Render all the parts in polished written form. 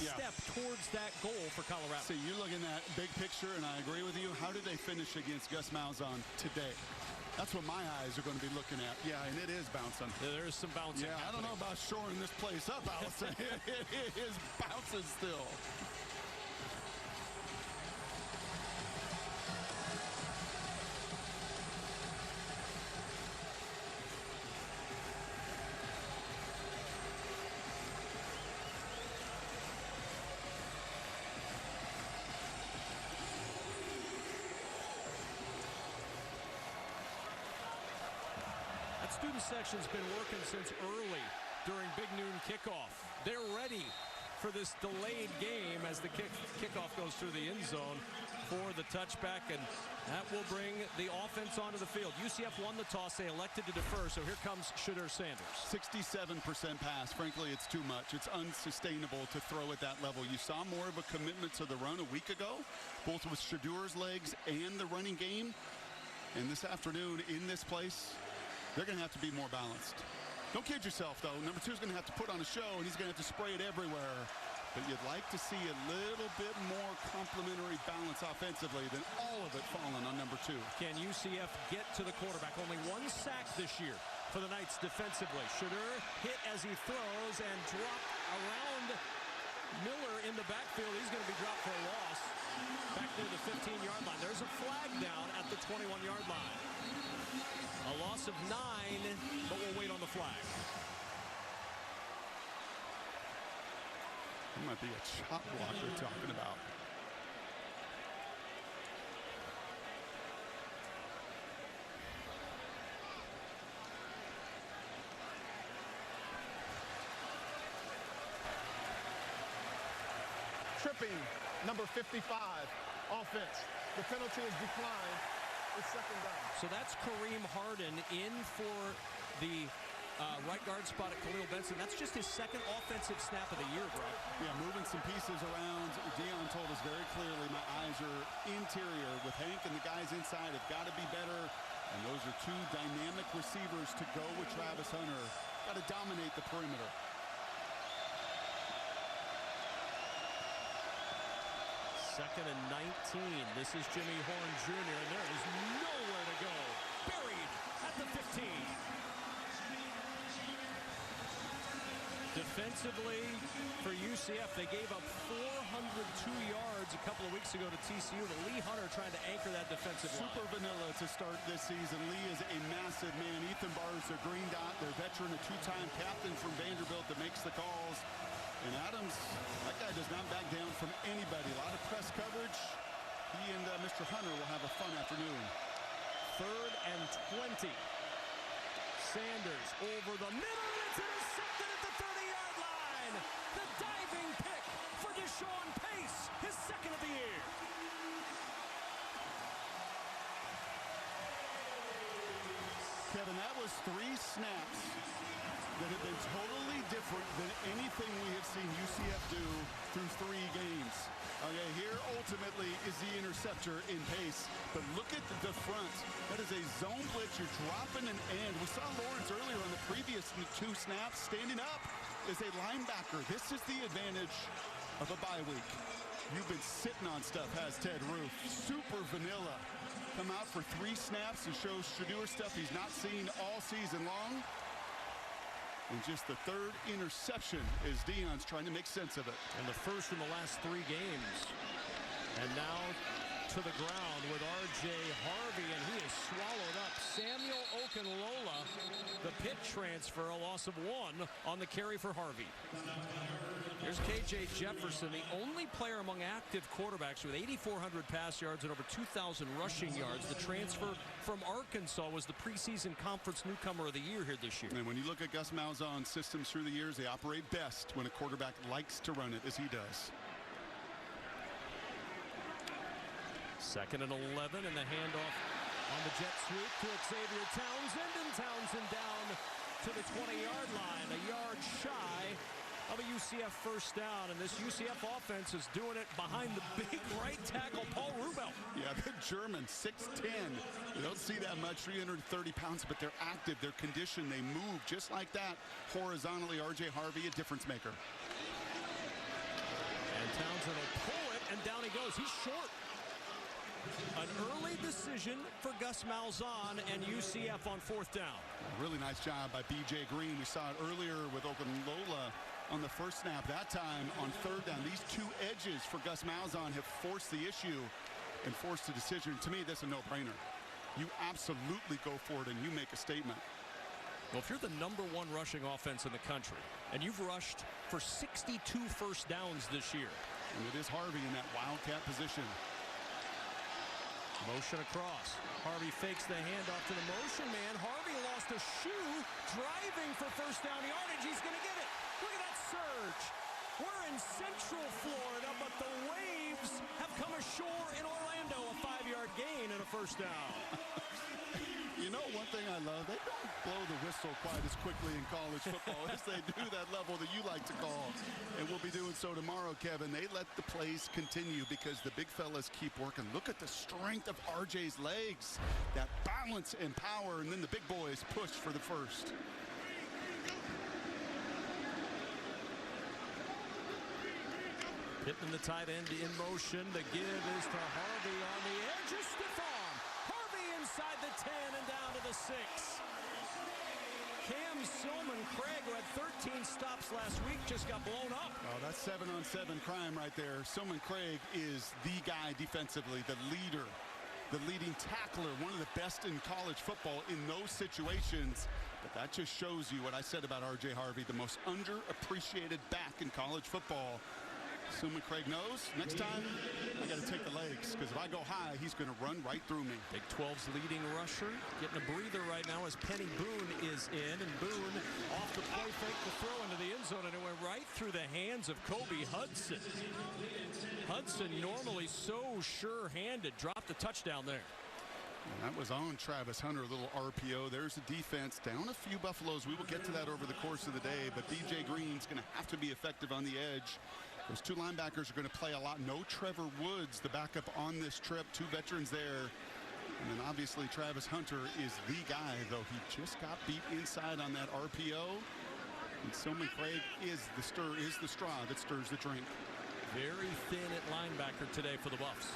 step towards that goal for Colorado. See, you're looking at big picture, and I agree with you. How did they finish against Gus Malzahn today? That's what my eyes are going to be looking at. Yeah, and it is bouncing. There is some bouncing. Yeah, happening. I don't know about shoring this place up, Allison. It is bouncing still. Student section's been working since early during Big Noon kickoff. They're ready for this delayed game as the kickoff goes through the end zone for the touchback, and that will bring the offense onto the field. UCF won the toss. They elected to defer, so here comes Shedeur Sanders. 67% pass. Frankly, it's too much. It's unsustainable to throw at that level. You saw more of a commitment to the run a week ago, both with Shedeur's legs and the running game. And this afternoon in this place, they're going to have to be more balanced. Don't kid yourself, though. Number 2 is going to have to put on a show, and he's going to have to spray it everywhere. But you'd like to see a little bit more complementary balance offensively than all of it falling on number 2. Can UCF get to the quarterback? Only 1 sack this year for the Knights defensively. Shedeur hit as he throws and dropped around Miller in the backfield. He's going to be dropped for a loss back near the 15-yard line. There's a flag down at the 21-yard line. A loss of 9, but we'll wait on the flag. That might be a chop block we're talking about. Tripping, number 55, offense. The penalty is declined. It's second down. So that's Kareem Harden in for the right guard spot at Khalil Benson. That's just his second offensive snap of the year, bro. Yeah, moving some pieces around. Dion told us very clearly, my eyes are interior with Hank and the guys inside have got to be better. And those are 2 dynamic receivers to go with Travis Hunter. Got to dominate the perimeter. Second and 19. This is Jimmy Horn Jr., and there is nowhere to go. Buried at the 15. Defensively for UCF, they gave up 402 yards a couple of weeks ago to TCU. But Lee Hunter trying to anchor that defensive line. Super vanilla to start this season. Lee is a massive man. Ethan Barr is their green dot, their veteran, a 2-time captain from Vanderbilt that makes the calls. And Adams, that guy does not back down from anybody. A lot of press coverage. He and Mr. Hunter will have a fun afternoon. 3rd and 20. Sanders over the middle. It's intercepted at the 30-yard line. The diving pick for Deshaun Pace, his second of the year. Kevin, that was 3 snaps that have been totally different than anything we have seen UCF do through 3 games. Okay, here ultimately is the interceptor in Pace, but look at the front. That is a zone blitz. You're dropping an end. We saw Lawrence earlier on the previous 2 snaps standing up as a linebacker. This is the advantage of a bye week. You've been sitting on stuff, has Ted Roof. Super vanilla. Come out for 3 snaps and shows Shedeur stuff he's not seen all season long. And just the 3rd interception as Dion's trying to make sense of it. And the first in the last 3 games. And now to the ground with R.J. Harvey, and he is swallowed up. Samuel Okunlola, the Pitt transfer, a loss of 1 on the carry for Harvey. Here's K.J. Jefferson, the only player among active quarterbacks with 8,400 pass yards and over 2,000 rushing yards. The transfer from Arkansas was the preseason conference newcomer of the year here this year. And when you look at Gus Malzahn's systems through the years, they operate best when a quarterback likes to run it, as he does. 2nd and 11, and the handoff on the jet sweep to Xavier Townsend, and Townsend down to the 20-yard line, a yard shy of a UCF first down, and this UCF offense is doing it behind the big right tackle, Paul Rubel. Yeah, the German, 6'10". You don't see that much, 330 pounds, but they're active, they're conditioned, they move just like that. Horizontally, R.J. Harvey, a difference maker. Townsend will pull it, and down he goes. He's short. An early decision for Gus Malzahn and UCF on 4th down. Really nice job by B.J. Green. We saw it earlier with Okunlola on the first snap. That time on 3rd down, these two edges for Gus Malzahn have forced the issue and forced a decision. To me, that's a no-brainer. You absolutely go for it and you make a statement. Well, if you're the #1 rushing offense in the country and you've rushed for 62 first downs this year. And it is Harvey in that wildcat position. Motion across. Harvey fakes the handoff to the motion man. Harvey lost a shoe driving for first down yardage. He's going to get it. Look at that surge. We're in Central Florida, but the waves have come ashore in Orlando. A 5-yard gain and a first down. You know, one thing I love, they don't blow the whistle quite as quickly in college football as they do that level that you like to call. And we'll be doing so tomorrow, Kevin. They let the plays continue because the big fellas keep working. Look at the strength of RJ's legs, that balance and power, and then the big boys push for the first. Pittman, the tight end, in motion. The give is to Harvey on the edge. A stiff arm. Harvey inside the 10 and down to the 6. Cam Silman-Craig, who had 13 stops last week, just got blown up. Oh, that's 7-on-7 crime right there. Silman-Craig is the guy defensively, the leader, the leading tackler, one of the best in college football in those situations. But that just shows you what I said about R.J. Harvey, the most underappreciated back in college football. Silman-Craig knows next time I got to take the legs, because if I go high, he's going to run right through me. Big 12's leading rusher getting a breather right now as Penny Boone is in, and Boone off the play fake the throw into the end zone, and it went right through the hands of Kobe Hudson. Hudson, normally so sure-handed, dropped a touchdown there. And that was on Travis Hunter, a little RPO. There's the defense down a few Buffaloes. We will get to that over the course of the day, but B.J. Green's going to have to be effective on the edge. Those two linebackers are going to play a lot. No Trevor Woods, the backup on this trip. Two veterans there. And then obviously Travis Hunter is the guy, though he just got beat inside on that RPO. And Silman-Craig is the straw that stirs the drink. Very thin at linebacker today for the Buffs.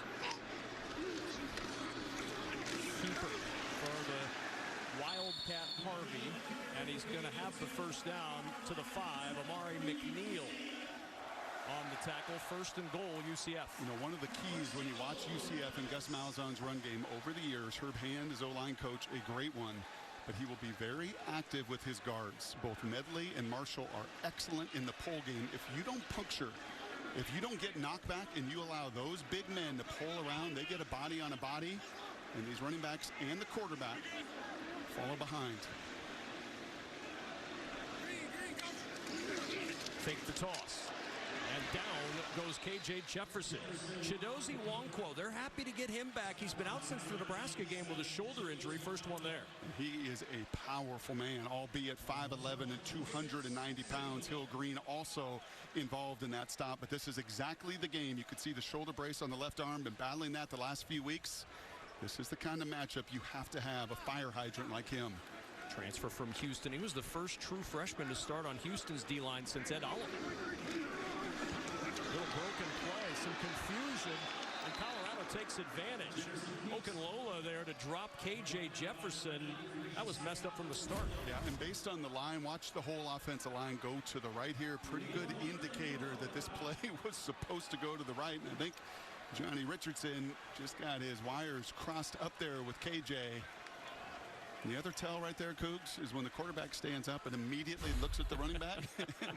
Keeper for the Wildcat Harvey, and he's going to have the first down to the 5. Amari McNeil on the tackle. 1st and goal, UCF. You know, one of the keys when you watch UCF and Gus Malzahn's run game over the years, Herb Hand is O-line coach, a great one, but he will be very active with his guards. Both Medley and Marshall are excellent in the pull game. If you don't puncture, if you don't get knockback and you allow those big men to pull around, they get a body on a body, and these running backs and the quarterback follow behind. Fake the toss. And down goes K.J. Jefferson. Chidozie Nwankwo, they're happy to get him back. He's been out since the Nebraska game with a shoulder injury. First one there. He is a powerful man, albeit 5'11" and 290 pounds. Hill Green also involved in that stop, but this is exactly the game. You could see the shoulder brace on the left arm, been battling that the last few weeks. This is the kind of matchup you have to have, a fire hydrant like him. Transfer from Houston. He was the first true freshman to start on Houston's D-line since Ed Oliver. Little broken play, some confusion, and Colorado takes advantage. Okunlola there to drop K.J. Jefferson. That was messed up from the start. Yeah, and based on the line, watch the whole offensive line go to the right here. Pretty good indicator that this play was supposed to go to the right. And I think Johnny Richardson just got his wires crossed up there with KJ. And the other tell right there, Cougs, is when the quarterback stands up and immediately looks at the running back.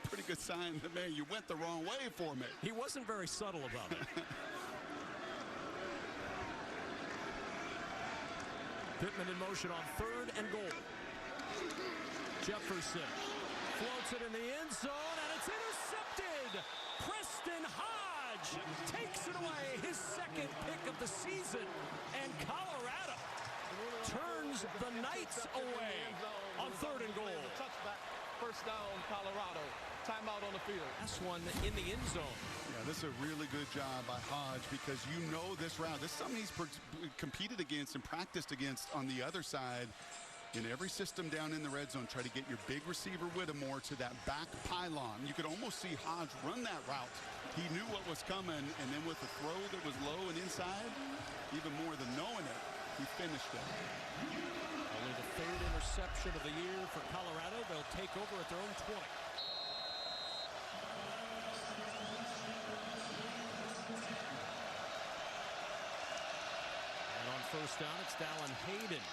Pretty good sign that, man, you went the wrong way for me. He wasn't very subtle about it. Pittman in motion on 3rd and goal. Jefferson floats it in the end zone, and it's intercepted. Preston Hodge takes it away, his 2nd pick of the season, and Colorado turns the Knights away on 3rd and goal. Touchback, first down, Colorado. Timeout on the field. Last one in the end zone. Yeah, this is a really good job by Hodge, because you know this route. This is something he's competed against and practiced against on the other side. In every system down in the red zone, try to get your big receiver Whittemore to that back pylon. You could almost see Hodge run that route. He knew what was coming, and then with the throw that was low and inside, even more than knowing it, he finished it. Only the third interception of the year for Colorado. They'll take over at their own 20. And on first down, it's Dallin Hayden.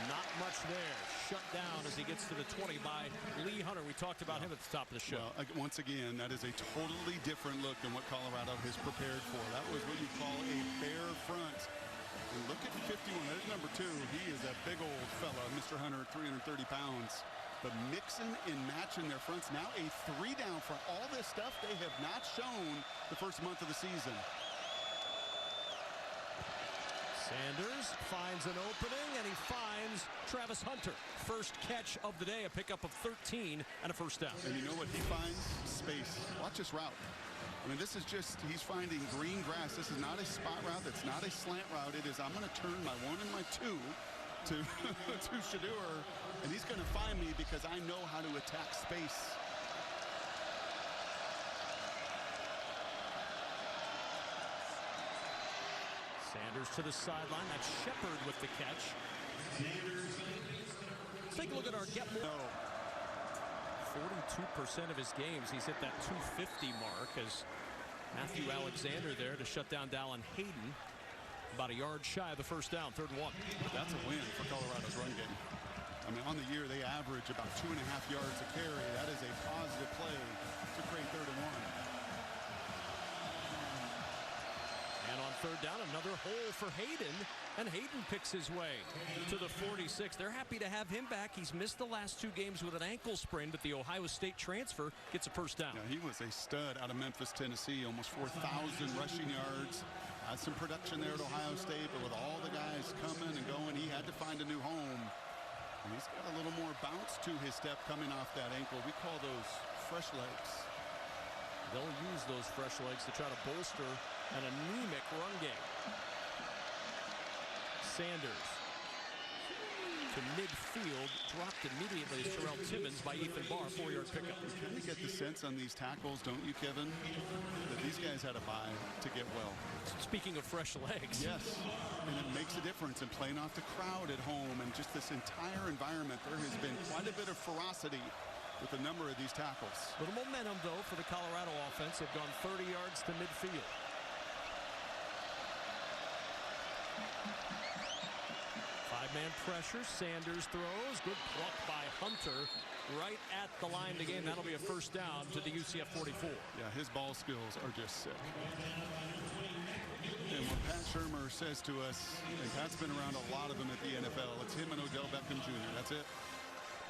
Not much there. Shut down as he gets to the 20 by Lee Hunter. We talked about him at the top of the show. Well, once again, that is a totally different look than what Colorado has prepared for. That was what you call a bare front. And look at 51. There's number 2. He is a big old fella, Mr. Hunter, 330 pounds. But mixing and matching their fronts. Now a 3-down front. All this stuff they have not shown the first month of the season. Sanders finds an opening, and he finds Travis Hunter. First catch of the day, a pickup of 13 and a first down. And you know what he finds? Space. Watch this route. I mean, this is just, he's finding green grass. This is not a spot route. It's not a slant route. It is, I'm going to turn my 1 and my 2 to Shedeur, and he's going to find me because I know how to attack space. Sanders to the sideline. That's Shepard with the catch. Let's take a look at our get more. 42% of his games, he's hit that 250 mark as Matthew Alexander there to shut down Dallin Hayden. About a yard shy of the first down, 3rd and 1. That's a win for Colorado's run game. I mean, on the year, they average about 2.5 yards a carry. That is a positive play to create 3rd and 1. And on 3rd down, another hole for Hayden, and Hayden picks his way to the 46. They're happy to have him back. He's missed the last 2 games with an ankle sprain, but the Ohio State transfer gets a first down. Yeah, he was a stud out of Memphis, Tennessee, almost 4,000 rushing yards. Had some production there at Ohio State, but with all the guys coming and going, he had to find a new home. And he's got a little more bounce to his step coming off that ankle. We call those fresh legs. They'll use those fresh legs to try to bolster an anemic run game. Sanders to midfield, dropped immediately as Terrell Timmons by Ethan Barr, 4-yard pickup. You kind of get the sense on these tackles, don't you, Kevin, that these guys had a bye to get well. Speaking of fresh legs. Yes, and it makes a difference in playing off the crowd at home and just this entire environment. There has been quite a bit of ferocity with a number of these tackles. Little momentum, though, for the Colorado offense. They've gone 30 yards to midfield. Five-man pressure. Sanders throws. Good pluck by Hunter right at the line to gain. That'll be a first down to the UCF 44. Yeah, his ball skills are just sick. And what Pat Shurmur says to us, and Pat's been around a lot of them at the NFL, it's him and Odell Beckham Jr. That's it.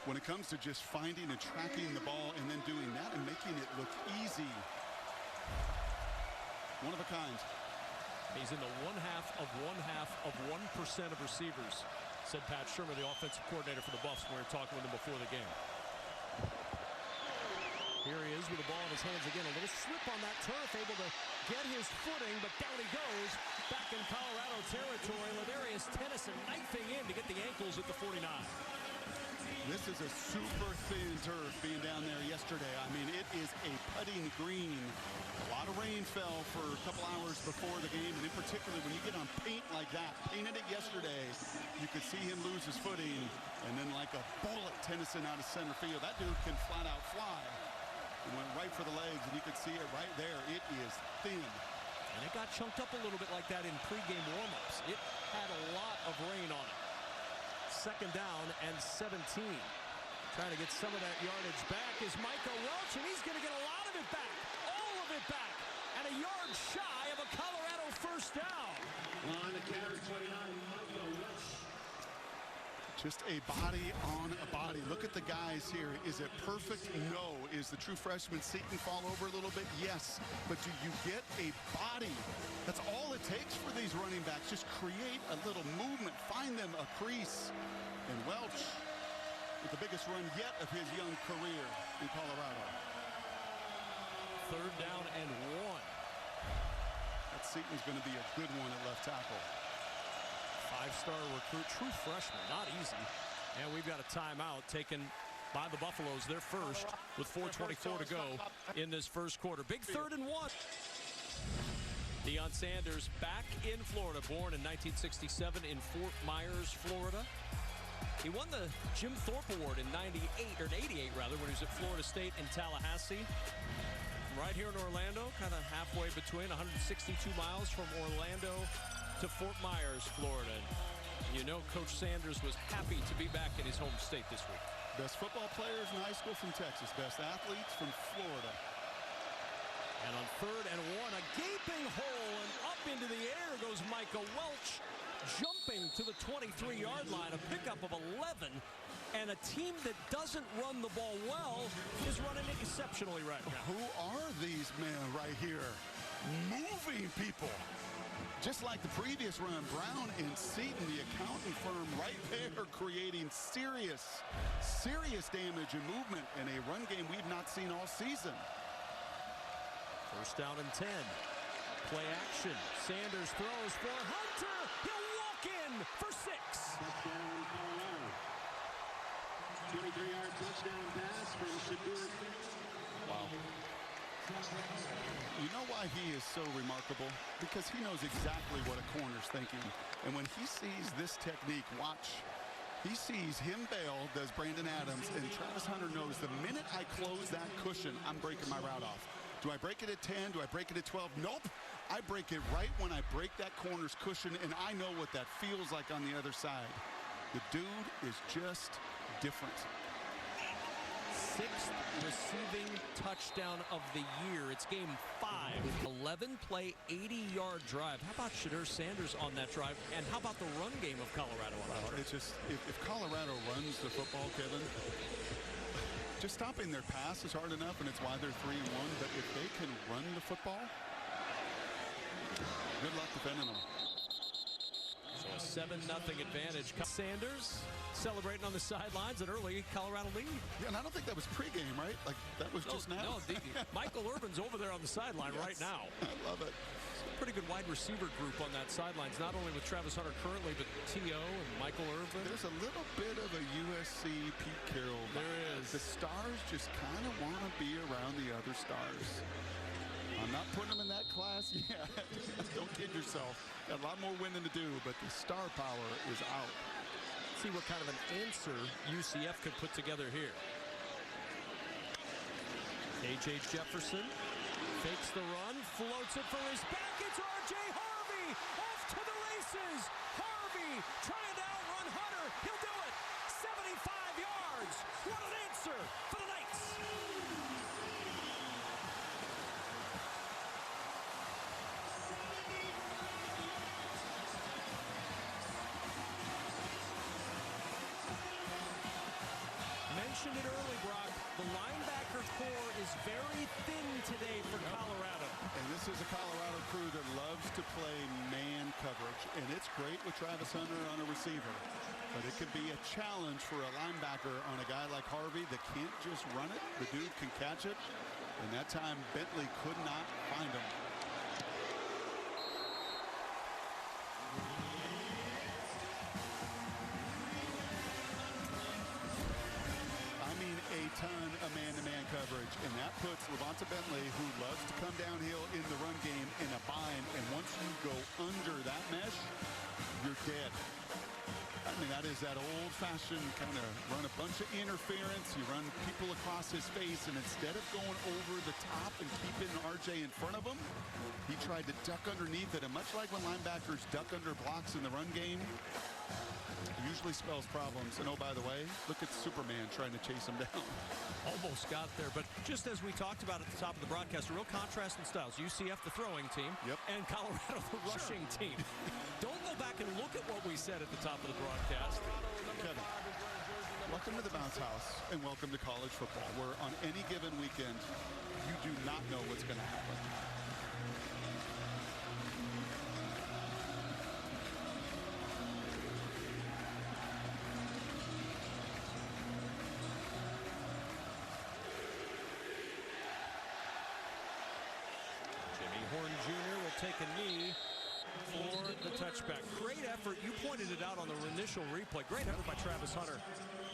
When it comes to just finding and tracking the ball and then doing that and making it look easy. One of a kind. He's in the 1/2 of 1% of receivers, said Pat Shurmur, the offensive coordinator for the Buffs, when we were talking with him before the game. Here he is with the ball in his hands again. A little slip on that turf, able to get his footing, but down he goes. Back in Colorado territory, Ladarius Tennyson knifing in to get the ankles at the 49. This is a super thin turf being down there yesterday. I mean, it is a putting green. A lot of rain fell for a couple hours before the game, and in particular, when you get on paint like that, painted it yesterday, you could see him lose his footing, and then like a bullet, Tennyson out of center field. That dude can flat out fly. It went right for the legs, and you could see it right there. It is thin. And it got chunked up a little bit like that in pregame warmups. It had a lot of rain on it. 2nd down and 17. Trying to get some of that yardage back is Micah Welch, and he's going to get a lot of it back. All of it back. And a yard shy of a Colorado first down. Line of carry 29, Micah Welch. Just a body on a body. Look at the guys here. Is it perfect? No. Is the true freshman Seton fall over a little bit? Yes. But do you get a body? That's all it takes for these running backs. Just create a little movement. Find them a crease. And Welch with the biggest run yet of his young career in Colorado. 3rd down and 1. That Seton's going to be a good one at left tackle. 5-star recruit, true freshman, not easy. And we've got a timeout taken by the Buffaloes. They're first with 4:24 to go in this first quarter. Big 3rd and 1. Deion Sanders back in Florida, born in 1967 in Fort Myers, Florida. He won the Jim Thorpe Award in 98, or 88 rather, when he was at Florida State in Tallahassee. Right here in Orlando, kind of halfway between, 162 miles from Orlando to Fort Myers, Florida. You know Coach Sanders was happy to be back in his home state this week. Best football players in high school from Texas. Best athletes from Florida. And on 3rd and 1, a gaping hole, and up into the air goes Micah Welch, jumping to the 23-yard line, a pickup of 11. And a team that doesn't run the ball well is running it exceptionally right now. Who are these men right here? Moving people. Just like the previous run, Brown and Seaton, the accounting firm, right there, creating serious damage and movement in a run game we've not seen all season. First down and 10. Play action. Sanders throws for Hunter. He'll walk in for 6. Touchdown, Colorado. 23-yard touchdown pass from Shadur. Wow. You know why he is so remarkable? Because he knows exactly what a corner's thinking. And when he sees this technique, watch. He sees him bail, does Brandon Adams, and Travis Hunter knows the minute I close that cushion, I'm breaking my route off. Do I break it at 10? Do I break it at 12? Nope. I break it right when I break that corner's cushion, and I know what that feels like on the other side. The dude is just different. 6th receiving touchdown of the year. It's game 5. 11-play, 80-yard drive. How about Shadur Sanders on that drive? And how about the run game of Colorado on that drive? It's just, if Colorado runs the football, Kevin, just stopping their pass is hard enough, and it's why they're 3-1. But if they can run the football, good luck defending them. So a 7-0 advantage. Sanders celebrating on the sidelines, an early Colorado lead. Yeah, and I don't think that was pregame, right? Like, that was just now. No, Michael Irvin's over there on the sideline right now. I love it. Pretty good wide receiver group on that sidelines, not only with Travis Hunter currently, but T.O. and Michael Irvin. There's a little bit of a USC Pete Carroll. There is. The stars just kind of want to be around the other stars. I'm not putting them in that class yet. Don't kid yourself. Got a lot more winning to do, but the star power is out. See what kind of an answer UCF could put together here. A.J. Jefferson fakes the run, floats it for his back. It's R.J. Harvey off to the races. Harvey trying to outrun Hunter. He'll do it. 75 yards. What an answer for the Knights. Mentioned it early, Brock. The linebacker core is very thin today for Colorado. And this is a Colorado crew that loves to play man coverage. And it's great with Travis Hunter on a receiver. But it could be a challenge for a linebacker on a guy like Harvey that can't just run it. The dude can catch it. And that time, Bentley could not find him. A ton of man-to-man coverage, and that puts Levante Bentley, who loves to come downhill in the run game, in a bind. And once you go under that mesh, you're dead. I mean, that is that old-fashioned kind of run a bunch of interference. You run people across his face, and instead of going over the top and keeping RJ in front of him, he tried to duck underneath it. And much like when linebackers duck under blocks in the run game, usually spells problems. And oh, by the way, look at Superman trying to chase him down. Almost got there, but just as we talked about at the top of the broadcast, a real contrast in styles. UCF, the throwing team, and Colorado, the rushing team. Don't go back and look at what we said at the top of the broadcast. Kevin, welcome to the Bounce House, and welcome to college football, where on any given weekend, you do not know what's going to happen. Horn Jr. will take a knee for the touchback. Great effort. You pointed it out on the initial replay. Great effort by Travis Hunter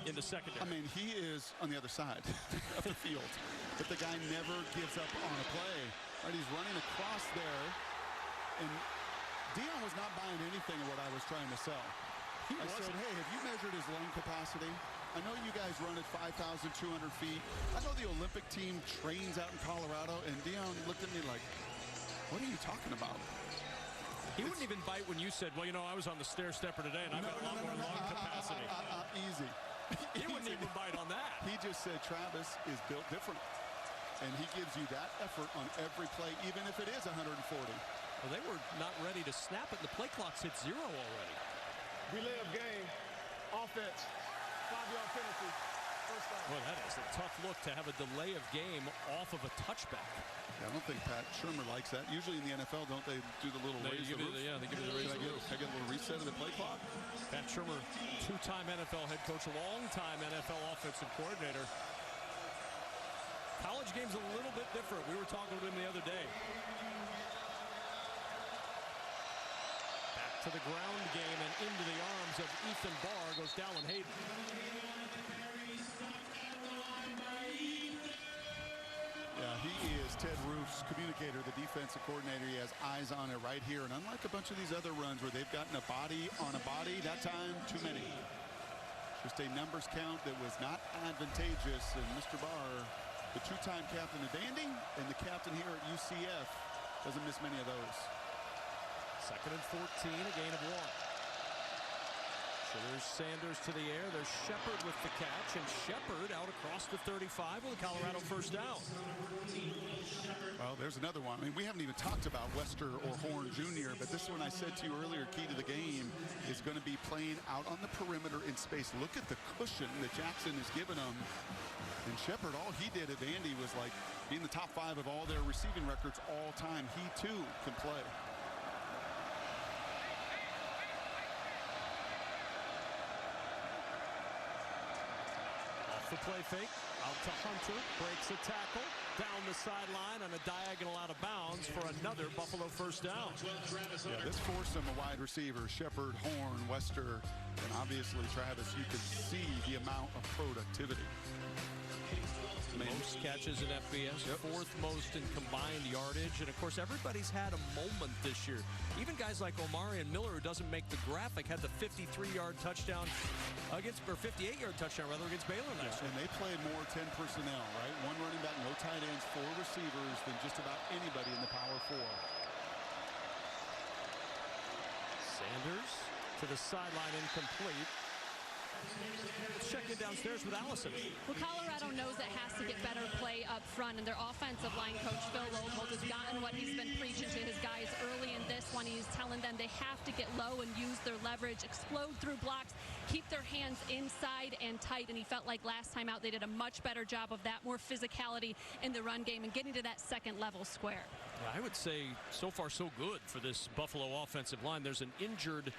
in the secondary. I mean, he is on the other side of the field, but the guy never gives up on a play. Right, he's running across there, and Dion was not buying anything of what I was trying to sell. I said, hey, have you measured his lung capacity? I know you guys run at 5,200 feet. I know the Olympic team trains out in Colorado, and Dion looked at me like, what are you talking about? He wouldn't even bite when you said, well, you know, I was on the stair stepper today, and I've got a lot more lung capacity. Easy. He wouldn't even bite on that. He just said Travis is built different, and he gives you that effort on every play, even if it is 140. Well, they were not ready to snap it. The play clock's hit 0 already. Delay of game, offense, 5-yard penalty, first down. Well, that is a tough look to have a delay of game off of a touchback. Yeah, I don't think Pat Shurmur likes that. Usually in the NFL, don't they do the little raise the roof? Yeah, they give you the raise the roof. Can I get a little reset of the play clock? Pat Shurmur, two-time NFL head coach, long-time NFL offensive coordinator. College game's a little bit different. We were talking to him the other day. Back to the ground game and into the arms of Ethan Barr goes Dallin Hayden. Yeah, he is Ted Roof's communicator, the defensive coordinator. He has eyes on it right here. And unlike a bunch of these other runs where they've gotten a body on a body, that time, too many. Just a numbers count that was not advantageous. And Mr. Barr, the two-time captain of Vandy and the captain here at UCF, doesn't miss many of those. 2nd and 14, a gain of 1. So there's Sanders to the air. There's Shepard with the catch, and Shepard out across the 35 with a Colorado first down. Well, there's another one. I mean, we haven't even talked about Wester or Horn Jr., but this one I said to you earlier, key to the game, is going to be playing out on the perimeter in space. Look at the cushion that Jackson has given him. And Shepard, all he did at Vandy was like being the top 5 of all their receiving records all time. He, too, can play. The play fake out to Hunter, breaks a tackle down the sideline on a diagonal out of bounds for another Buffalo first down. Yeah, this forced him a wide receiver, Shepard, Horn, Wester, and obviously Travis. You could see the amount of productivity. Most catches in FBS, 4th most in combined yardage, and of course everybody's had a moment this year. Even guys like Omarion Miller, who doesn't make the graphic, had the 53-yard touchdown against, or 58-yard touchdown rather, against Baylor last year. And they play more 10 personnel, right? 1 running back, no tight ends, 4 receivers than just about anybody in the Power 4. Sanders to the sideline, incomplete. Check in downstairs with Allison. Well, Colorado knows it has to get better play up front, and their offensive line coach, Phil Loadholt, has gotten what he's been preaching to his guys early in this one. He's telling them they have to get low and use their leverage, explode through blocks, keep their hands inside and tight, and he felt like last time out they did a much better job of that, more physicality in the run game and getting to that second level square. I would say so far so good for this Buffalo offensive line. There's an injured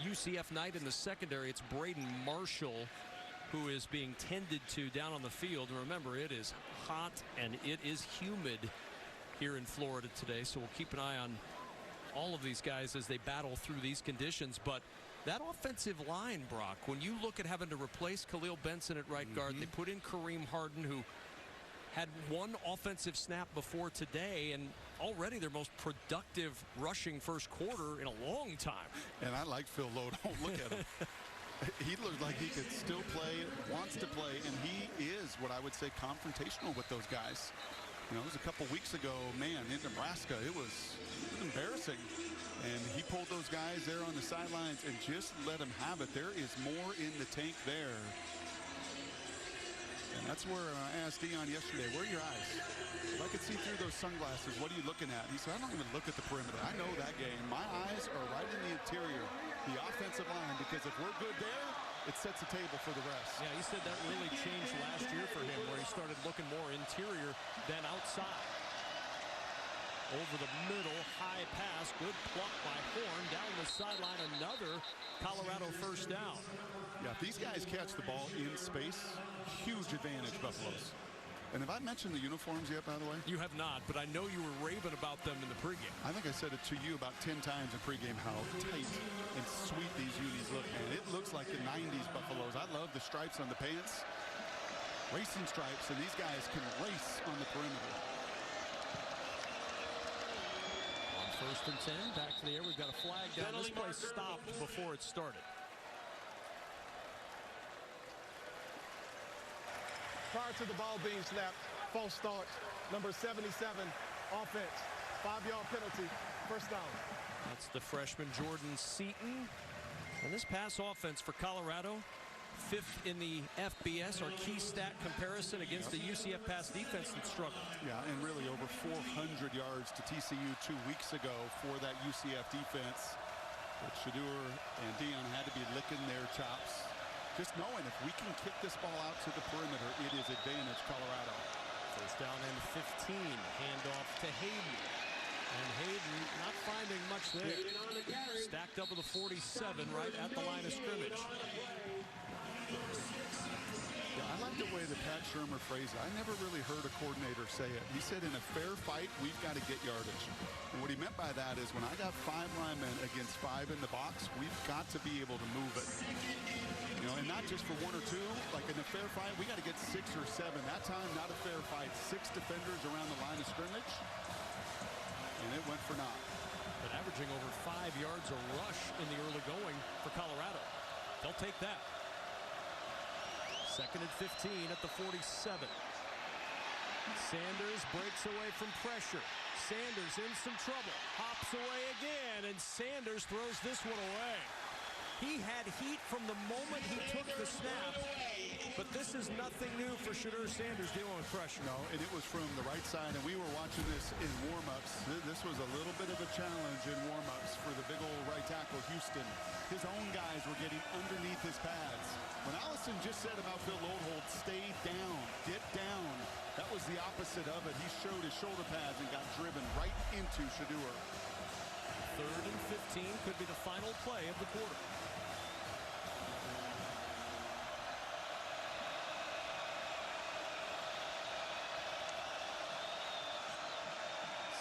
UCF Knight in the secondary. It's Braden Marshall who is being tended to down on the field. And remember, it is hot and it is humid here in Florida today, so we'll keep an eye on all of these guys as they battle through these conditions. But that offensive line, Brock, when you look at having to replace Khalil Benson at right guard, they put in Kareem Harden, who had 1 offensive snap before today, and already their most productive rushing first quarter in a long time. And I like Phil Loadholt. Look at him. He looked like he could still play, wants to play, and he is what I would say confrontational with those guys. You know, it was a couple weeks ago, man, in Nebraska, it was embarrassing. And he pulled those guys there on the sidelines and just let them have it. There is more in the tank there. And that's where I asked Dion yesterday, where are your eyes? If I could see through those sunglasses, what are you looking at? He said, I don't even look at the perimeter. I know that game. My eyes are right in the interior, the offensive line, because if we're good there, it sets the table for the rest. Yeah, he said that really changed last year for him, where he started looking more interior than outside. Over the middle, high pass, good pluck by Horn, down the sideline, another Colorado first down. Yeah, if these guys catch the ball in space, huge advantage, Buffaloes. And have I mentioned the uniforms yet, by the way? You have not, but I know you were raving about them in the pregame. I think I said it to you about 10 times in pregame how tight and sweet these unis look, man. It looks like the 90s Buffaloes. I love the stripes on the pants. Racing stripes, and these guys can race on the perimeter. On 1st and 10, back to the air. We've got a flag down. This play stopped before it started. Prior to the ball being snapped, false start, number 77, offense, 5-yard penalty, first down. That's the freshman Jordan Seaton. And this pass offense for Colorado, 5th in the FBS, our key stat comparison against the UCF pass defense that struggled. Yeah, and really over 400 yards to TCU 2 weeks ago for that UCF defense. But Shedeur and Dion had to be licking their chops. Just knowing if we can kick this ball out to the perimeter, it is advantage Colorado. First down and 15. Handoff to Hayden. And Hayden not finding much there. Stacked up with a 47 right at the line of scrimmage. Yeah, I like the way that Pat Shermer phrased it. I never really heard a coordinator say it. He said in a fair fight, we've got to get yardage. And what he meant by that is when I got 5 linemen against 5 in the box, we've got to be able to move it. You know, and not just for 1 or 2. Like in a fair fight, we got to get 6 or 7. That time, not a fair fight. 6 defenders around the line of scrimmage. And it went for naught. But averaging over 5 yards a rush in the early going for Colorado. They'll take that. 2nd and 15 at the 47. Sanders breaks away from pressure. Sanders in some trouble. Hops away again, and Sanders throws this one away. He had heat from the moment he took the snap, but this is nothing new for Shedeur Sanders dealing with pressure. No, and it was from the right side, and we were watching this in warm-ups. This was a little bit of a challenge in warm-ups for the big old right tackle, Houston. His own guys were getting underneath his pads. When Allison just said about Phil Lodeholt, stay down, get down, that was the opposite of it. He showed his shoulder pads and got driven right into Shedeur. 3rd and 15 could be the final play of the quarter.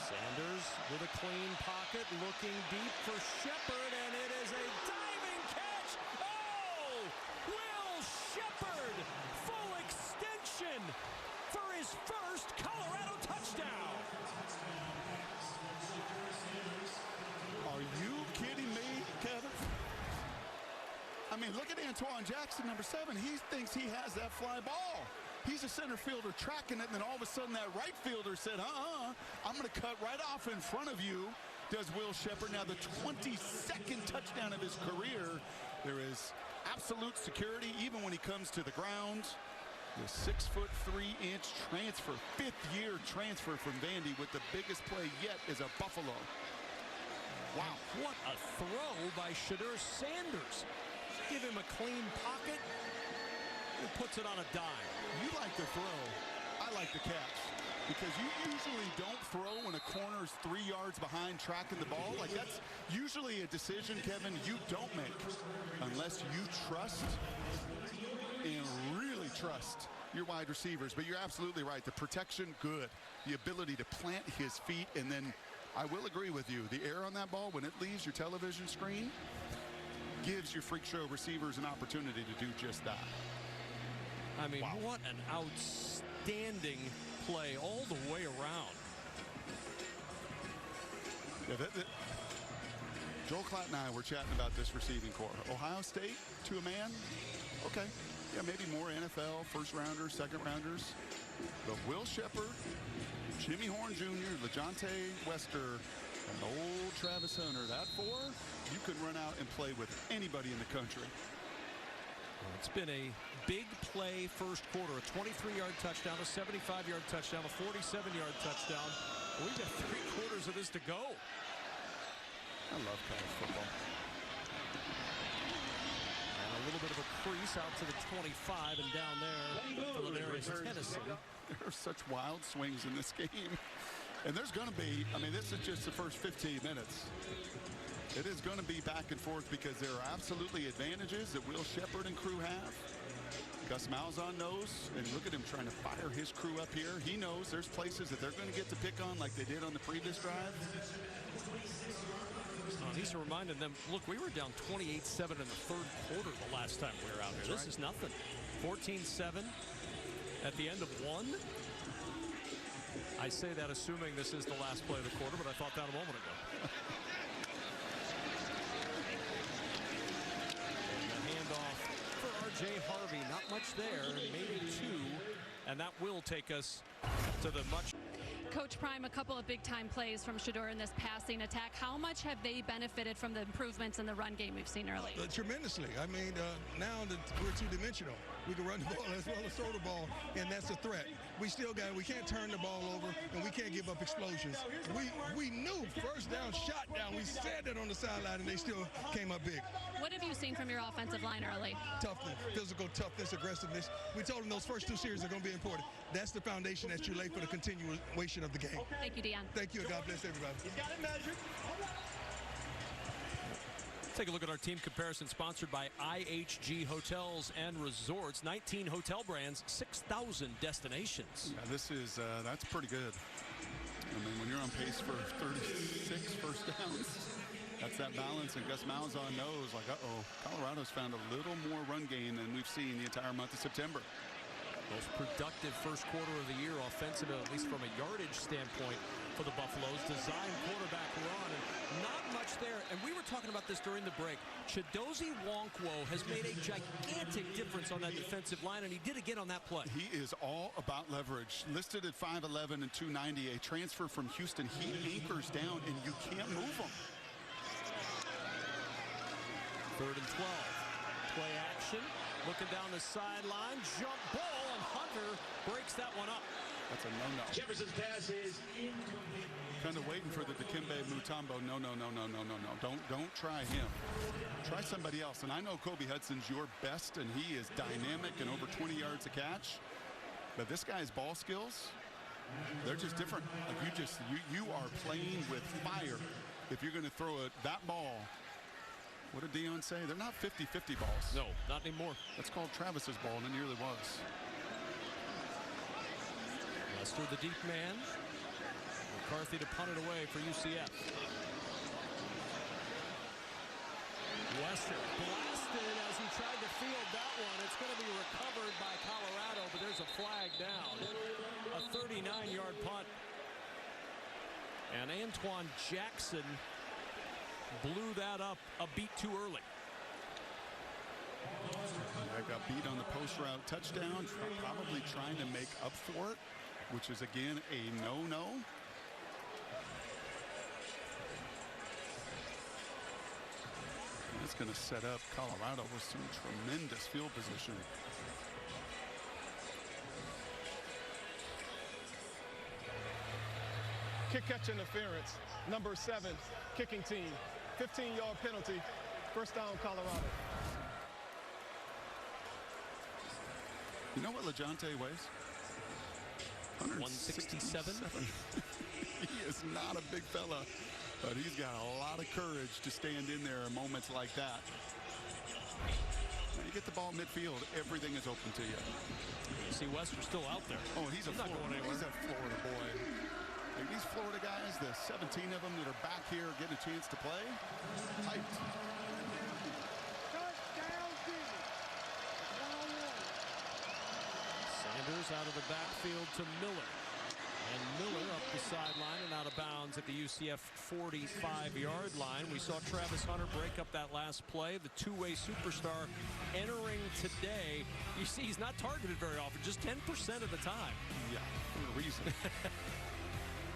Sanders with a clean pocket, looking deep for Shepard, and it is a diving catch. Oh! Will Shepard, full extension for his first Colorado touchdown. Are you kidding me, Kevin? I mean, look at Antoine Jackson, number 7. He thinks he has that fly ball. He's a center fielder tracking it, and then all of a sudden that right fielder said, I'm going to cut right off in front of you, does Will Shepard. Now the 22nd touchdown of his career. There is absolute security even when he comes to the ground. The 6'3" transfer, 5th-year transfer from Vandy with the biggest play yet is a Buffalo. Wow, what a throw by Shedeur Sanders. Give him a clean pocket. He puts it on a dime. You like the throw. I like the catch. Because you usually don't throw when a corner's 3 yards behind tracking the ball. Like, that's usually a decision, Kevin, you don't make unless you trust and really trust your wide receivers. But you're absolutely right. The protection, good. The ability to plant his feet, and then I will agree with you. The air on that ball, when it leaves your television screen, gives your freak show receivers an opportunity to do just that. I mean, wow. What an outstanding play all the way around. Yeah, Joel Klatt and I were chatting about this receiving core. Ohio State to a man, okay. Yeah, maybe more NFL first-rounders, second-rounders. But Will Shepard, Jimmy Horn Jr., LeJontay Wester, and old Travis Hunter, that 4, you could run out and play with anybody in the country. Well, it's been a big play first quarter, a 23-yard touchdown, a 75-yard touchdown, a 47-yard touchdown. We've got 3 quarters of this to go. I love college football. And a little bit of a crease out to the 25 and down there for Ladarius Tennison. There are such wild swings in this game. And there's going to be, I mean, this is just the first 15 minutes. It is going to be back and forth because there are absolutely advantages that Will Shepard and crew have. Gus Malzahn knows, and look at him trying to fire his crew up here. He knows there's places that they're going to get to pick on like they did on the previous drive. He's reminding them, look, we were down 28-7 in the third quarter the last time we were out here. This is nothing. 14-7 at the end of one. I say that assuming this is the last play of the quarter, but I thought that a moment ago. And the handoff for R.J. Harvey. Not much there, maybe two, and that will take us to the much. Coach Prime, a couple of big-time plays from Shedeur in this passing attack. How much have they benefited from the improvements in the run game we've seen early? Tremendously. I mean, now that we're two-dimensional. We can run the ball as well as throw the ball, and that's a threat. We can't turn the ball over, and we can't give up explosions. We knew first down, shot down. We said that on the sideline, and they still came up big. What have you seen from your offensive line early? Toughness, physical toughness, aggressiveness. We told them those first two series are going to be important. That's the foundation that you lay for the continuation of the game. Thank you, Deion. Thank you, and God bless everybody. He's got it measured. Take a look at our team comparison, sponsored by IHG Hotels and Resorts. 19 hotel brands, 6,000 destinations. Yeah, that's pretty good. I mean, when you're on pace for 36 first downs, that's that balance, and Gus Malzahn knows, like, uh-oh, Colorado's found a little more run game than we've seen the entire month of September. Most productive first quarter of the year offensive, at least from a yardage standpoint for the Buffaloes. Design quarterback run, and not much there. And we were talking about this during the break. Chidozie Nwankwo has made a gigantic difference on that defensive line, and he did again on that play. He is all about leverage. Listed at 5'11" and 290, a transfer from Houston. He anchors down, and you can't move him. 3rd and 12. Play action. Looking down the sideline. Jump ball, and Hunter breaks that one up. That's a no-no. Jefferson's pass is Kind of waiting for the Dikembe Mutombo. No. Don't try him. Try somebody else. And I know Kobe Hudson's your best, and he is dynamic and over 20 yards a catch. But this guy's ball skills, they're just different. Like you are playing with fire if you're going to throw that ball. What did Deion say? They're not 50-50 balls. No, not anymore. That's called Travis's ball, and it nearly was. Lester, the deep man. McCarthy to punt it away for UCF. Lester blasted as he tried to field that one. It's going to be recovered by Colorado, but there's a flag down. A 39-yard punt. And Antoine Jackson blew that up a beat too early. I got beat on the post route touchdown, probably trying to make up for it, which is again a no-no. It's going to set up Colorado with some tremendous field position. Kick catch interference. Number 7, kicking team. 15-yard penalty. First down, Colorado. You know what LeJohntay weighs? 167. He is not a big fella, but he's got a lot of courage to stand in there in moments like that. When you get the ball midfield, everything is open to you. You see Wester still out there. Oh, he's not going anywhere. He's a Florida boy. Like these Florida guys, the 17 of them that are back here getting a chance to play, hyped. Sanders out of the backfield to Miller. And Miller up the sideline and out of bounds at the UCF 45-yard line. We saw Travis Hunter break up that last play. The two-way superstar entering today. You see, he's not targeted very often, just 10% of the time. Yeah, for a reason.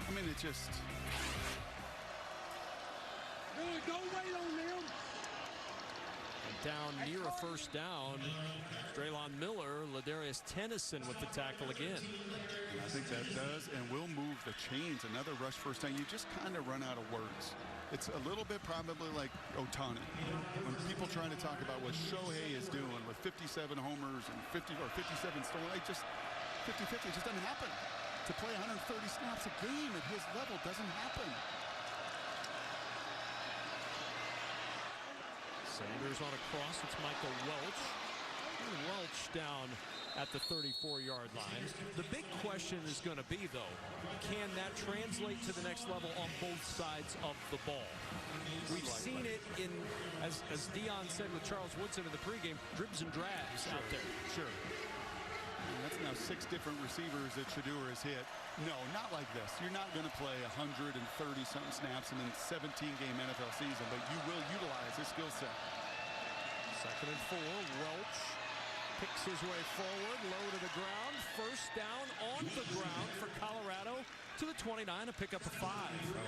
I mean, it just... don't wait on them. And down near a first down, Draylon Miller, Ladarius Tennyson with the tackle again. I think that does and will move the chains. Another rush first down. You just kind of run out of words. It's a little bit probably like Ohtani. When people trying to talk about what Shohei is doing with 57 homers and 57 stolen, it just 50-50, it just doesn't happen. To play 130 snaps a game at his level doesn't happen. Sanders on a cross. It's Michael Welch. Welch down at the 34-yard line. The big question is going to be, though, can that translate to the next level on both sides of the ball? We've seen it in, as Dion said with Charles Woodson in the pregame, dribs and drabs out there. Sure. And that's now 6 different receivers that Shedeur has hit. No, not like this. You're not going to play 130-something snaps in a 17-game NFL season, but you will utilize his skill set. 2nd and 4. Welch picks his way forward, low to the ground. First down on the ground for Colorado to the 29, a pick up of 5.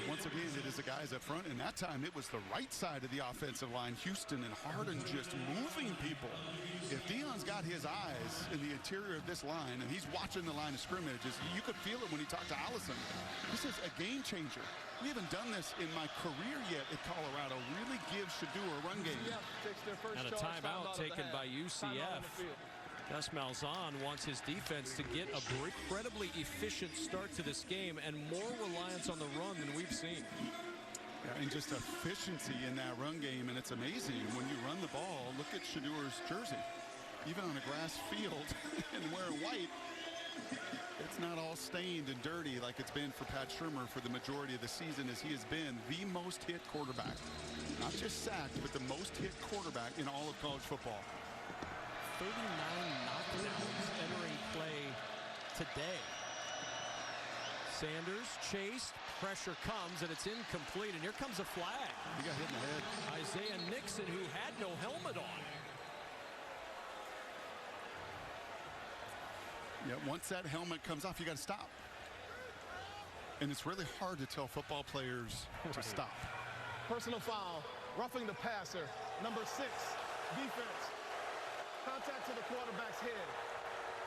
Once again, it is the guys up front, and that time it was the right side of the offensive line. Houston and Harden just moving people. If Dion's got his eyes in the interior of this line, and he's watching the line of scrimmage, you could feel it when he talked to Allison. This is a game changer. We haven't done this in my career yet at Colorado. Really gives Shedeur a run game. And a timeout taken by UCF. Gus Malzahn wants his defense to get a incredibly efficient start to this game and more reliance on the run than we've seen. Yeah, and just efficiency in that run game, and it's amazing when you run the ball. Look at Shedeur's jersey. Even on a grass field and wearing white, it's not all stained and dirty like it's been for Pat Shurmur for the majority of the season, as he has been the most hit quarterback. Not just sacked, but the most hit quarterback in all of college football. 39 knockdowns entering play today. Sanders chased, pressure comes, and it's incomplete, and here comes a flag. He got hit in the head. Isaiah Nixon, who had no helmet on. Yeah, once that helmet comes off, you got to stop. And it's really hard to tell football players to stop. Personal foul, roughing the passer, number 6, defense. Contact to the quarterback's head.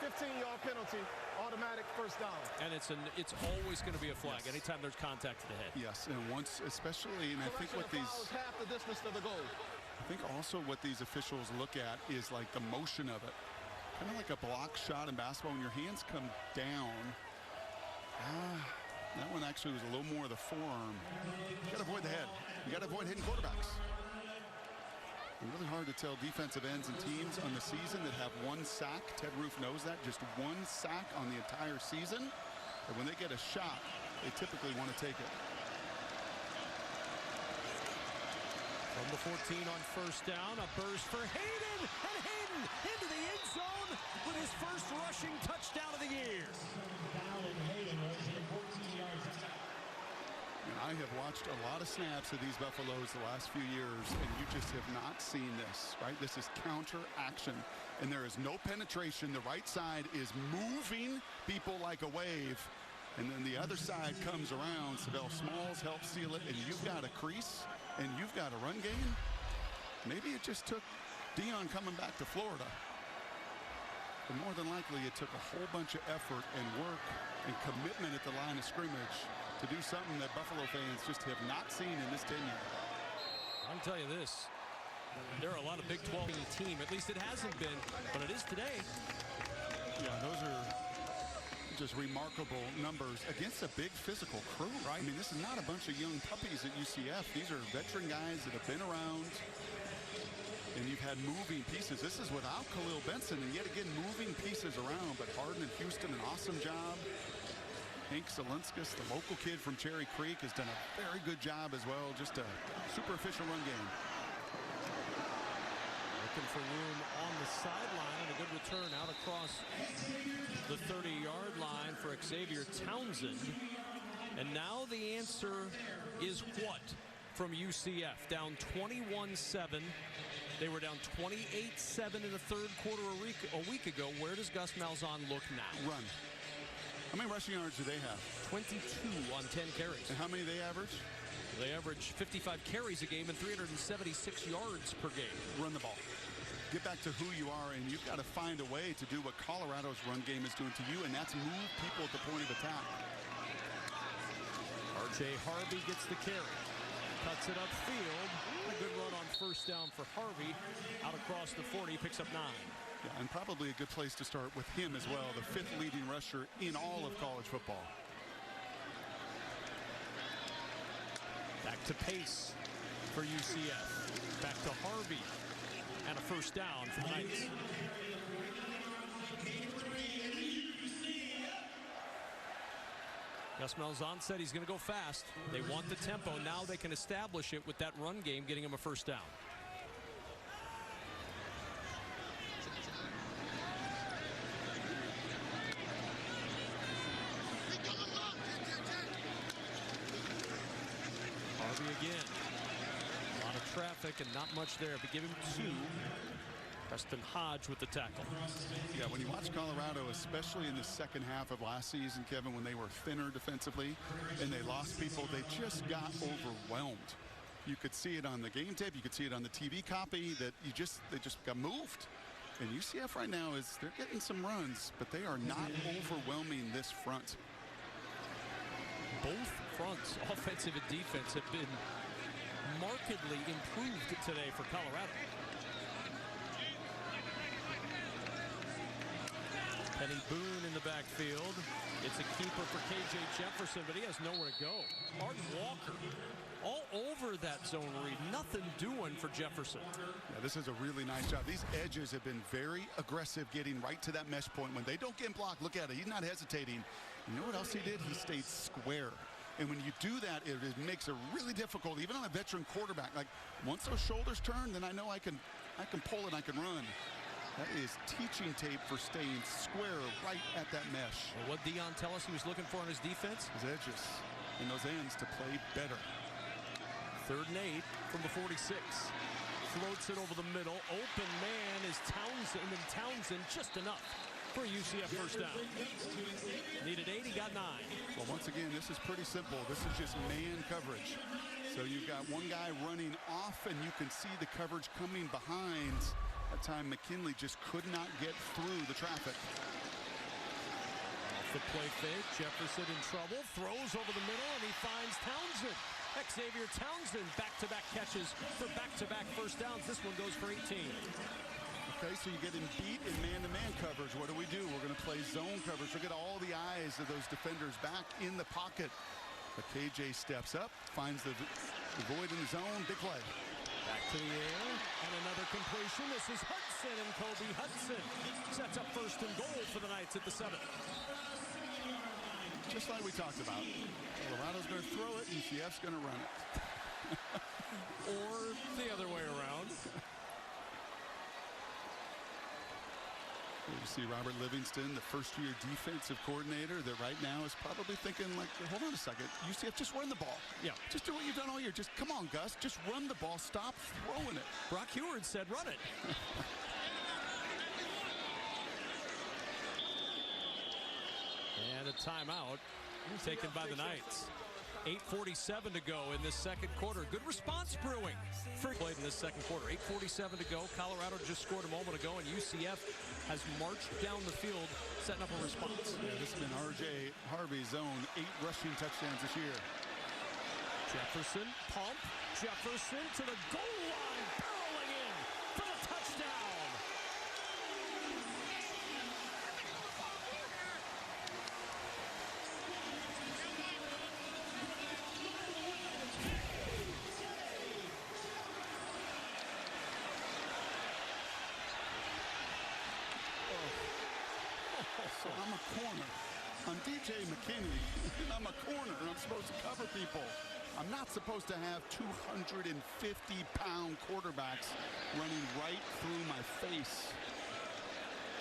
15-yard penalty, automatic first down. And it's always going to be a flag anytime there's contact to the head. Yes, and once, especially, and I think what these... half the distance to the goal. I think also what these officials look at is like the motion of it. Kind of like a block shot in basketball when your hands come down. That one actually was a little more of the forearm. You got to avoid the head. You got to avoid hitting quarterbacks. It's really hard to tell defensive ends and teams on the season that have 1 sack. Ted Roof knows that. Just 1 sack on the entire season. And when they get a shot, they typically want to take it. From the 14 on first down, a burst for Hayden. And Hayden into the end zone with his first rushing touchdown of the year. I have watched a lot of snaps of these Buffaloes the last few years, and you just have not seen this, right? This is counter action, and there is no penetration. The right side is moving people like a wave, and then the other side comes around. Savell Smalls helps seal it, and you've got a crease, and you've got a run game. Maybe it just took Dion coming back to Florida. But more than likely, it took a whole bunch of effort and work and commitment at the line of scrimmage to do something that Buffalo fans just have not seen in this tenure. I can tell you this. There are a lot of Big 12 team. At least it hasn't been, but it is today. Yeah, those are just remarkable numbers against a big physical crew. Right. I mean, this is not a bunch of young puppies at UCF. These are veteran guys that have been around. And you've had moving pieces. This is without Khalil Benson, and yet again, moving pieces around. But Harden and Houston, an awesome job. Hank Zelinskas, the local kid from Cherry Creek, has done a very good job as well. Just a super efficient run game. Looking for room on the sideline, and a good return out across the 30-yard line for Xavier Townsend. And now the answer is what from UCF? Down 21-7. They were down 28-7 in the third quarter a week ago. Where does Gus Malzahn look now? Run. How many rushing yards do they have? 22 on 10 carries. And how many they average? They average 55 carries a game and 376 yards per game. Run the ball. Get back to who you are, and you've got to find a way to do what Colorado's run game is doing to you, and that's move people at the point of attack. R.J. Harvey gets the carry. Cuts it upfield. A good run on first down for Harvey. Out across the 40, picks up 9. Yeah, and probably a good place to start with him as well, the 5th leading rusher in all of college football. Back to pace for UCF. Back to Harvey. and a first down for the Knights. Gus Malzahn said he's going to go fast. They want the tempo. Now they can establish it with that run game, getting him a first down. Harvey again. A lot of traffic and not much there, but give him 2. Preston Hodge with the tackle. Yeah, when you watch Colorado, especially in the second half of last season, Kevin, when they were thinner defensively and they lost people, they just got overwhelmed. You could see it on the game tape. You could see it on the TV copy that they just got moved. And UCF right now they're getting some runs, but they are not overwhelming this front. Both fronts, offensive and defense, have been markedly improved today for Colorado. Penny Boone in the backfield. It's a keeper for KJ Jefferson, but he has nowhere to go. Martin Walker all over that zone read. Nothing doing for Jefferson. Yeah, this is a really nice job. These edges have been very aggressive getting right to that mesh point. When they don't get blocked, look at it. He's not hesitating. You know what else he did? He stayed square. And when you do that, it makes it really difficult, even on a veteran quarterback. Like, once those shoulders turn, then I know I can pull it, I can run. That is teaching tape for staying square right at that mesh. Well, what Dion tell us he was looking for in his defense? His edges and those ends to play better. 3rd and 8 from the 46. Floats it over the middle. Open man is Townsend, and Townsend just enough for a UCF first down. Needed 8, he got 9. Well, once again, this is pretty simple. This is just man coverage. So you've got one guy running off, and you can see the coverage coming behind. That time McKinley just could not get through the traffic. Off the play fake, Jefferson in trouble, throws over the middle, and he finds Townsend. Xavier Townsend, back-to-back catches for back-to-back first downs. This one goes for 18. Okay, so you're getting beat in man-to-man coverage. What do? We're going to play zone coverage. Look at all the eyes of those defenders back in the pocket. But KJ steps up, finds the void in the zone, big play. Back to the air, and another completion. This is Hudson, and Kobe Hudson sets up first and goal for the Knights at the 7. Just like we talked about. Colorado's going to throw it, UCF's going to run it. Or the other way around. You see Robert Livingston, the first-year defensive coordinator, that right now is probably thinking, like, hold on a second, UCF, just run the ball. Yeah. Just do what you've done all year. Just, come on, Gus, just run the ball. Stop throwing it. Brock Heward said run it. And a timeout taken by the Knights. 8:47 to go in this second quarter. Good response brewing for played in this second quarter. 8:47 to go. Colorado just scored a moment ago, and UCF has marched down the field, setting up a response. Yeah, this has been R.J. Harvey's own 8 rushing touchdowns this year. Jefferson, pump. Jefferson to the goal line, barreling in for the touchdown. So I'm a corner. I'm DJ McKinney, and I'm a corner, and I'm supposed to cover people. I'm not supposed to have 250-pound quarterbacks running right through my face.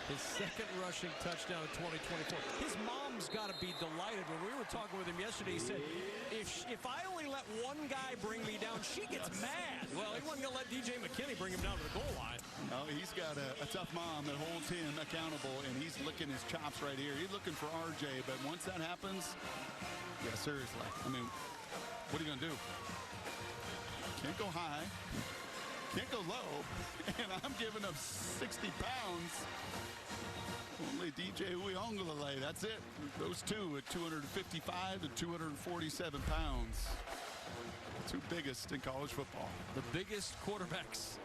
His second rushing touchdown in 2024. His mom's got to be delighted. When we were talking with him yesterday, he said, if I only let one guy bring me down, she gets mad. Well, he wasn't going to let DJ McKinney bring him down to the goal line. No, he's got a tough mom that holds him accountable, and he's licking his chops right here. He's looking for RJ, but once that happens, yeah, seriously. I mean, what are you going to do? Can't go high. Can't go low. And I'm giving up 60 pounds. Only DJ Uiagalelei, that's it. Those two at 255 and 247 pounds. Two biggest in college football. The biggest quarterbacks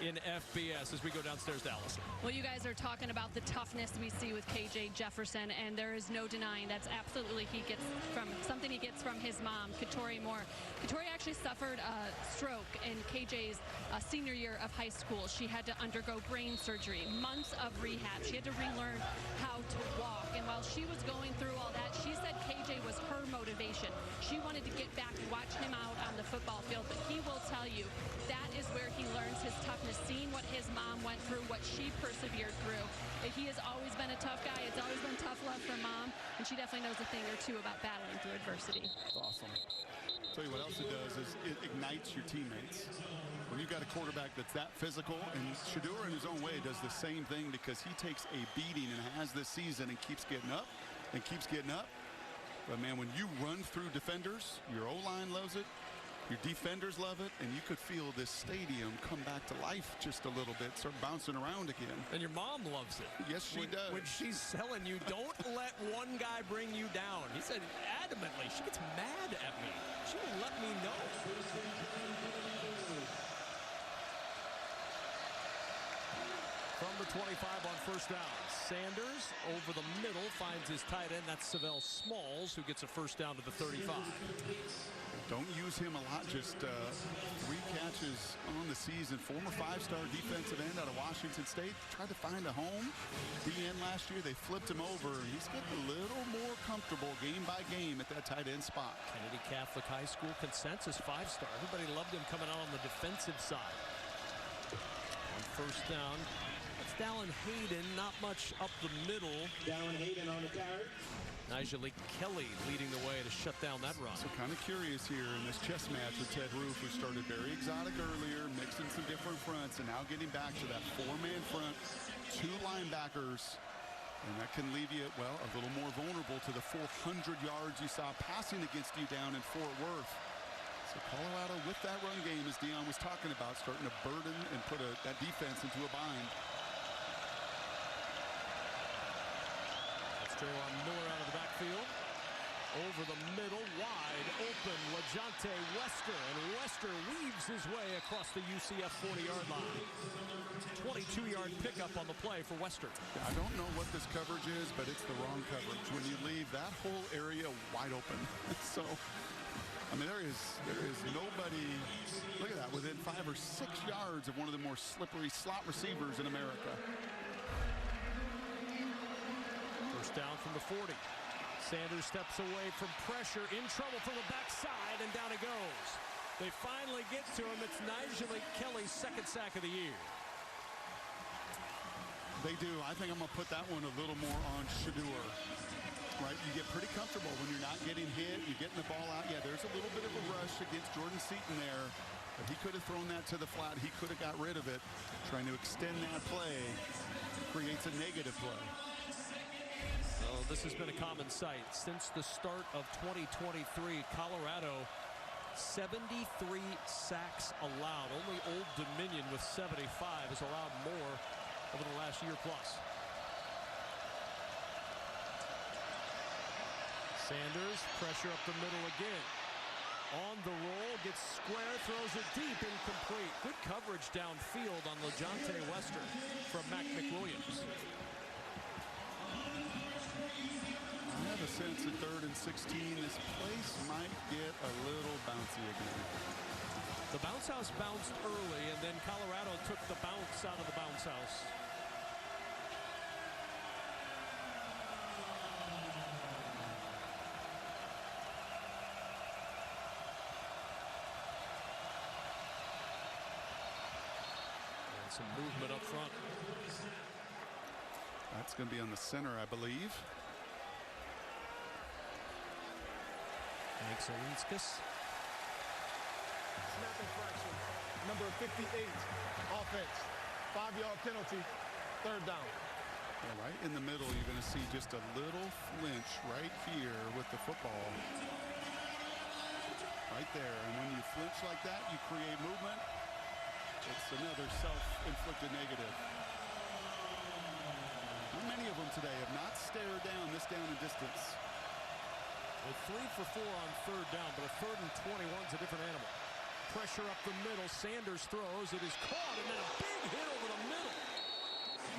in FBS as we go downstairs to Allison. Well, you guys are talking about the toughness we see with KJ Jefferson, and there is no denying that's absolutely something he gets from his mom, Katori Moore. Katori actually suffered a stroke in KJ's senior year of high school. She had to undergo brain surgery, months of rehab. She had to relearn how to walk, and while she was going through all that, she said KJ was her motivation. She wanted to get back and watch him out on the football field, but he will tell you that is where he learns his toughness, seeing what his mom went through, what she persevered through. He has always been a tough guy. It's always been tough love for mom, and she definitely knows a thing or two about battling through adversity. That's awesome. I'll tell you what else it does is it ignites your teammates. When you've got a quarterback that's that physical, and Shedeur in his own way does the same thing because he takes a beating and has this season and keeps getting up and keeps getting up. But man, when you run through defenders, your O-line loves it, your defenders love it, and you could feel this stadium come back to life just a little bit, start bouncing around again. And your mom loves it. Yes, she does. When she's telling you, don't let one guy bring you down. He said adamantly, she gets mad at me. She will let me know. From the 25 on first down, Sanders over the middle finds his tight end. That's Savell Smalls, who gets a first down to the 35. Don't use him a lot, just 3 catches on the season. Former 5-star defensive end out of Washington State. Tried to find a home. DN last year, they flipped him over. He's getting a little more comfortable game by game at that tight end spot. Kennedy Catholic High School consensus 5-star. Everybody loved him coming out on the defensive side. On first down, that's Dallin Hayden, not much up the middle. Dallin Hayden on the carry. Nigel Kelly leading the way to shut down that run. So kind of curious here in this chess match with Ted Roof, who started very exotic earlier, mixing some different fronts, and now getting back to that 4-man front, 2 linebackers. And that can leave you, well, a little more vulnerable to the 400 yards you saw passing against you down in Fort Worth. So Colorado with that run game, as Dion was talking about, starting to burden and put that defense into a bind. Traylon Miller out of the backfield. Over the middle, wide open, LaJohntay Wester. And Wester weaves his way across the UCF 40-yard line. 22-yard pickup on the play for Wester. I don't know what this coverage is, but it's the wrong coverage when you leave that whole area wide open. So, I mean, there is nobody, look at that, within 5 or 6 yards of one of the more slippery slot receivers in America. First down from the 40. Sanders steps away from pressure, in trouble from the backside, and down it goes. They finally get to him. It's Nigel Kelly's 2nd sack of the year. They do. I think I'm going to put that one a little more on Shedeur. Right, you get pretty comfortable when you're not getting hit. You're getting the ball out. Yeah, there's a little bit of a rush against Jordan Seaton there. But he could have thrown that to the flat. He could have got rid of it. Trying to extend that play creates a negative play. Well, this has been a common sight since the start of 2023. Colorado, 73 sacks allowed. Only Old Dominion with 75 has allowed more over the last year plus. Sanders, pressure up the middle again. On the roll, gets square, throws it deep, incomplete. Good coverage downfield on LaJohntay Wester from Mac McWilliams. I have a sense at 3rd and 16, this place might get a little bouncy again. The bounce house bounced early, and then Colorado took the bounce out of the bounce house. Some movement up front. That's going to be on the center, I believe. Thanks, Olinskas. Snap infraction. Number 58. Offense. 5-yard penalty. 3rd down. Yeah, right in the middle, you're going to see just a little flinch right here with the football. Right there. And when you flinch like that, you create movement. It's another self-inflicted negative. How many of them today have not stared down this down and distance? Well, 3 for 4 on 3rd down, but a 3rd and 21 is a different animal. Pressure up the middle. Sanders throws. It is caught, and then a big hit over the middle.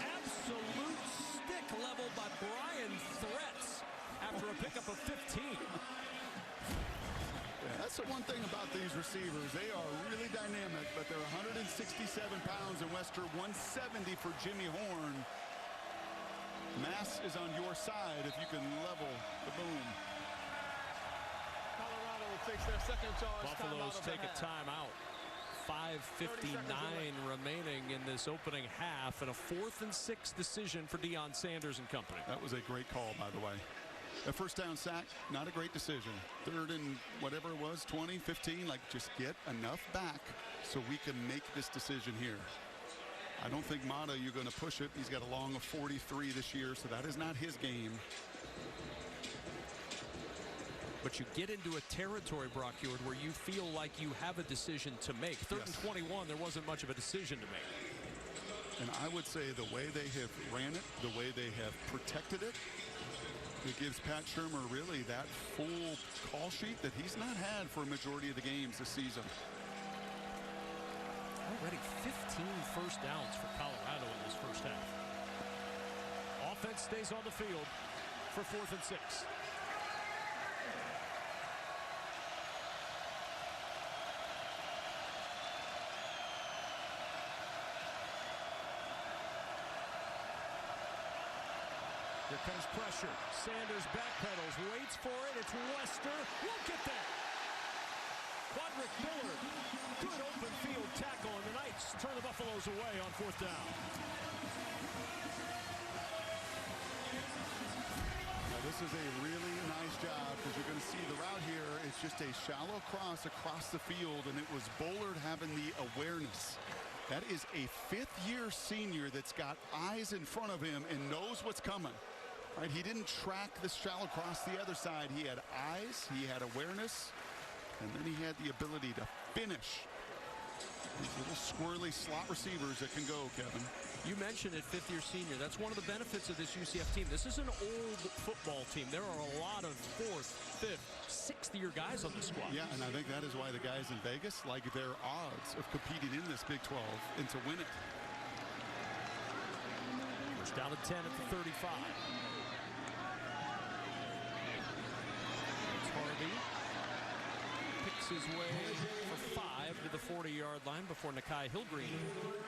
Absolute stick level by Brian Threats after a pickup of 15. That's the one thing about these receivers. They are really dynamic, but they're 167 pounds and Wester 170 for Jimmy Horn. Mass is on your side if you can level the boom. Colorado takes their second charge. Buffaloes take a timeout. 5:59 remaining in this opening half, and a 4th and 6 decision for Deion Sanders and company. That was a great call, by the way. A first down sack, not a great decision. 3rd and whatever it was, 20, 15, like just get enough back so we can make this decision here. I don't think Mata, you're going to push it. He's got a long of 43 this year, so that is not his game. But you get into a territory, Brock Heward, where you feel like you have a decision to make. 3rd and 21, there wasn't much of a decision to make. And I would say the way they have ran it, the way they have protected it, it gives Pat Shurmur really that full call sheet that he's not had for a majority of the games this season. Already 15 first downs for Colorado in this first half. Offense stays on the field for 4th and 6. Here comes pressure. Sanders backpedals, waits for it. It's Wester. Won't get there. Quadric Miller. Good open field tackle, and the Knights turn the Buffaloes away on 4th down. Now, this is a really nice job because you're going to see the route here. It's just a shallow cross across the field, and it was Bullard having the awareness. That is a 5th-year senior that's got eyes in front of him and knows what's coming. Right, he didn't track the shallow cross the other side. He had eyes, he had awareness, and then he had the ability to finish. These little squirrely slot receivers that can go, Kevin. You mentioned it, 5th-year senior. That's one of the benefits of this UCF team. This is an old football team. There are a lot of 4th, 5th, 6th-year guys on the squad. Yeah, and I think that is why the guys in Vegas like their odds of competing in this Big 12 and to win it. First down to 10 at the 35. Harvey picks his way for 5 to the 40-yard line before Nakai Hillgreen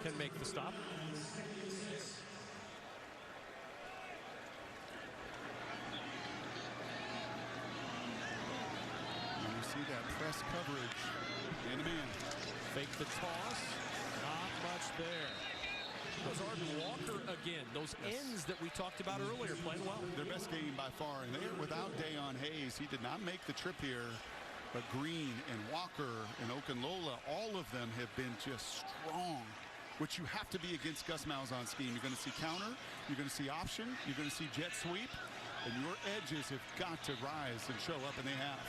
can make the stop. And you see that press coverage. Man-to-man. Fake the toss. Not much there. Those Arden Walker again. Those ends that we talked about earlier playing well. Their best game by far, and they are without Dayon Hayes. He did not make the trip here, but Green and Walker and Okunlola, all of them have been just strong, which you have to be against Gus Malzahn's scheme. You're going to see counter, you're going to see option, you're going to see jet sweep, and your edges have got to rise and show up, and they have.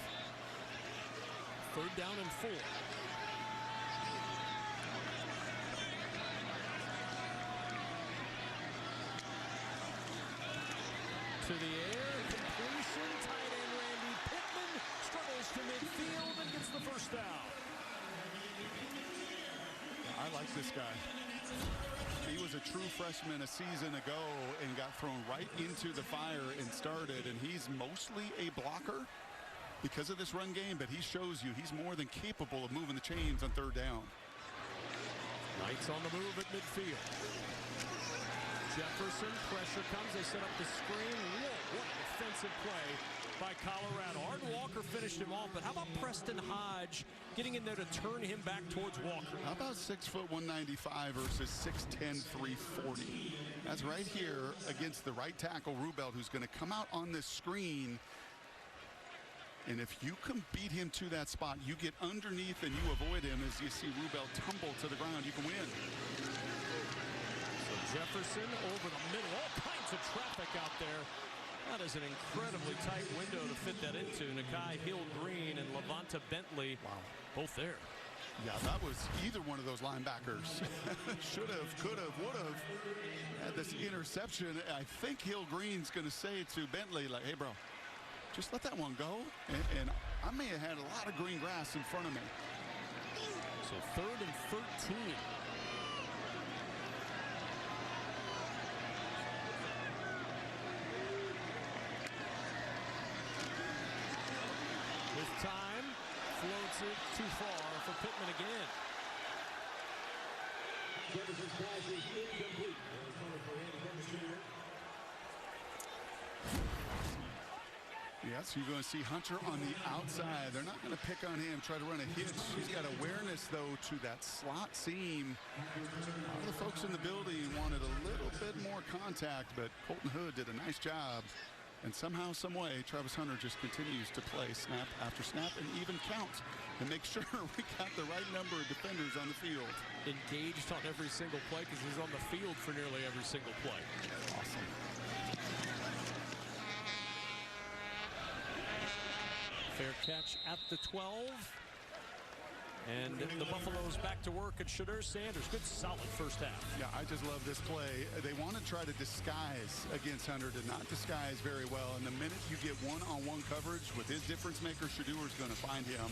3rd down and 4. To the air, completion, tight end Randy Pittman struggles to midfield and gets the first down. I like this guy. He was a true freshman a season ago and got thrown right into the fire and started, and he's mostly a blocker because of this run game, but he shows you he's more than capable of moving the chains on 3rd down. Knights on the move at midfield. Jefferson, pressure comes, they set up the screen. Whoa, what a defensive play by Colorado. Arden Walker finished him off, but how about Preston Hodge getting in there to turn him back towards Walker? How about 6 foot 195 versus 6'10", 340? That's right here against the right tackle, Rubelt, who's going to come out on this screen. And if you can beat him to that spot, you get underneath and you avoid him as you see Rubelt tumble to the ground, you can win. Jefferson over the middle, all kinds of traffic out there. That is an incredibly tight window to fit that into. Nakai Hillgreen and Levanta Bentley, wow, both there. Yeah, that was either one of those linebackers. Should have, could have, would have had this interception. I think Hillgreen's going to say to Bentley, like, hey, bro, just let that one go. And I may have had a lot of green grass in front of me. So 3rd and 13. With time, floats it too far for Pittman again. Jefferson's pass is incomplete. Yes, you're going to see Hunter on the outside. They're not going to pick on him, try to run a hitch. He's got awareness, though, to that slot seam. All the folks in the building wanted a little bit more contact, but Colton Hood did a nice job. And somehow, some way, Travis Hunter just continues to play snap after snap and even count and make sure we got the right number of defenders on the field. Engaged on every single play because he's on the field for nearly every single play. Awesome. Fair catch at the 12. And the Buffaloes back to work at Shedeur Sanders. Good solid first half. Yeah, I just love this play. They want to try to disguise against Hunter, did not disguise very well. And the minute you get one-on-one coverage with his difference maker, Shedeur's going to find him.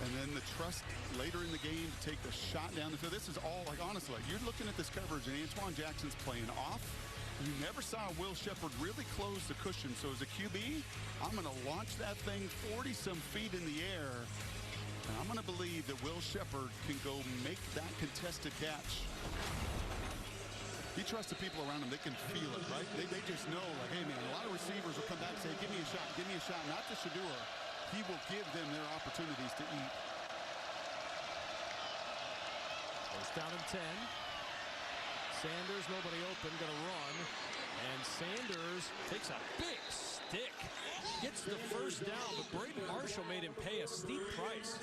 And then the trust later in the game to take the shot down the field. This is all, like, honestly, you're looking at this coverage and Antoine Jackson's playing off. You never saw Will Sheppard really close the cushion. So as a QB, I'm going to launch that thing 40-some feet in the air. And I'm going to believe that Will Sheppard can go make that contested catch. He trusts the people around him. They can feel it, right? They just know, like, hey, man, a lot of receivers will come back and say, give me a shot, give me a shot. Not to Shedeur. He will give them their opportunities to eat. First down and 10. Sanders, nobody open, going to run. And Sanders takes a big stick. Gets the first down, but Braden Marshall made him pay a steep price.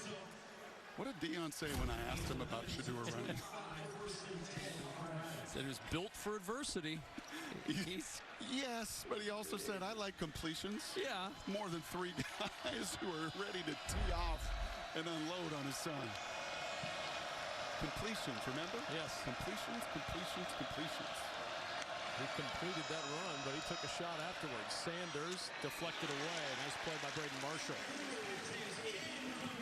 What did Deion say when I asked him about Shedeur running? Said he was built for adversity. Yes, but he also said, I like completions. Yeah. More than 3 guys who are ready to tee off and unload on his son. Completions, remember? Yes. Completions, completions, completions. He completed that run, but he took a shot afterwards. Sanders deflected away. Nice play by Braden Marshall.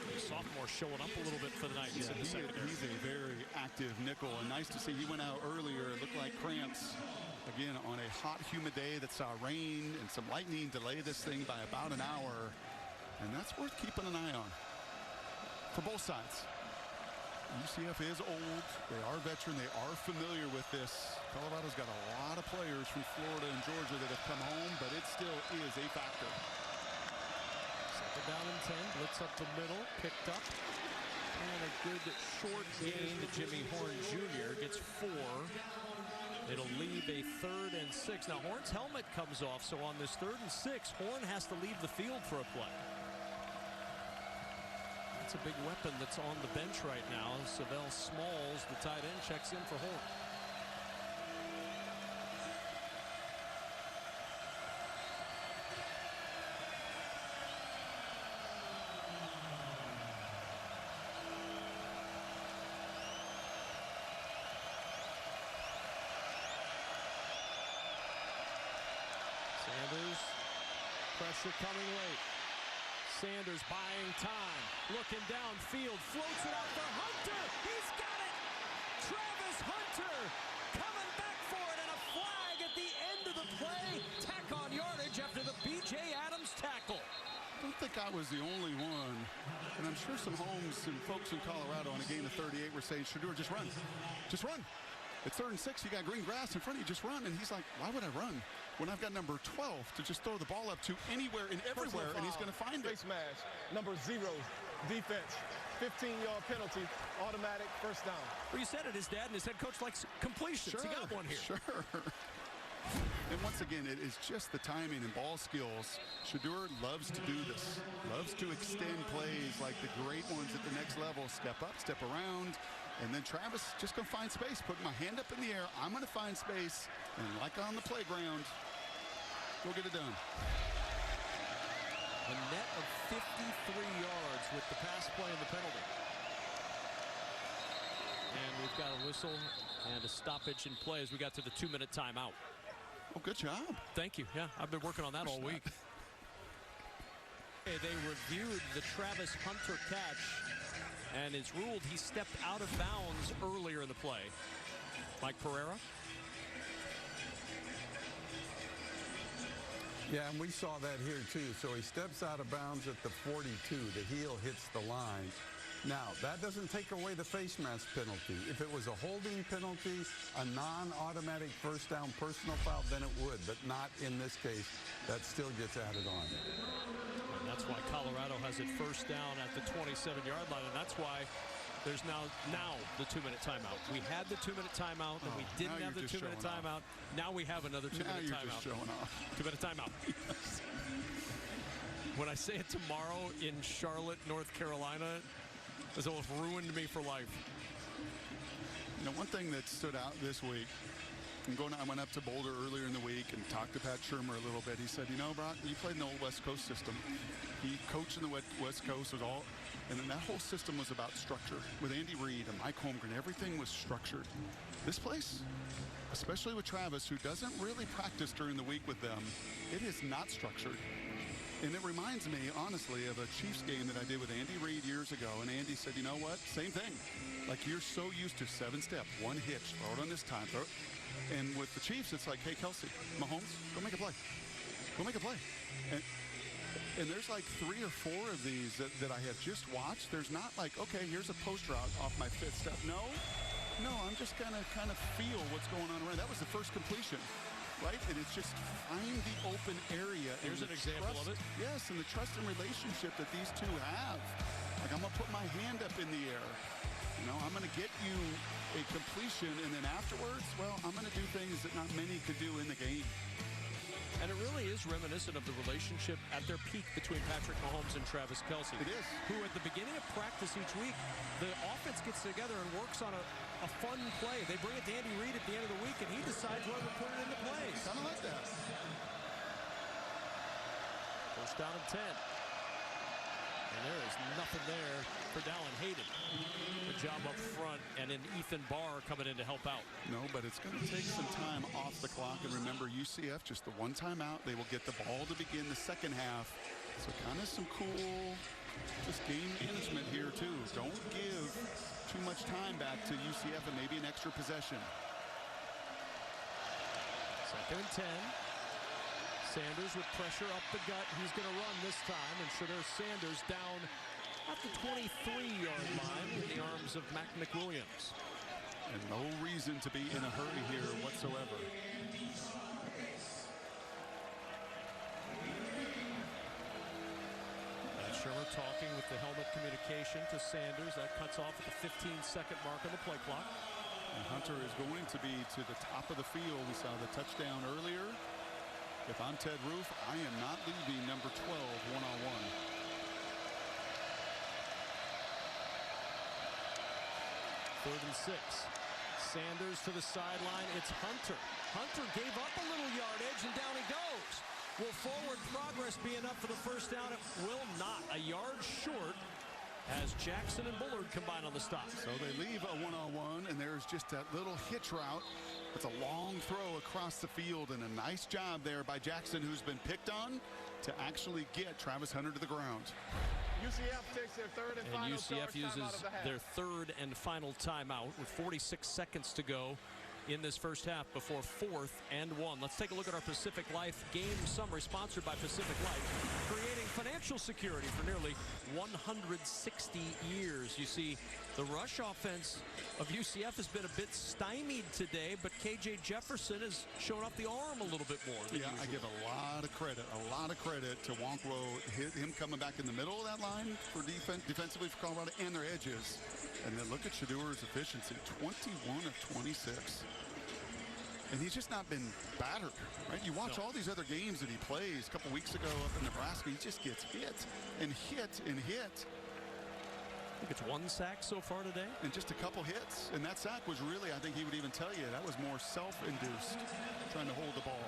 The sophomore showing up a little bit for the night. Yeah, he's a very active nickel, and nice to see he went out earlier. It looked like cramps. Again, on a hot, humid day that saw rain and some lightning delay this thing by about an hour. And that's worth keeping an eye on for both sides. UCF is old. They are veteran. They are familiar with this. Colorado's got a lot of players from Florida and Georgia that have come home, but it still is a factor. Second down and 10. Blitz up the middle. Picked up. And a good short gain to Jimmy Horn Jr. Gets 4. It'll leave a 3rd and 6. Now, Horn's helmet comes off, so on this 3rd and 6, Horn has to leave the field for a play. That's a big weapon that's on the bench right now. Savell Smalls, the tight end, checks in for Horn. Sanders, pressure coming late. Sanders buying time, looking downfield, floats it out for Hunter. He's got it! Travis Hunter coming back for it, and a flag at the end of the play. Tack on yardage after the B.J. Adams tackle. I don't think I was the only one. And I'm sure some homes and folks in Colorado on a gain of 38 were saying, Shedeur, just run. Just run. It's 3rd and 6. You got green grass in front of you. Just run. And he's like, why would I run when I've got number 12 to just throw the ball up to anywhere and everywhere, and he's going to find it? Face mash. Number 0, defense. 15-yard penalty. Automatic first down. Well, you said it. His dad and his head coach likes completions. Sure, he got one here. Sure. And once again, it is just the timing and ball skills. Shedeur loves to do this. Loves to extend plays like the great ones at the next level. Step up, step around. And then Travis just going to find space. Put my hand up in the air. I'm going to find space. And like on the playground, go get it done. A net of 53 yards with the pass play and the penalty. And we've got a whistle and a stoppage in play as we got to the 2-minute timeout. Oh, good job. Thank you. Yeah, I've been working on that all week. They reviewed the Travis Hunter catch, and it's ruled he stepped out of bounds earlier in the play. Mike Pereira. Yeah, and we saw that here too. So he steps out of bounds at the 42. The heel hits the line. Now, that doesn't take away the face mask penalty. If it was a holding penalty, a non-automatic first down personal foul, then it would, but not in this case. That still gets added on. And that's why Colorado has it first down at the 27-yard line, and that's why there's now the 2-minute timeout. We had the 2-minute timeout, and we didn't have the 2-minute timeout. Now we have another 2-minute timeout. Just showing off. 2-minute timeout. When I say it tomorrow in Charlotte, North Carolina, it's almost ruined me for life. You know, one thing that stood out this week, I went up to Boulder earlier in the week and talked to Pat Shermer a little bit. He said, you know, Brock, you played in the old West Coast system. He coached in the West Coast, and then that whole system was about structure. With Andy Reid and Mike Holmgren, everything was structured. This place, especially with Travis, who doesn't really practice during the week with them, it is not structured. And it reminds me, honestly, of a Chiefs game that I did with Andy Reid years ago. And Andy said, you know what? Same thing. Like, you're so used to 7-step, one hitch, throw it on this time. Throw it. And with the Chiefs, it's like, hey, Kelsey, Mahomes, go make a play. Go make a play. And there's like 3 or 4 of these that I have just watched. There's not like, okay, here's a post route off my 5th step. No, I'm just going to kind of feel what's going on around. That was the first completion. Right? And it's just find the open area. Here's an example of it. Yes, and the trust and relationship that these two have. Like, I'm going to put my hand up in the air. You know, I'm going to get you a completion, and then afterwards, well, I'm going to do things that not many could do in the game. And it really is reminiscent of the relationship at their peak between Patrick Mahomes and Travis Kelce. It is. Who at the beginning of practice each week, the offense gets together and works on a fun play. They bring it to Andy Reid at the end of the week, and he decides whether to put it into play. Kind of like that. First down and 10. And there is nothing there for Dallin Hayden. Good job up front, and then Ethan Barr coming in to help out. No, but it's going to take some time off the clock. And remember, UCF, just the one timeout. They will get the ball to begin the second half. So kind of some cool just game management here, too. Don't give too much time back to UCF and maybe an extra possession. Second and 10. Sanders with pressure up the gut. He's going to run this time, and so there's Sanders down at the 23-yard line in the arms of Mac McWilliams. And no reason to be in a hurry here whatsoever. Shermer talking with the helmet communication to Sanders. That cuts off at the 15-second mark on the play clock. And Hunter is going to be to the top of the field. We saw the touchdown earlier. If I'm Ted Roof, I am not leaving number 12 one-on-one. Third and 6. Sanders to the sideline. It's Hunter. Hunter gave up a little yardage, and down he goes. Will forward progress be enough for the first down? It will not. A yard short as Jackson and Bullard combine on the stop. So they leave a one-on-one, and there's just that little hitch route. It's a long throw across the field, and a nice job there by Jackson, who's been picked on, to actually get Travis Hunter to the ground. UCF takes their third and final UCF uses timeout of the half. their third and final timeout with 46 seconds to go in this first half before 4th and 1. Let's take a look at our Pacific Life game summary, sponsored by Pacific Life, creating financial security for nearly 160 years. You see, the rush offense of UCF has been a bit stymied today, but KJ Jefferson has shown up the arm a little bit more than Yeah, usual. I give a lot of credit to Wonkwo, him coming back in the middle of that line for defensively for Colorado and their edges. And then look at Shadur's efficiency, 21 of 26. And he's just not been battered, right? You watch all these other games that he plays. A couple weeks ago up in Nebraska, he just gets hit and hit and hit. I think it's 1 sack so far today. And just a couple hits. And that sack was really, I think he would even tell you, that was more self-induced, trying to hold the ball.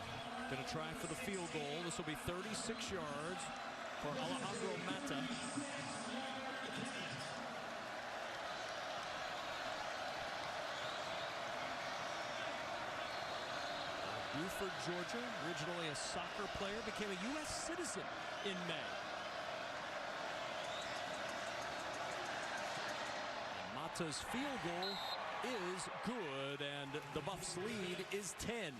Going to try for the field goal. This will be 36 yards for Alejandro Mata. Buford, Georgia, originally a soccer player, became a U.S. citizen in May. Peralta's field goal is good, and the Buffs lead is 10.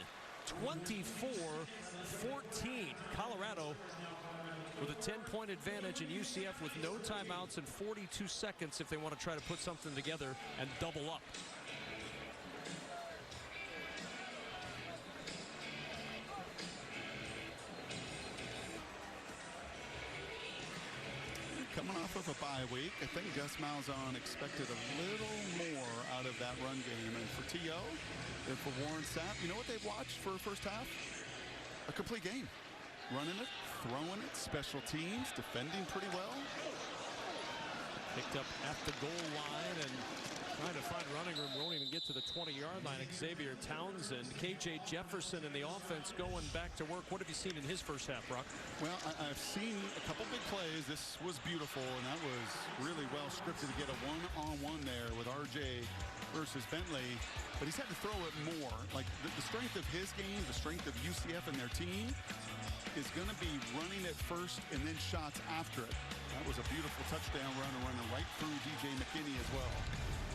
24-14. Colorado with a 10-point advantage, and UCF with no timeouts and 42 seconds if they want to try to put something together and double up. Coming off of a bye week, I think Gus Malzahn expected a little more out of that run game. And for T.O., and for Warren Sapp, you know what they've watched for first half? A complete game. Running it, throwing it, special teams, defending pretty well. Picked up at the goal line and trying to find running room. Won't even get to the 20-yard line. Xavier Townsend, KJ Jefferson in the offense going back to work. What have you seen in his first half, Brock? Well, I've seen a couple big plays. This was beautiful, and that was really well scripted to get a one-on-one there with RJ versus Bentley. But he's had to throw it more. Like the strength of his game, the strength of UCF and their team is going to be running it first and then shots after it. That was a beautiful touchdown running right through DJ McKinney as well.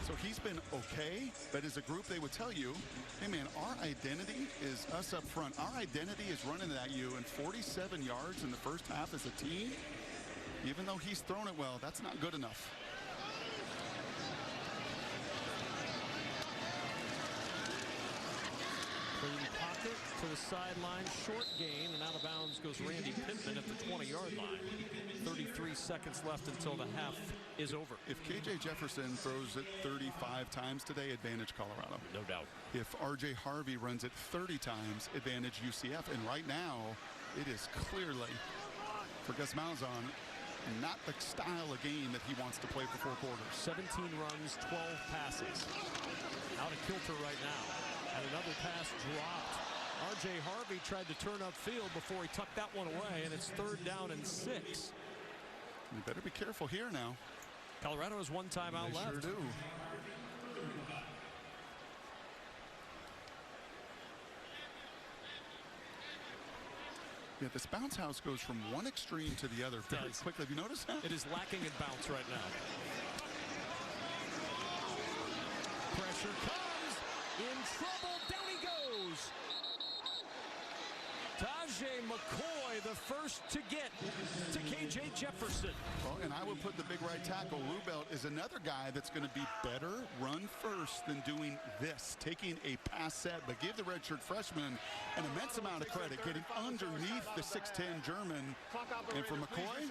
So he's been okay, but as a group, they would tell you, hey, man, our identity is us up front. Our identity is running at you, and 47 yards in the first half as a team, even though he's thrown it well, that's not good enough. Clean pocket to the sideline, short gain, and out of bounds goes Randy Pittman at the 20-yard line. 33 seconds left until the half is over. If KJ Jefferson throws it 35 times today, advantage Colorado. No doubt. If RJ Harvey runs it 30 times, advantage UCF. And right now, it is clearly, for Gus Malzahn, not the style of game that he wants to play for 4 quarters. 17 runs, 12 passes. Out of kilter right now. And another pass dropped. RJ Harvey tried to turn upfield before he tucked that one away, and it's 3rd down and 6. You better be careful here now. Colorado has one timeout left. Sure do. Yeah, this bounce house goes from one extreme to the other very quickly. Have you noticed that? It is lacking in bounce right now. Pressure comes. In trouble. Down he goes. Tajay McCoy, the first to get to KJ Jefferson. Well, and I would put the big right tackle. Rubelt is another guy that's going to be better run first than doing this, taking a pass set, but give the redshirt freshman an immense amount of credit, getting underneath the 6'10 German. And for McCoy,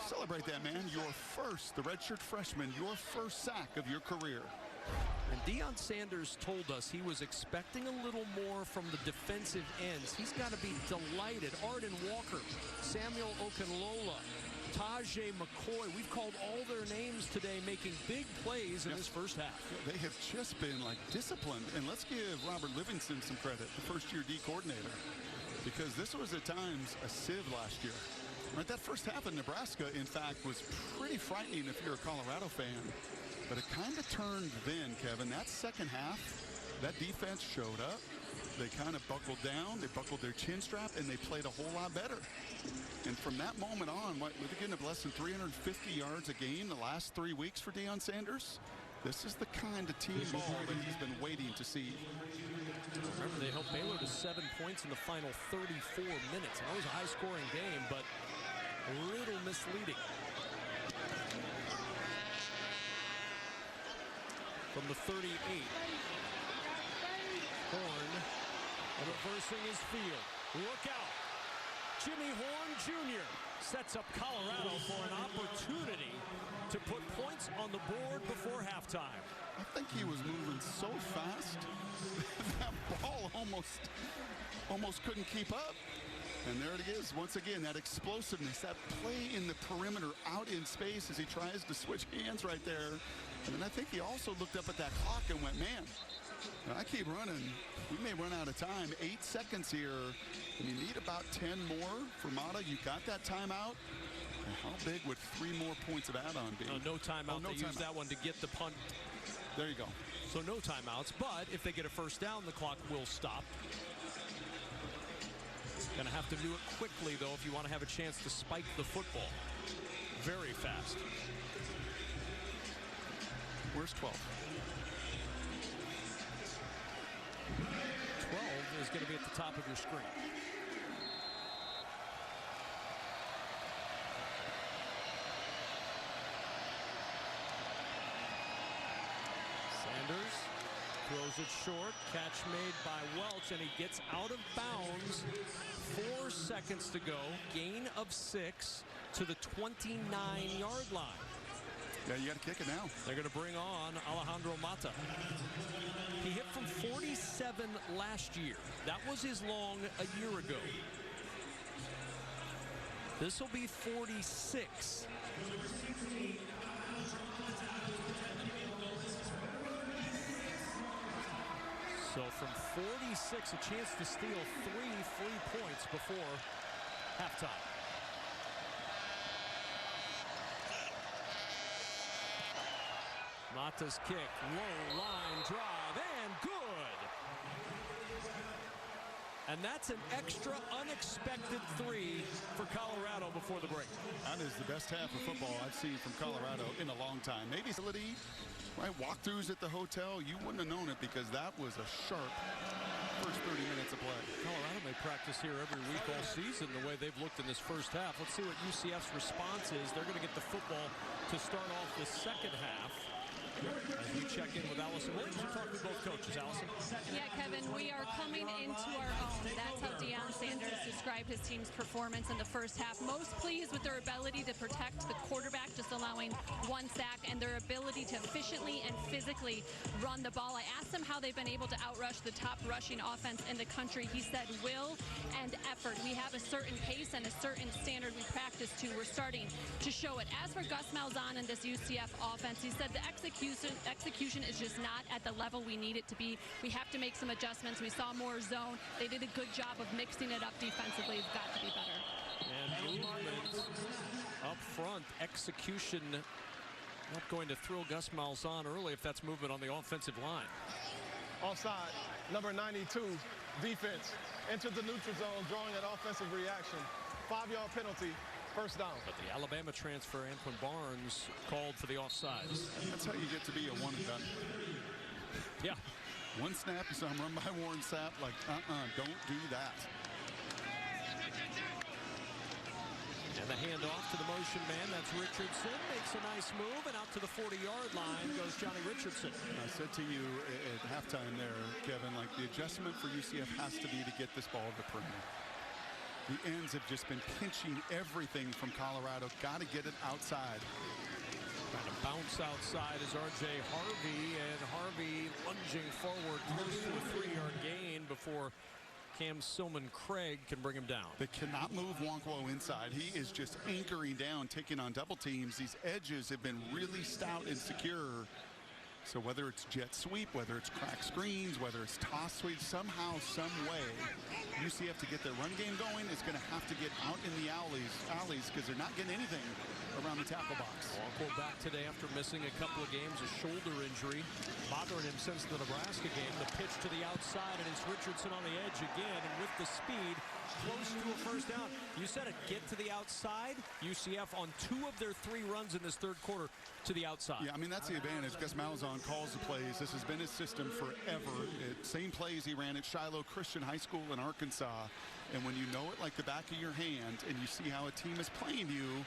celebrate that, man. Your first, the redshirt freshman, your first sack of your career. And Deion Sanders told us he was expecting a little more from the defensive ends. He's got to be delighted. Arden Walker, Samuel Okunlola, Tajay McCoy. We've called all their names today, making big plays in this first half. They have just been like disciplined. And let's give Robert Livingston some credit, the first-year D coordinator, because this was at times a sieve last year. Right, that first half in Nebraska, in fact, was pretty frightening if you're a Colorado fan. But it kind of turned then, Kevin. That second half, that defense showed up. They kind of buckled down. They buckled their chin strap, and they played a whole lot better. And from that moment on, we're getting less than 350 yards a game the last 3 weeks for Deion Sanders. This is the kind of team ball that he's been waiting to see. Remember, they held Baylor to 7 points in the final 34 minutes. And that was a high-scoring game, but a little misleading. From the 38. Horn reversing his field. Look out. Jimmy Horn Jr. sets up Colorado for an opportunity to put points on the board before halftime. I think he was moving so fast that ball almost couldn't keep up. And there it is, once again, that explosiveness, that play in the perimeter out in space as he tries to switch hands right there. And then I think he also looked up at that clock and went, man, I keep running. We may run out of time. 8 seconds here. And you need about 10 more. For Mata, you got that timeout. And how big would 3 more points of add-on be? No timeout. They used that one to get the punt. There you go. So no timeouts. But if they get a first down, the clock will stop. Going to have to do it quickly, though, if you want to have a chance to spike the football. Very fast. Where's 12? 12 is going to be at the top of your screen. Sanders throws it short. Catch made by Welch, and he gets out of bounds. 4 seconds to go. Gain of 6 to the 29-yard line. Yeah, you got to kick it now. They're going to bring on Alejandro Mata. He hit from 47 last year. That was his long a year ago. This will be 46. So from 46, a chance to steal 3 free points before halftime. Mata's kick, low line drive, and good. And that's an extra unexpected 3 for Colorado before the break. That is the best half of football I've seen from Colorado in a long time. Maybe facility, right? Walkthroughs at the hotel, you wouldn't have known it because that was a sharp first 30 minutes of play. Colorado may practice here every week all season the way they've looked in this first half. Let's see what UCF's response is. They're going to get the football to start off the second half. As we check in with Allison Williams, we're talking with both coaches. Allison? Yeah, Kevin, we are coming into our own. That's how Deion Sanders described his team's performance in the first half. Most pleased with their ability to protect the quarterback, just allowing 1 sack, and their ability to efficiently and physically run the ball. I asked him how they've been able to outrush the top rushing offense in the country. He said will and effort. We have a certain pace and a certain standard we practice to. We're starting to show it. As for Gus Malzahn and this UCF offense, he said the execution is just not at the level we need it to be. We have to make some adjustments. We saw more zone. They did a good job of mixing it up defensively. It's got to be better. And movement up front. Execution not going to thrill Gus Malzahn early if that's movement on the offensive line. Offside, number 92, defense. Entered the neutral zone, drawing an offensive reaction. 5-yard penalty. First down. But the Alabama transfer, Antoine Barnes, called for the offsides. That's how you get to be a one and done. Yeah. 1 snap, you saw him run by Warren Sapp, like, don't do that. And the handoff to the motion man, that's Richardson. Makes a nice move, and out to the 40-yard line goes Johnny Richardson. I said to you at halftime there, Kevin, like the adjustment for UCF has to be to get this ball to the perimeter. The ends have just been pinching everything from Colorado. Got to get it outside. Trying to bounce outside is R.J. Harvey, and Harvey lunging forward close to a 3-yard gain before Cam Silman-Craig can bring him down. They cannot move Wonkwo inside. He is just anchoring down, taking on double teams. These edges have been really stout and secure. So whether it's jet sweep, whether it's crack screens, whether it's toss sweep, somehow, some way, UCF to get their run game going is going to have to get out in the alleys because they're not getting anything around the tackle box. Walker back today after missing a couple of games, a shoulder injury bothering him since the Nebraska game. The pitch to the outside, and it's Richardson on the edge again, and with the speed, close to a first down. You said it, get to the outside. UCF on 2 of their 3 runs in this third quarter to the outside. Yeah, I mean, that's the advantage. Gus Malzahn calls the plays. This has been his system forever. Same plays he ran at Shiloh Christian High School in Arkansas. And when you know it like the back of your hand and you see how a team is playing you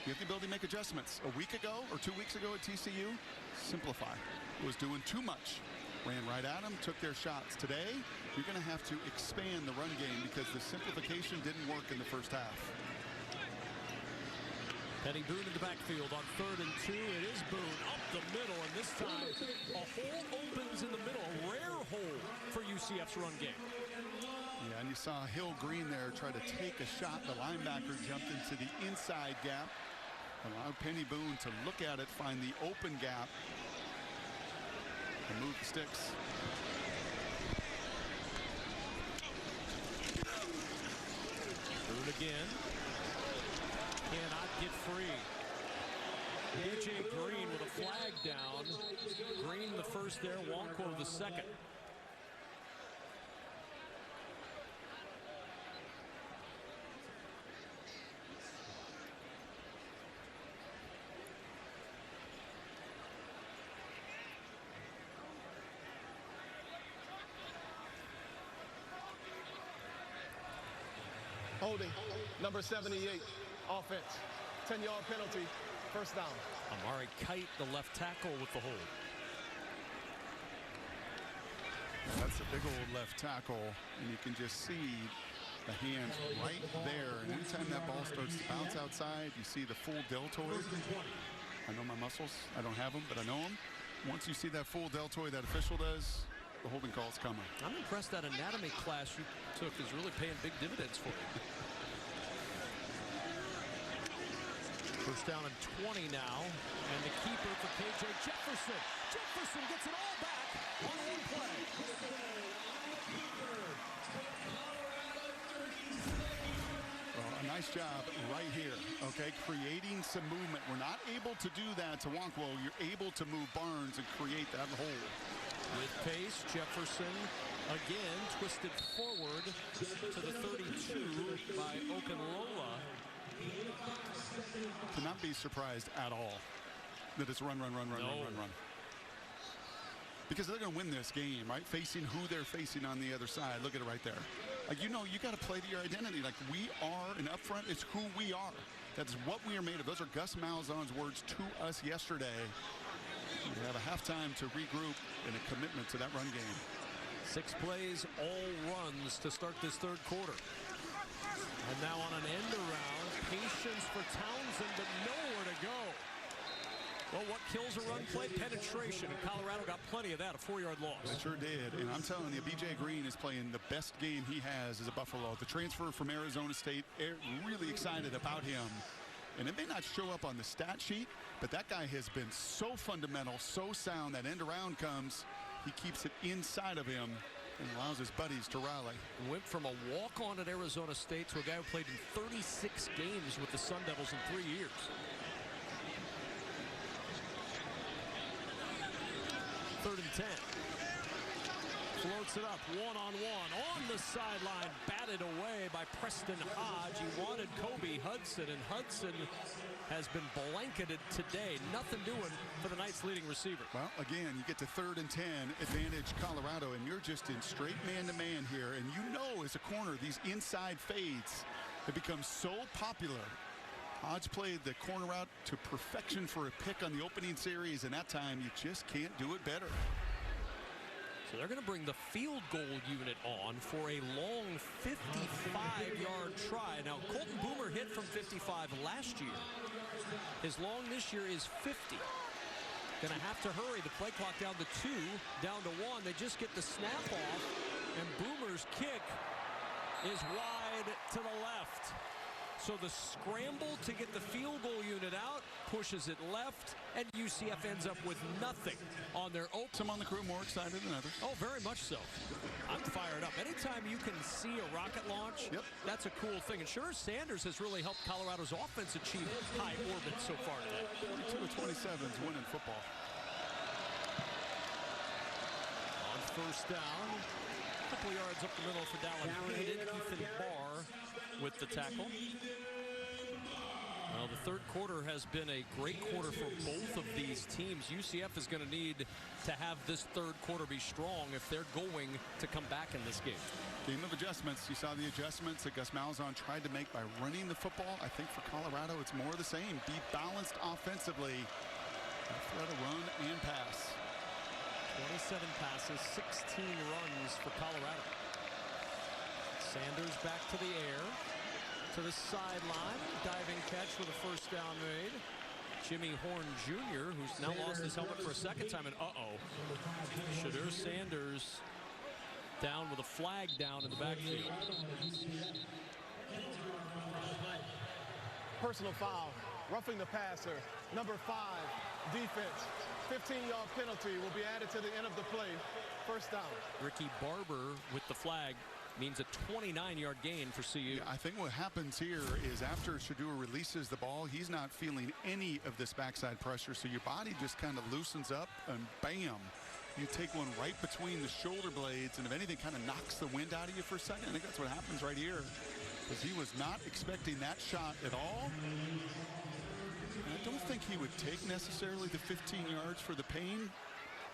have the ability to make adjustments. A week ago or 2 weeks ago at TCU, simplify. Was doing too much. Ran right at them, took their shots. Today, you're going to have to expand the run game because the simplification didn't work in the first half. Penny Boone in the backfield on 3rd and 2. It is Boone up the middle, and this time a hole opens in the middle. A rare hole for UCF's run game. Yeah, and you saw Hill Green there try to take a shot. The linebacker jumped into the inside gap. Allowed Penny Boone to look at it, find the open gap, and move the sticks. Boone again. Cannot get free. A.J. Green with a flag down. Green the first there, Wonko the second. Holding, number 78, offense. 10-yard penalty, first down. Amari Kite, the left tackle, with the hold. That's a big old left tackle, and you can just see the hands right there. And anytime that ball starts to bounce outside, you see the full deltoid. I know my muscles. I don't have them, but I know them. Once you see that full deltoid that official does, the holding call is coming. I'm impressed that anatomy class you took is really paying big dividends for you. First down and 20 now, and the keeper for KJ Jefferson. Jefferson gets it all back on one play. Well, a nice job right here, okay? Creating some movement. We're not able to do that to Wonkwo. You're able to move Barnes and create that hole. With pace, Jefferson again twisted forward to the 32 by Okunlola. Cannot be surprised at all that it's run. Because they're going to win this game, right? Facing who they're facing on the other side. Look at it right there. Like, you know, you got to play to your identity. Like, we are, and up front, it's who we are. That's what we are made of. Those are Gus Malzahn's words to us yesterday. We have a halftime to regroup and a commitment to that run game. 6 plays, all runs to start this third quarter. And now on an end around, patience for Townsend, but nowhere to go. Well, what kills a run play? Penetration. And Colorado got plenty of that, a 4-yard loss. They sure did. And I'm telling you, B.J. Green is playing the best game he has as a Buffalo. The transfer from Arizona State, really excited about him. And it may not show up on the stat sheet, but that guy has been so fundamental, so sound. That end around comes, he keeps it inside of him and allows his buddies to rally. Went from a walk-on at Arizona State to a guy who played in 36 games with the Sun Devils in 3 years. Third and 10. Floats it up, one-on-one, on the sideline, batted away by Preston Hodge. He wanted Kobe Hudson, and Hudson has been blanketed today. Nothing doing for the Knights' leading receiver. Well, again, you get to 3rd and 10, advantage Colorado, and you're just in straight man-to-man here. And you know, as a corner, these inside fades have become so popular. Hodge played the corner route to perfection for a pick on the opening series, and that time you just can't do it better. So they're going to bring the field goal unit on for a long 55-yard try. Now, Colton Boomer hit from 55 last year. His long this year is 50. Going to have to hurry. The play clock down to 2, down to 1. They just get the snap off, and Boomer's kick is wide to the left. So the scramble to get the field goal unit out pushes it left, and UCF ends up with nothing on their open. Some on the crew more excited than others. Oh, very much so. I'm fired up. Anytime you can see a rocket launch, that's a cool thing. And sure, Sanders has really helped Colorado's offense achieve high orbit so far today. 42 of 27 is winning football. On first down, a couple yards up the middle for Dallin Hayden. Ethan Barr with the tackle. Well, the third quarter has been a great quarter for both of these teams. UCF is going to need to have this third quarter be strong if they're going to come back in this game. Game of adjustments. You saw the adjustments that Gus Malzahn tried to make by running the football. I think for Colorado, it's more of the same. Be balanced offensively. Threat of run and pass. 27 passes, 16 runs for Colorado. Sanders back to the air, to the sideline, diving catch with a first down made. Jimmy Horn Jr., who's now lost his helmet for a second time, and Shadur Sanders down with a flag down in the backfield. Personal foul, roughing the passer, number 5, defense. 15-yard penalty will be added to the end of the play. First down. Ricky Barber with the flag means a 29-yard gain for CU. Yeah, I think what happens here is after Shadur releases the ball, he's not feeling any of this backside pressure, so your body just kind of loosens up, and bam, you take one right between the shoulder blades, and if anything, kind of knocks the wind out of you for a second. I think that's what happens right here, because he was not expecting that shot at all. And I don't think he would take necessarily the 15 yards for the pain,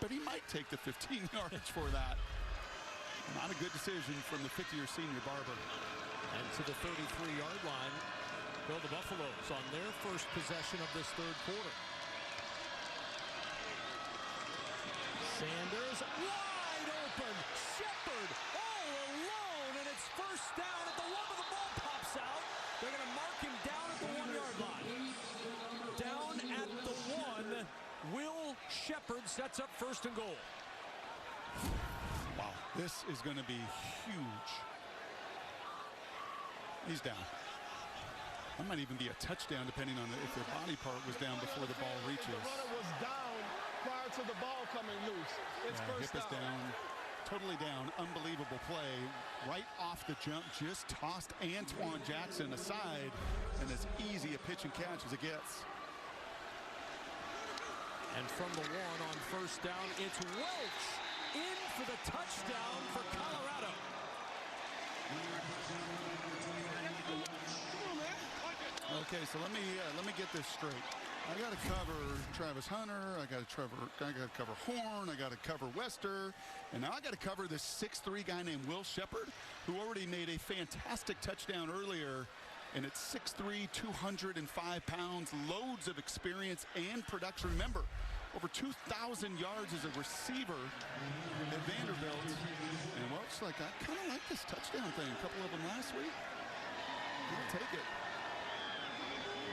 but he might take the 15 yards for that. Not a good decision from the 50-year senior Barber. And to the 33-yard line go the Buffaloes on their first possession of this third quarter. Sanders wide open. Shepard all alone, and it's first down at the 1 of the ball pops out. They're going to mark him down at the 1-yard line. Down at the 1, Will Shepard sets up first and goal. Wow, this is going to be huge. He's down. That might even be a touchdown depending on if the body part was down before the ball reaches. The runner was down prior to the ball coming loose. It's first hip is down, totally down. Unbelievable play. Right off the jump, just tossed Antoine Jackson aside, and as easy a pitch and catch as it gets. And from the 1 on first down, it's Welch in for the touchdown for Colorado. Okay, so let me get this straight. I got to cover Travis Hunter. I got to cover Horn. I got to cover Wester, and now I got to cover this 6'3" guy named Will Shepard, who already made a fantastic touchdown earlier. And it's 6'3", 205 pounds, loads of experience and production. Remember, over 2,000 yards as a receiver at Vanderbilt. And Welch, I kind of like this touchdown thing. A couple of them last week. He'll take it.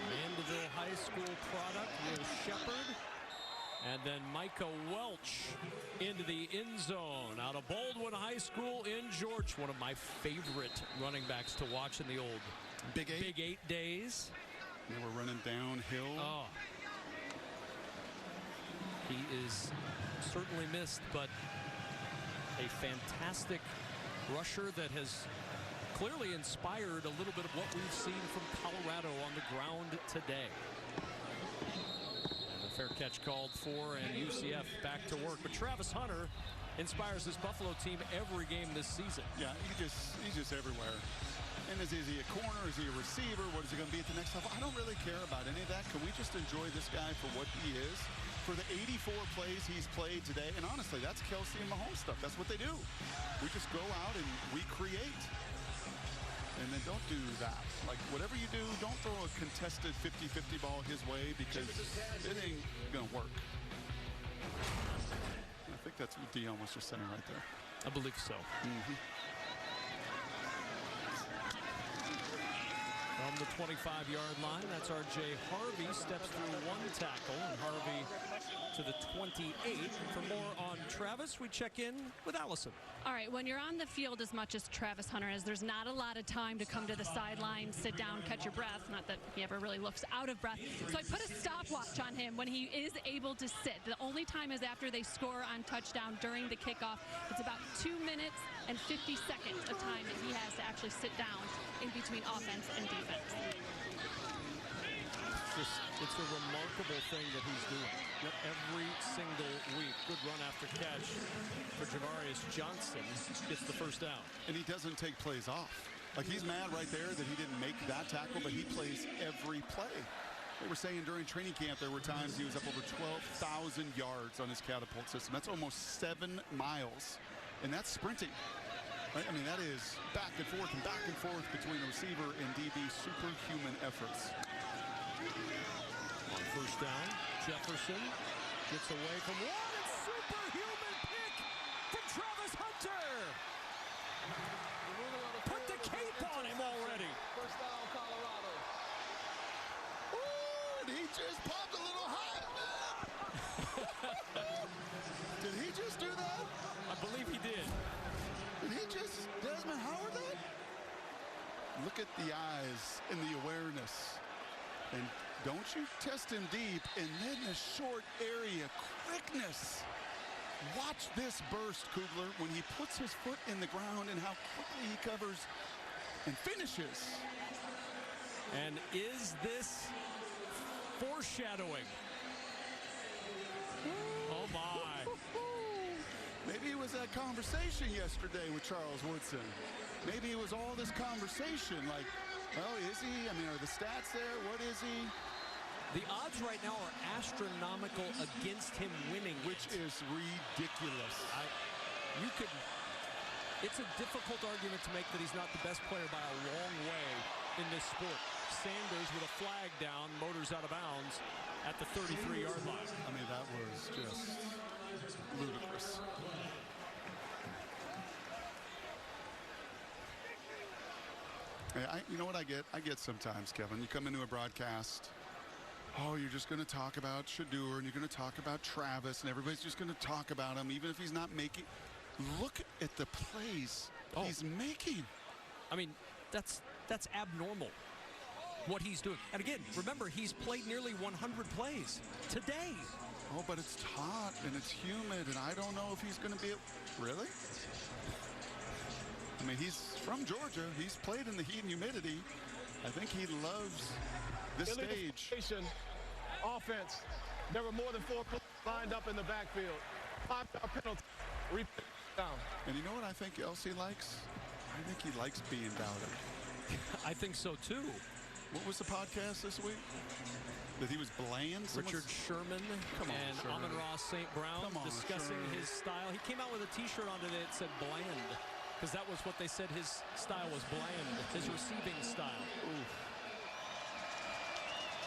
Mandeville High School product, Will Shepard. And then Micah Welch into the end zone out of Baldwin High School in Georgia. One of my favorite running backs to watch in the old Big Eight days. They were running downhill. Oh. He is certainly missed, but a fantastic rusher that has clearly inspired a little bit of what we've seen from Colorado on the ground today. And a fair catch called for, and UCF back to work. But Travis Hunter inspires this Buffalo team every game this season. Yeah, he's just everywhere. And is he a corner? Is he a receiver? What is he going to be at the next level? I don't really care about any of that. Can we just enjoy this guy for what he is? For the 84 plays he's played today, and honestly, that's Kelsey and Mahomes stuff. That's what they do. We just go out and we create. And then don't do that. Like, whatever you do, don't throw a contested 50-50 ball his way, because it ain't going to work. I think that's what Dion was just saying right there. I believe so. From the 25-yard line, that's R.J. Harvey, steps through one tackle, and Harvey to the 28. For more on Travis, we check in with Allison. All right, when you're on the field as much as Travis Hunter is, there's not a lot of time to come to the sideline, sit down, catch your breath. Not that he ever really looks out of breath. So I put a stopwatch on him when he is able to sit. The only time is after they score on touchdown during the kickoff. It's about 2 minutes and 50 seconds of time that he has to actually sit down in between offense and defense. It's a remarkable thing that he's doing. Yep, every single week. Good run after catch for Javarius Johnson. Gets the first down. And he doesn't take plays off. Like, he's mad right there that he didn't make that tackle, but he plays every play. They were saying during training camp there were times he was up over 12,000 yards on his catapult system. That's almost 7 miles. And that's sprinting. Right? I mean, that is back and forth between a receiver and DB. Superhuman efforts. On first down, Jefferson gets away from one, and superhuman pick from Travis Hunter. Put the cape on him already. First down, Colorado. Ooh, and he just popped a little high. Did he just do that? I believe he did. Did he just Desmond Howard that? Look at the eyes and the awareness. And don't you test him deep, and then the short area quickness. Watch this burst, Kugler, when he puts his foot in the ground and how quickly he covers and finishes. And is this foreshadowing? Oh my. Maybe it was that conversation yesterday with Charles Woodson. Maybe it was all this conversation like, well, is he? I mean, are the stats there? What is he? The odds right now are astronomical against him winning, which is ridiculous. It's a difficult argument to make that he's not the best player by a long way in this sport. Sanders with a flag down, motors out of bounds at the 33-yard line. I mean, that was just ludicrous. Hey, you know what I get? I get sometimes, Kevin. You come into a broadcast, oh, you're just going to talk about Shedeur, and you're going to talk about Travis, and everybody's just going to talk about him, even if he's not making. Look at the plays he's making. I mean, that's abnormal, what he's doing. And again, remember, he's played nearly 100 plays today. Oh, but it's hot, and it's humid, and I don't know if he's going to be really? I mean, he's from Georgia. He's played in the heat and humidity. I think he loves this stage. Offense. There were more than 4 players lined up in the backfield. 5-yard penalty. Down. And you know what I think else he likes? I think he likes being doubted. I think so, too. What was the podcast this week? That he was bland? Richard Sherman and Amon-Ra St. Brown discussing his style. He came out with a T-shirt on today that said bland, because that was what they said his style was, bland, his receiving style. Ooh.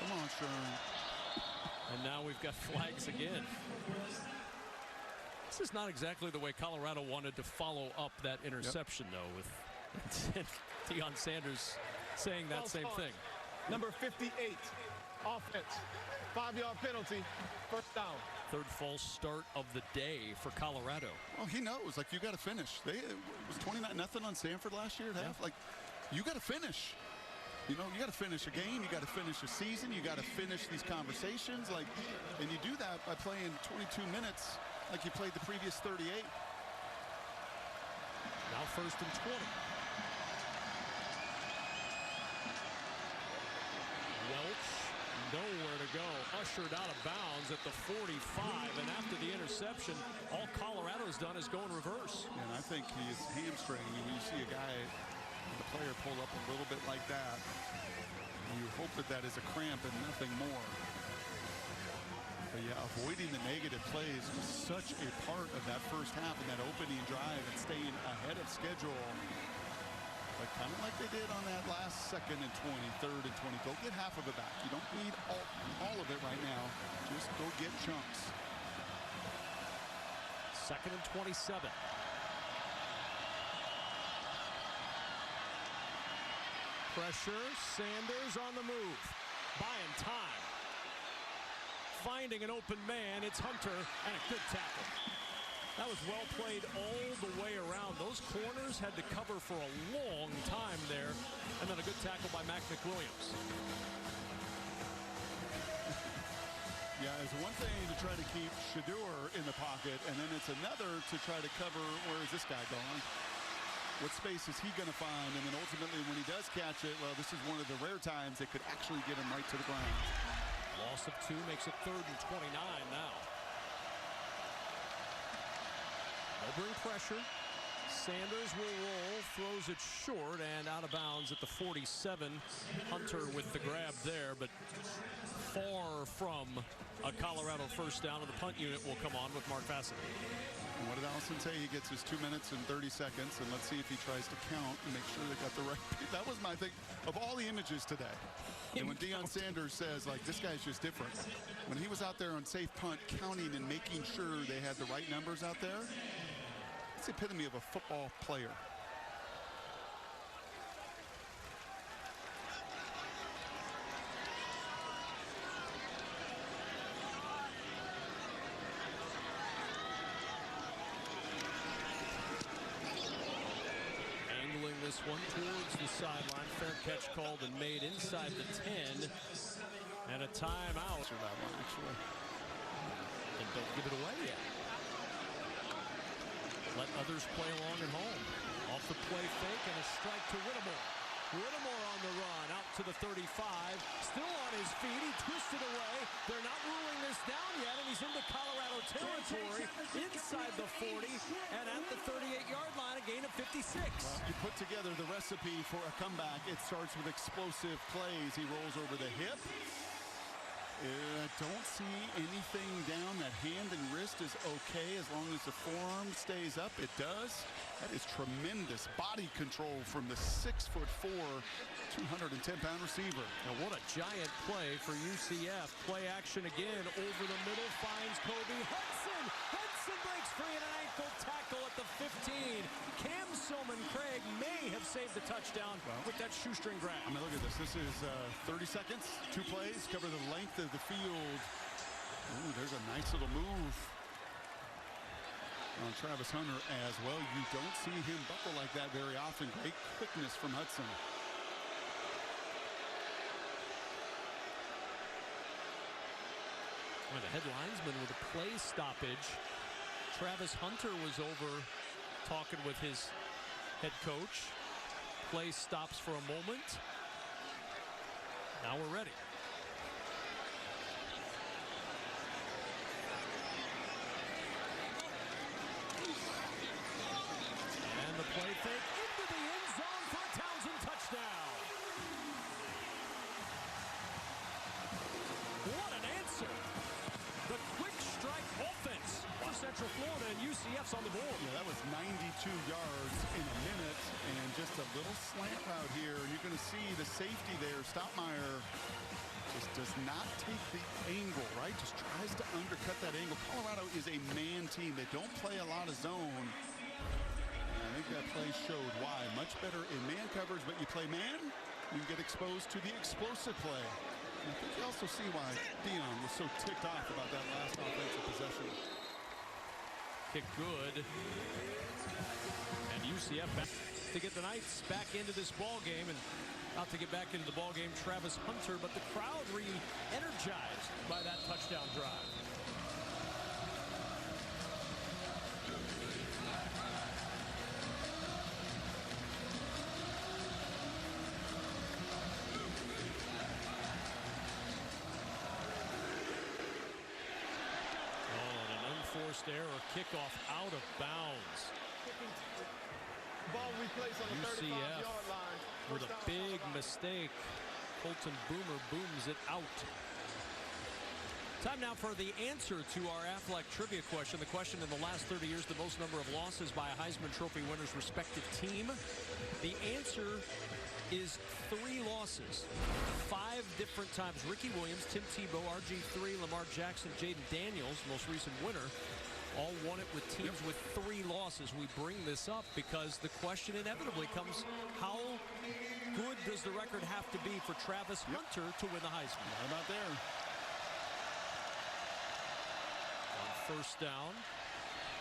Come on, Sherman. And now we've got flags again. This is not exactly the way Colorado wanted to follow up that interception, though, with Deion Sanders saying that same thing. Number 58, offense. 5-yard penalty, first down. Third false start of the day for Colorado. Well, he knows, like, you got to finish. It was 29-0 on Stanford last year at half. Like, you got to finish. You know, you got to finish a game. You got to finish a season. You got to finish these conversations. Like, and you do that by playing 22 minutes like you played the previous 38. Now first and 20. Welch, nowhere to go. Ushered out of bounds at the 45. And after the interception, all Colorado's done is go in reverse. And I think he's hamstring. When you see a guy, the player pull up a little bit like that, you hope that that is a cramp and nothing more. But yeah, avoiding the negative plays was such a part of that first half and that opening drive and staying ahead of schedule. But kind of like they did on that last 2nd and 20, 3rd and 20. Go get half of it back. You don't need all of it right now. Just go get chunks. 2nd and 27. Pressure, Sanders on the move, buying time. Finding an open man, it's Hunter, and a good tackle. That was well played all the way around. Those corners had to cover for a long time there, and then a good tackle by Mac McWilliams. Yeah, it's one thing to try to keep Shedeur in the pocket, and then it's another to try to cover, where is this guy going? What space is he going to find? And then ultimately when he does catch it, well, this is one of the rare times they could actually get him right to the ground. Loss of 2 makes it 3rd and 29 now. They'll bring pressure. Sanders will roll, throws it short and out of bounds at the 47. Hunter with the grab there, but far from a Colorado first down, and the punt unit will come on with Mark Fassett. And what did Allison say? He gets his 2 minutes and 30 seconds, and let's see if he tries to count and make sure they got the right. That was my thing of all the images today. And when Deion Sanders says, like, this guy's just different. When he was out there on safe punt, counting and making sure they had the right numbers out there, it's the epitome of a football player. This one towards the sideline. Fair catch called and made inside the 10. And a timeout. For that one, actually. And don't give it away yet. Let others play along at home. Off the play fake and a strike to Whittemore. Whittemore on the run out to the 35. Still on his feet. He twisted away. They're not ruling this down yet, and he's into Colorado territory inside the 40 and at the 38-yard line, a gain of 56. Well, you put together the recipe for a comeback. It starts with explosive plays. He rolls over the hip. I don't see anything down that hand and wrist. wrist is okay as long as the forearm stays up. It does. That is tremendous body control from the 6'4", 210-pound receiver. And what a giant play for UCF. Play action again over the middle, finds Kobe Hudson. Hudson breaks free and an ankle tackle at the 15. Cam Silman-Craig may have saved the touchdown with that shoestring grab. I mean, look at this. This is 30 seconds, 2 plays, cover the length of the field. Ooh, there's a nice little move on Travis Hunter as well. You don't see him buckle like that very often. Great quickness from Hudson. Well, the head linesman with a play stoppage. Travis Hunter was over talking with his head coach. Play stops for a moment. Now we're ready. And the play fake into the end zone for a Townsend touchdown. What an answer. The quick strike offense for Central Florida, and UCF's on the board. Yeah, that was 92 yards in a minute, and just a little slant route here. You're going to see the safety there. Stoutmeyer just does not take the angle, right? Just tries to undercut that angle. Colorado is a man team. They don't play a lot of zone. I think that play showed why. Much better in man coverage, but you play man, you get exposed to the explosive play. And I think you also see why Dion was so ticked off about that last offensive possession. Kick good. And UCF back to get the Knights back into this ball game, and out to get back into the ball game, Travis Hunter, but the crowd re-energized by that touchdown drive. Forced error, kickoff out of bounds. Ball replays on the 35-yard line. With a big mistake. Colton Boomer booms it out. Time now for the answer to our Aflac trivia question. The question: in the last 30 years, the most number of losses by a Heisman Trophy winner's respective team. The answer is 3 losses. 5 different times. Ricky Williams, Tim Tebow, RG3, Lamar Jackson, Jaden Daniels, most recent winner, all won it with teams with 3 losses. We bring this up because the question inevitably comes, how good does the record have to be for Travis Hunter to win the Heisman? How about there? On first down,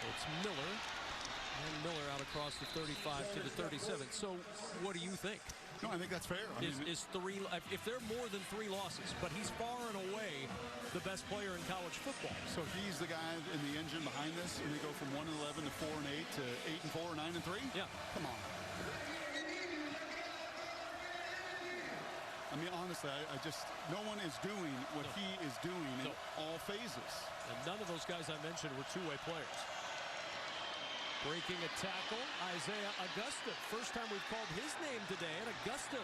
it's Miller. And Miller out across the 35 to the 37. So what do you think? No, I think that's fair. Is 3, if th're more than 3 losses, but he's far and away the best player in college football. So he's the guy in the engine behind this, and they go from 1-11 to 4-8 to 8-4, 9-3? Yeah. Come on. I mean, honestly, I just, no one is doing what he is doing in all phases. And none of those guys I mentioned were two-way players. Breaking a tackle, Isaiah Augusta. First time we've called his name today. And Augusta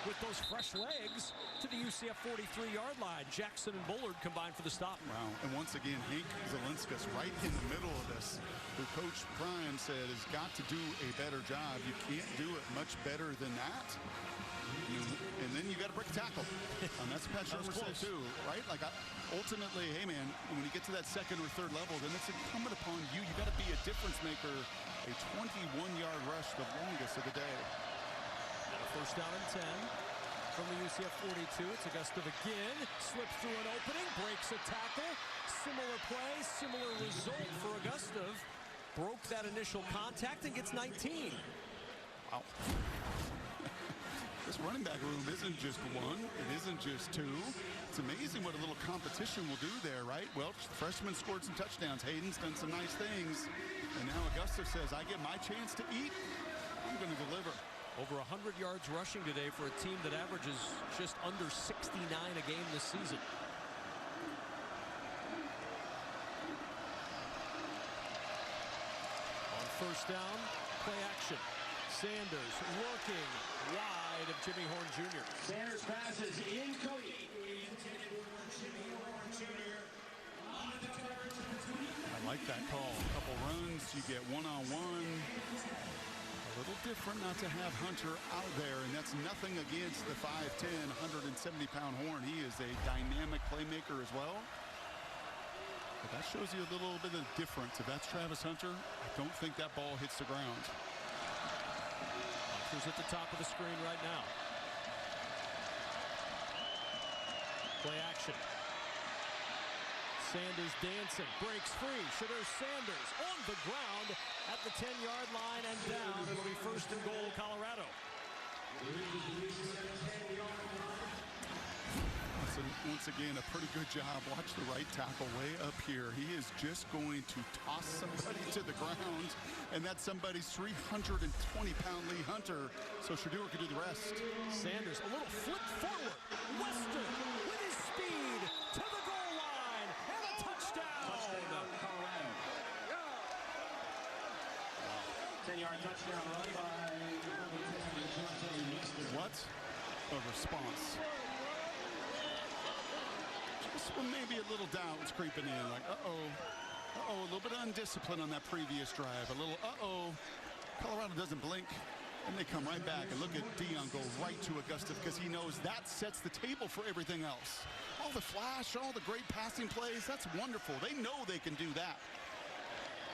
with those fresh legs to the UCF 43-yard line. Jackson and Bullard combined for the stop. Wow. And once again, Hank Zelinskas right in the middle of this, who Coach Prime said has got to do a better job. You can't do it much better than that. And then you got to break a tackle. And that's what Pat Shermer said too, right? Like, ultimately, hey man, when you get to that second or third level, then it's incumbent upon you. You got to be a difference maker. A 21-yard rush, the longest of the day. And a first down and 10 from the UCF 42. It's Augusta again. Slips through an opening, breaks a tackle. Similar play, similar result for Augusta. Broke that initial contact and gets 19. Wow. This running back room isn't just 1. It isn't just 2. It's amazing what a little competition will do there, right? Well, the freshman scored some touchdowns. Hayden's done some nice things. And now Augusta says, I get my chance to eat. I'm going to deliver. Over 100 yards rushing today for a team that averages just under 69 a game this season. On first down, play action. Sanders looking wide of Jimmy Horn Jr. Sanders passes incomplete. like that call. A couple runs, you get one-on-one. A little different not to have Hunter out there, and that's nothing against the 5'10", 170-pound Horn. He is a dynamic playmaker as well. But that shows you a little bit of difference. If that's Travis Hunter, I don't think that ball hits the ground. Hunter's at the top of the screen right now. Play action. Sanders dancing, breaks free. Shadur Sanders on the ground at the 10-yard line and down. It'll be first and goal, Colorado. Once again, a pretty good job. Watch the right tackle way up here. He is just going to toss somebody to the ground, and that somebody's 320-pound Lee Hunter, so Shadur could do the rest. Sanders, a little flip forward. Weston with his speed to the goal line, and a touchdown. 10-yard touchdown run by What a response. Just when maybe a little doubt was creeping in, like, a little bit of undiscipline on that previous drive. A little, Colorado doesn't blink, and they come right back. And look at Dion go right to Augusta because he knows that sets the table for everything else. All the flash, all the great passing plays, that's wonderful. They know they can do that.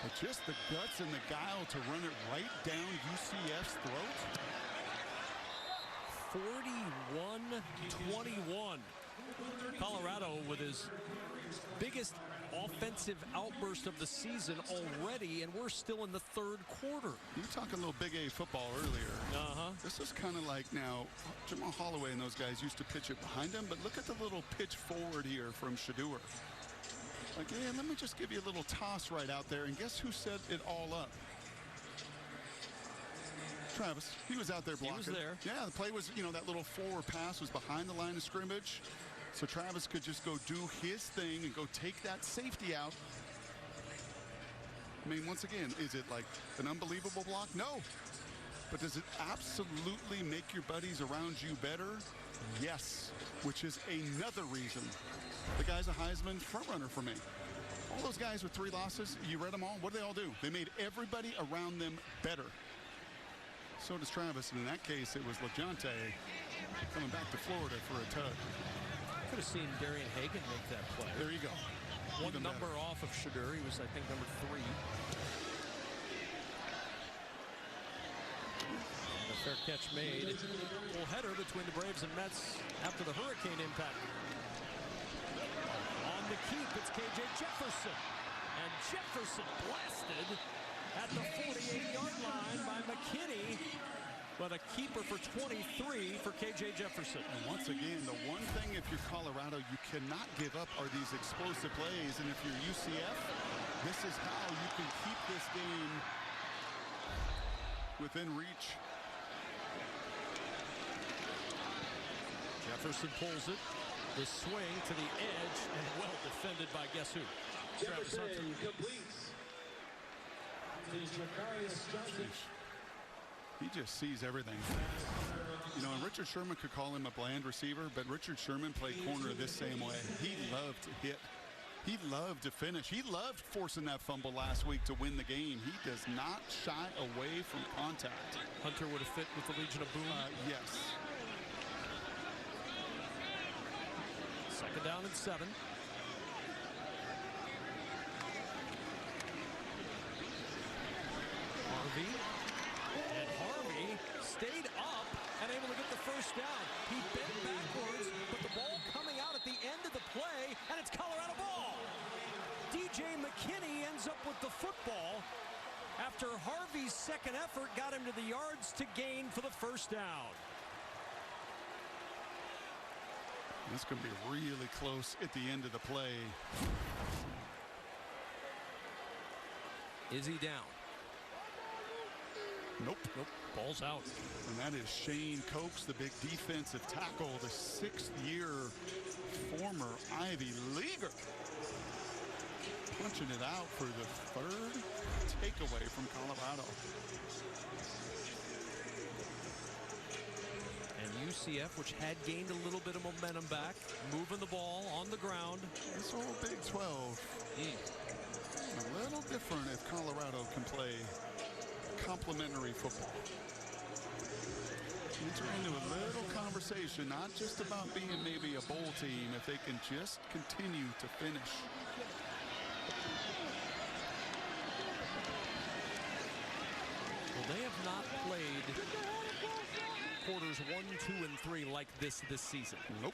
But just the guts and the guile to run it right down UCF's throat. 41-21. Colorado with his biggest offensive outburst of the season already, and we're still in the third quarter. You were talking a little Big A football earlier. This is kind of like now, Jamal Holloway and those guys used to pitch it behind him, but look at the little pitch forward here from Shadur. Like, yeah, let me just give you a little toss right out there, and guess who set it all up? Travis. He was out there blocking. He was there. Yeah, the play was, that little forward pass was behind the line of scrimmage. So Travis could just go do his thing and go take that safety out. I mean, once again, is it like an unbelievable block? No. But does it absolutely make your buddies around you better? Yes. Which is another reason. The guy's a Heisman frontrunner for me. All those guys with 3 losses, you read them all. What do they all do? They made everybody around them better. So does Travis, and in that case, it was LeJohntay coming back to Florida for a tug. Could have seen Darian Hagan make that play. There you go. One number off of Shadur. He was, I think, number 3. And a fair catch made. Full header between the Braves and Mets after the hurricane impact. On the keep, it's KJ Jefferson. And Jefferson blasted at the 48-yard line by McKinney, but a keeper for 23 for KJ Jefferson. And once again, the one thing if you're Colorado you cannot give up are these explosive plays, and if you're UCF, this is how you can keep this game within reach. Jefferson pulls it, the swing to the edge, and well defended by guess who? Travis Hunter. Completes. He just sees everything. And Richard Sherman could call him a bland receiver, but Richard Sherman played corner this same way. He loved to hit. He loved to finish. He loved forcing that fumble last week to win the game. He does not shy away from contact. Hunter would have fit with the Legion of Boom. Yes. Second down and 7. And Harvey stayed up and able to get the first down. He bent backwards, but the ball coming out at the end of the play, and it's Colorado ball. DJ McKinney ends up with the football after Harvey's second effort got him to the yards to gain for the first down. That's going to be really close at the end of the play. Is he down? Nope. Ball's out. And that is Shane Cokes, the big defensive tackle, the 6th-year former Ivy Leaguer. Punching it out for the 3rd takeaway from Colorado. And UCF, which had gained a little bit of momentum back, moving the ball on the ground. This whole Big 12. A different if Colorado can play complementary football. Enter into a little conversation, not just about being maybe a bowl team, if they can just continue to finish. Well, they have not played quarters 1, 2, and 3 like this season. Nope.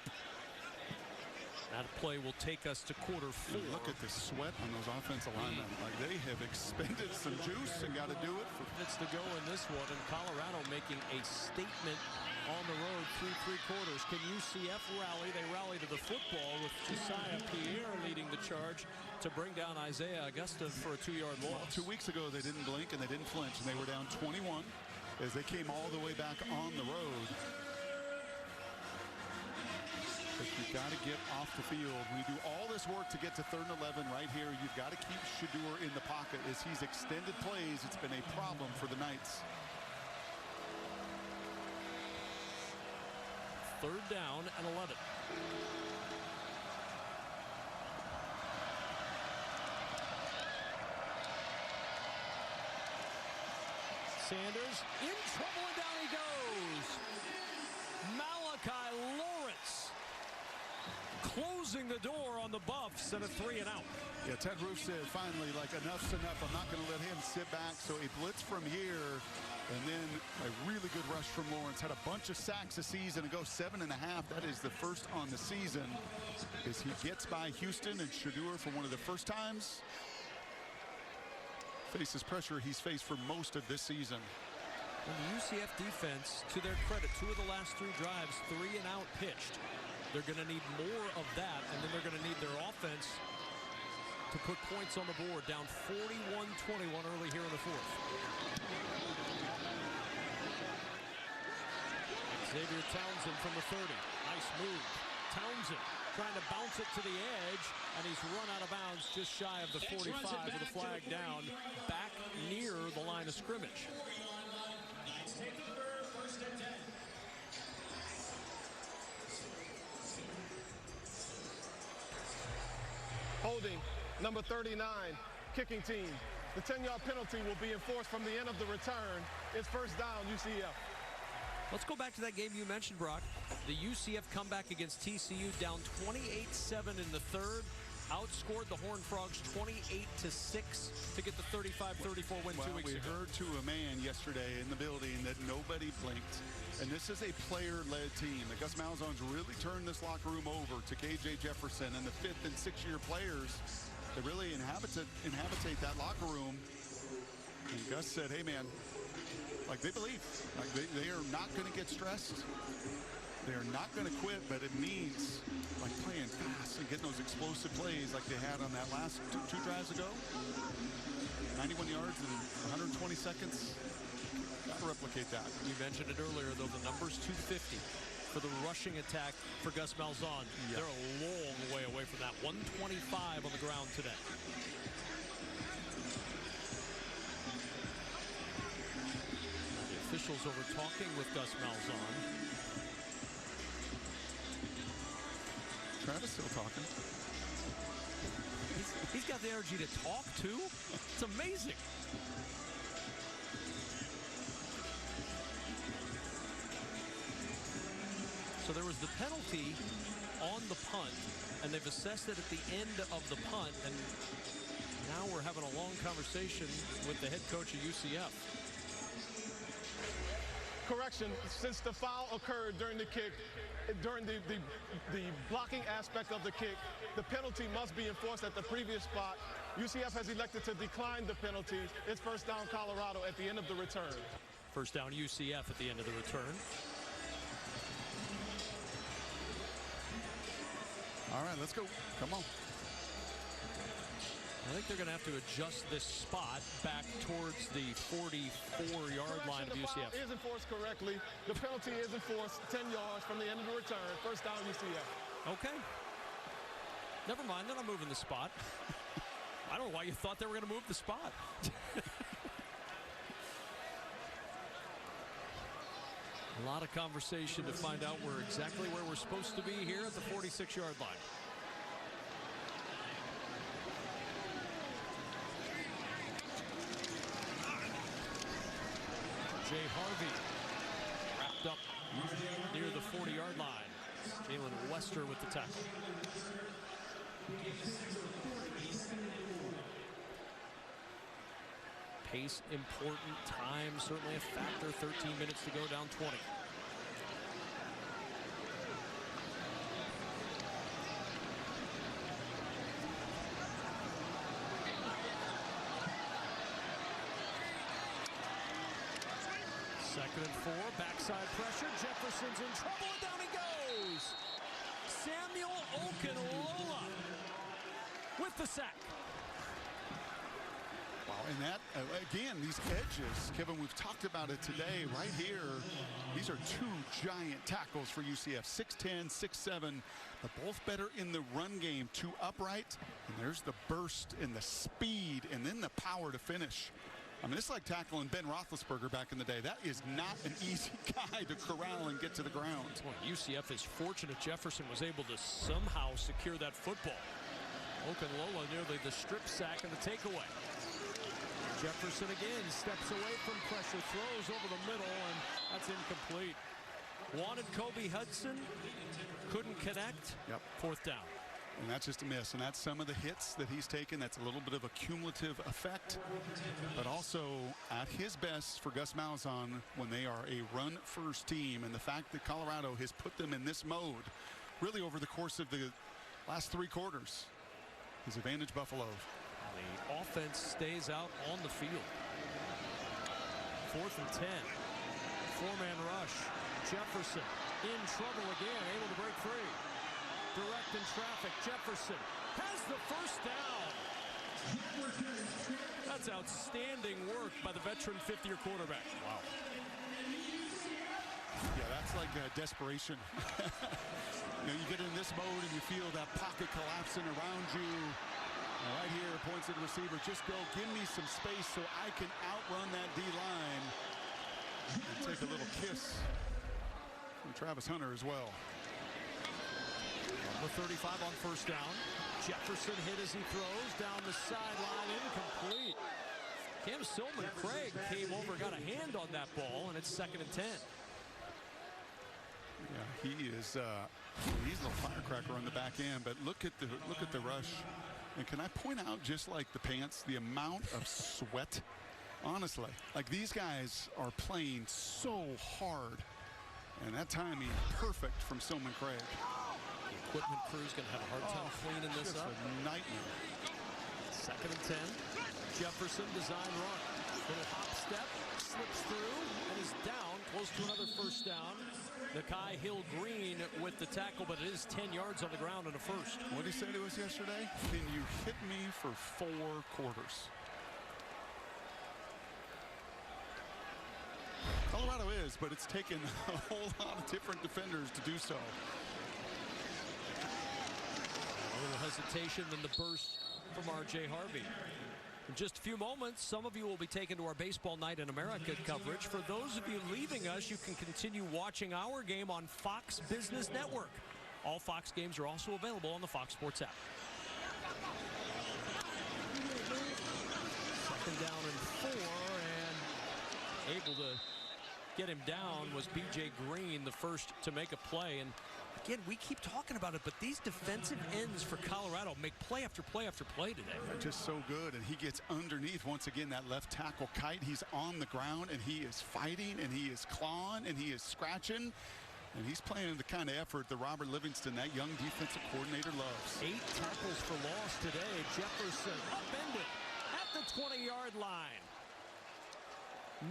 That play will take us to quarter 4. Look at the sweat on those offensive linemen. Like they have expended some juice and got to do it. Minutes to go in this one, and Colorado making a statement on the road through 3 quarters. Can UCF rally? They rally to the football with Josiah Pierre leading the charge to bring down Isaiah Augusta for a 2-yard loss. 2 weeks ago, they didn't blink and they didn't flinch, and they were down 21 as they came all the way back on the road. But you've got to get off the field. When you do all this work to get to 3rd and 11 right here, you've got to keep Shedeur in the pocket. As he's extended plays, it's been a problem for the Knights. 3rd down and 11. Sanders in trouble, and down he goes. Malachi Lawrence closing the door on the Buffs and a 3 and out. Yeah, Ted Roof said finally, like, enough's enough. I'm not going to let him sit back. So a blitz from here, and then a really good rush from Lawrence. Had a bunch of sacks a season ago, 7.5. That is the first on the season. As he gets by Houston and Shedeur for one of the first times. Faces pressure he's faced for most of this season. And the UCF defense, to their credit, 2 of the last 3 drives, 3 and out pitched. They're going to need more of that, and then they're going to need their offense to put points on the board. Down 41-21 early here in the 4th. Xavier Townsend from the 30. Nice move. Townsend trying to bounce it to the edge, and he's run out of bounds just shy of the 45 with a flag down back near the line of scrimmage. Holding, number 39, kicking team. The 10-yard penalty will be enforced from the end of the return. It's 1st down, UCF. Let's go back to that game you mentioned, Brock. The UCF comeback against TCU, down 28-7 in the 3rd. Outscored the Horned Frogs 28-6 to get the 35-34 win 2 weeks ago. We heard to a man yesterday in the building that nobody blinked. And this is a player-led team. The Gus Malzahn's really turned this locker room over to KJ Jefferson and the 5th and 6th year players that really inhabitate that locker room. And Gus said, hey, man, like they believe. Like they are not going to get stressed. They are not going to quit, but it means like playing fast and getting those explosive plays like they had on that last two drives ago. 91 yards in 120 seconds. Got to replicate that. You mentioned it earlier, though, the number's 250 for the rushing attack for Gus Malzahn. Yep. They're a long way away from that. 125 on the ground today. The officials over talking with Gus Malzahn. Travis still talking. He's got the energy to talk, too. It's amazing. So there was the penalty on the punt, and they've assessed it at the end of the punt, and now we're having a long conversation with the head coach of UCF. Correction, since the foul occurred during the kick, during the blocking aspect of the kick, the penalty must be enforced at the previous spot. UCF has elected to decline the penalty. It's 1st down Colorado at the end of the return. 1st down UCF at the end of the return. All right, let's go. Come on. I think they're going to have to adjust this spot back towards the 44-yard line of UCF. Is enforced correctly. The penalty is enforced 10 yards from the end of the return. 1st down UCF. Okay. Never mind, they're not moving the spot. I don't know why you thought they were going to move the spot. A lot of conversation to find out exactly where we're supposed to be here at the 46-yard line. R.J. Harvey wrapped up near the 40-yard line. Jalen Wester with the tackle. Pace important, time certainly a factor. 13 minutes to go, down 20. Second and 4, backside pressure. Jefferson's in trouble, and down he goes. Samuel Okunlola with the sack. Wow, and that, again, these edges, Kevin, we've talked about it today right here. These are two giant tackles for UCF, 6'10", 6'7", but both better in the run game, two upright, and there's the burst and the speed and then the power to finish. I mean, it's like tackling Ben Roethlisberger back in the day. That is not an easy guy to corral and get to the ground. Well, UCF is fortunate Jefferson was able to somehow secure that football. Okunlola nearly the strip sack and the takeaway. Jefferson again steps away from pressure, throws over the middle, and that's incomplete. Wanted Kobe Hudson, couldn't connect. Yep. Fourth down. And that's just a miss, and that's some of the hits that he's taken. That's a little bit of a cumulative effect, but also at his best for Gus Malzahn when they are a run-first team, and the fact that Colorado has put them in this mode really over the course of the last 3 quarters. His advantage, Buffalo. The offense stays out on the field. 4th and 10. 4-man rush. Jefferson in trouble again, able to break free. Direct in traffic. Jefferson has the first down. That's outstanding work by the veteran 5th-year quarterback. Wow. Yeah, that's like desperation. You know, you get in this mode and you feel that pocket collapsing around you. And right here, points at the receiver. Just go, give me some space so I can outrun that D-line. And take a little kiss from Travis Hunter as well. Number 35 on first down. Jefferson hit as he throws down the sideline, incomplete. Cam Silman Craig came over, got a hand on that ball, and it's 2nd and 10. Yeah, he is. He's a little firecracker on the back end, but look at the rush. And can I point out, just like the pants, the amount of sweat? Honestly, like these guys are playing so hard, and that timing perfect from Silman Craig. Equipment crew's going to have a hard time cleaning this up. A nightmare. 2nd and 10. Jefferson design run. Little hop step, slips through, and is down, close to another first down. Nakai Hill-Green with the tackle, but it is 10 yards on the ground and a first. What did he say to us yesterday? Can you hit me for 4 quarters? Colorado is, but it's taken a whole lot of different defenders to do so. A little hesitation, then the burst from R.J. Harvey. In just a few moments, some of you will be taken to our Baseball Night in America coverage. For those of you leaving us, you can continue watching our game on Fox Business Network. All Fox games are also available on the Fox Sports app. 2nd down and 4, and able to get him down was B.J. Green, the first to make a play. And again, we keep talking about it, but these defensive ends for Colorado make play after play after play today. They're just so good, and he gets underneath once again that left tackle Kite. He's on the ground, and he is fighting, and he is clawing, and he is scratching, and he's playing the kind of effort that Robert Livingston, that young defensive coordinator, loves. 8 tackles for loss today. Jefferson upended at the 20-yard line.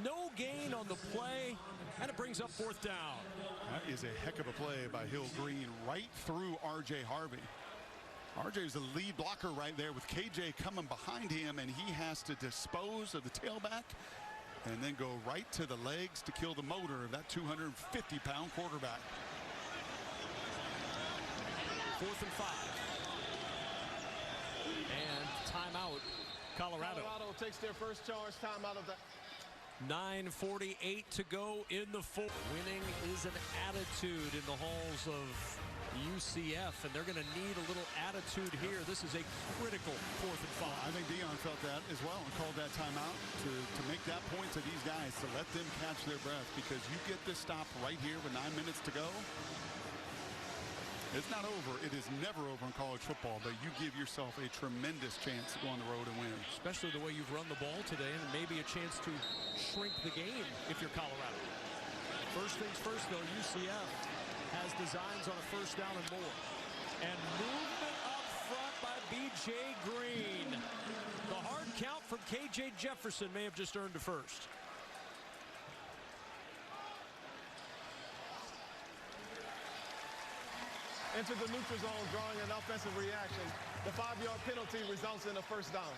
No gain on the play, and it brings up 4th down. That is a heck of a play by Hill-Green right through R.J. Harvey. R.J. is the lead blocker right there with K.J. coming behind him, and he has to dispose of the tailback and then go right to the legs to kill the motor of that 250-pound quarterback. 4th and 5. And timeout, Colorado. Colorado takes their first charge timeout of that. 9:48 to go in the 4th. Winning is an attitude in the halls of UCF, and they're going to need a little attitude here. This is a critical 4th and 5. I think Dion felt that as well and called that timeout to make that point to these guys, to let them catch their breath, because you get this stop right here with 9 minutes to go. It's not over. It is never over in college football, but you give yourself a tremendous chance to go on the road and win. Especially the way you've run the ball today, and maybe a chance to shrink the game if you're Colorado. First things first, though, UCF has designs on a 1st down and more. And movement up front by B.J. Green. The hard count from K.J. Jefferson may have just earned a first. Into the neutral zone, drawing an offensive reaction. The 5-yard penalty results in a 1st down.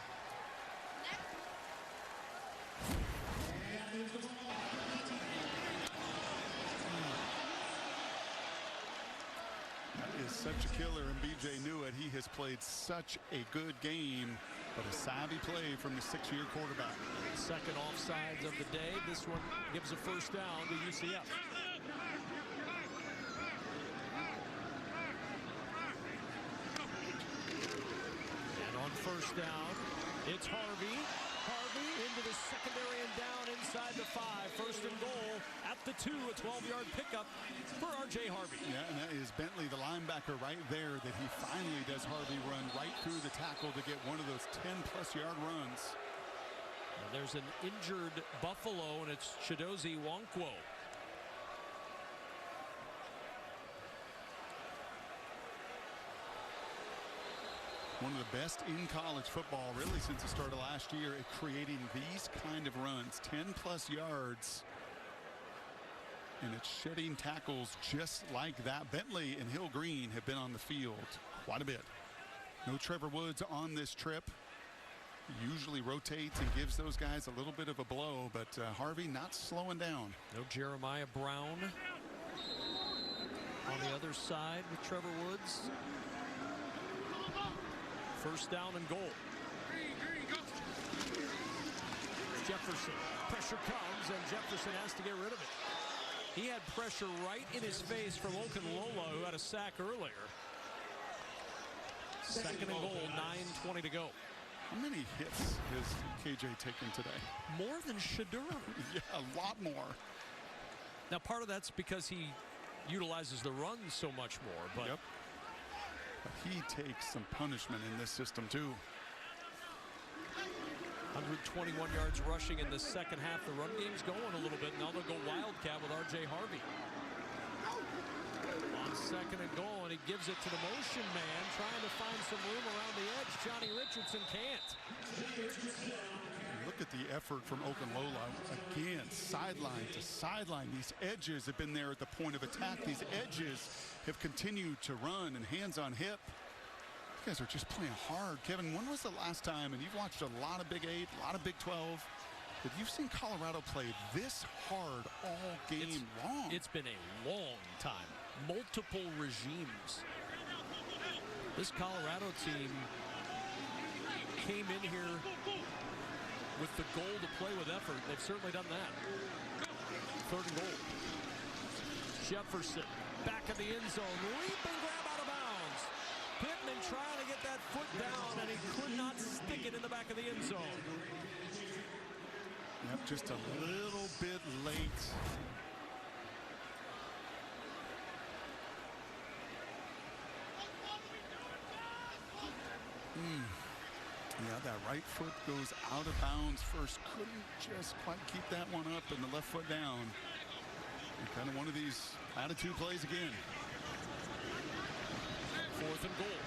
That is such a killer, and BJ knew it. He has played such a good game, but a savvy play from the 6-year quarterback. Second offsides of the day. This one gives a 1st down to UCF. And on 1st down, it's Harvey. Harvey into the secondary and down inside the 5. 1st and goal at the 2. A 12-yard pickup for R.J. Harvey. Yeah, and that is Bentley, the linebacker, right there, that he finally does Harvey run right through the tackle to get one of those 10-plus yard runs. And there's an injured Buffalo, and it's Chidozie Nwankwo. One of the best in college football, really, since the start of last year, at creating these kind of runs, 10-plus yards. And it's shedding tackles just like that. Bentley and Hill Green have been on the field quite a bit. No Trevor Woods on this trip. He usually rotates and gives those guys a little bit of a blow, but Harvey not slowing down. No Jeremiah Brown on the other side with Trevor Woods. 1st down and goal. Jefferson. Pressure comes, and Jefferson has to get rid of it. He had pressure right in his face from Okunlola, who had a sack earlier. 2nd and goal, 9:20 to go. How many hits has KJ taken today? More than Shadur. Yeah, a lot more. Now, part of that's because he utilizes the run so much more, but yep. But he takes some punishment in this system, too. 121 yards rushing in the second half. The run game's going a little bit. Now they'll go Wildcat with R.J. Harvey. On 2nd and goal, and he gives it to the motion man, trying to find some room around the edge. Johnny Richardson can't. Look at the effort from Okunlola. Again, sideline to sideline. These edges have been there at the point of attack. These edges have continued to run, and hands on hip. You guys are just playing hard. Kevin, when was the last time, and you've watched a lot of Big 8, a lot of Big 12, that you've seen Colorado play this hard all game long? It's been a long time. Multiple regimes. This Colorado team came in here with the goal to play with effort. They've certainly done that. 3rd and goal. Jefferson back in the end zone. Leap and grab out of bounds. Pittman trying to get that foot down, and he could not stick it in the back of the end zone. Yep, just a little bit late. Yeah, that right foot goes out of bounds first. Couldn't just quite keep that one up, and the left foot down. And kind of one of these attitude plays again. 4th and goal.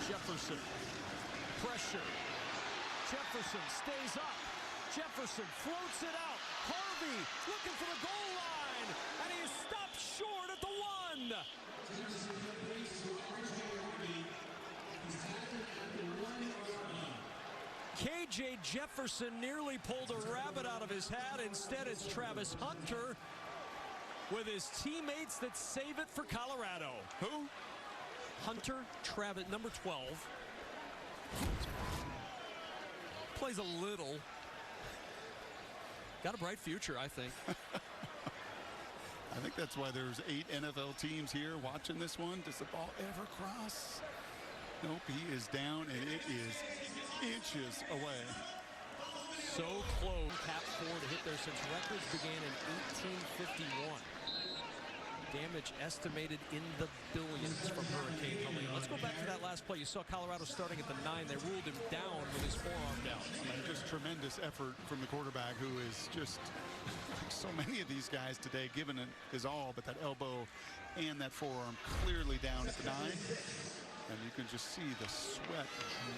Jefferson. Pressure. Jefferson stays up. Jefferson floats it out. Harvey looking for the goal line, and he stopped short at the 1. KJ Jefferson nearly pulled a rabbit out of his hat. Instead, it's Travis Hunter with his teammates that save it for Colorado. Who? Hunter Travis, number 12. Plays a little. Got a bright future, I think. I think that's why there's 8 NFL teams here watching this one. Does the ball ever cross? Nope, he is down, and it is inches away. So close. Cap 4 to hit there since records began in 1851. Damage estimated in the billions from Hurricane Helene. Let's go back to that last play. You saw Colorado starting at the 9. They ruled him down with his forearm down. Just tremendous effort from the quarterback, who is just, so many of these guys today giving it his all, but that elbow and that forearm clearly down at the 9. And you can just see the sweat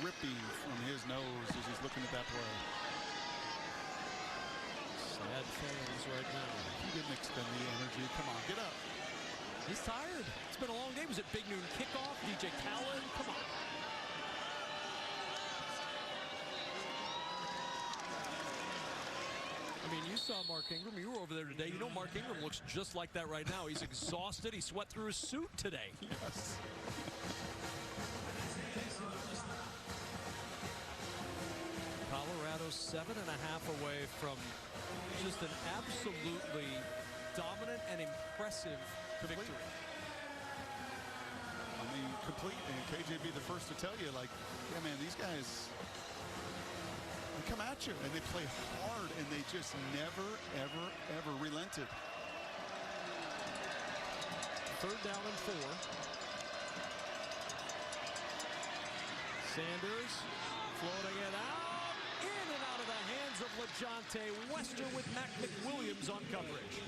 dripping from his nose as he's looking at that play. Sad fans right now. He didn't expend the energy. Come on, get up. He's tired. It's been a long day. Was it Big Noon kickoff? DJ Khaled? Come on. I mean, you saw Mark Ingram. You were over there today. You know Mark Ingram looks just like that right now. He's exhausted. He sweat through his suit today. Yes. Colorado 7.5 away from just an absolutely dominant and impressive victory. I mean, complete. And KJ be the first to tell you, like, yeah, man, these guys, they come at you and they play hard, and they just never, ever, ever relented. 3rd down and 4. Sanders floating it out, in and out of the hands of LeJohntay Wester with Mac McWilliams on coverage.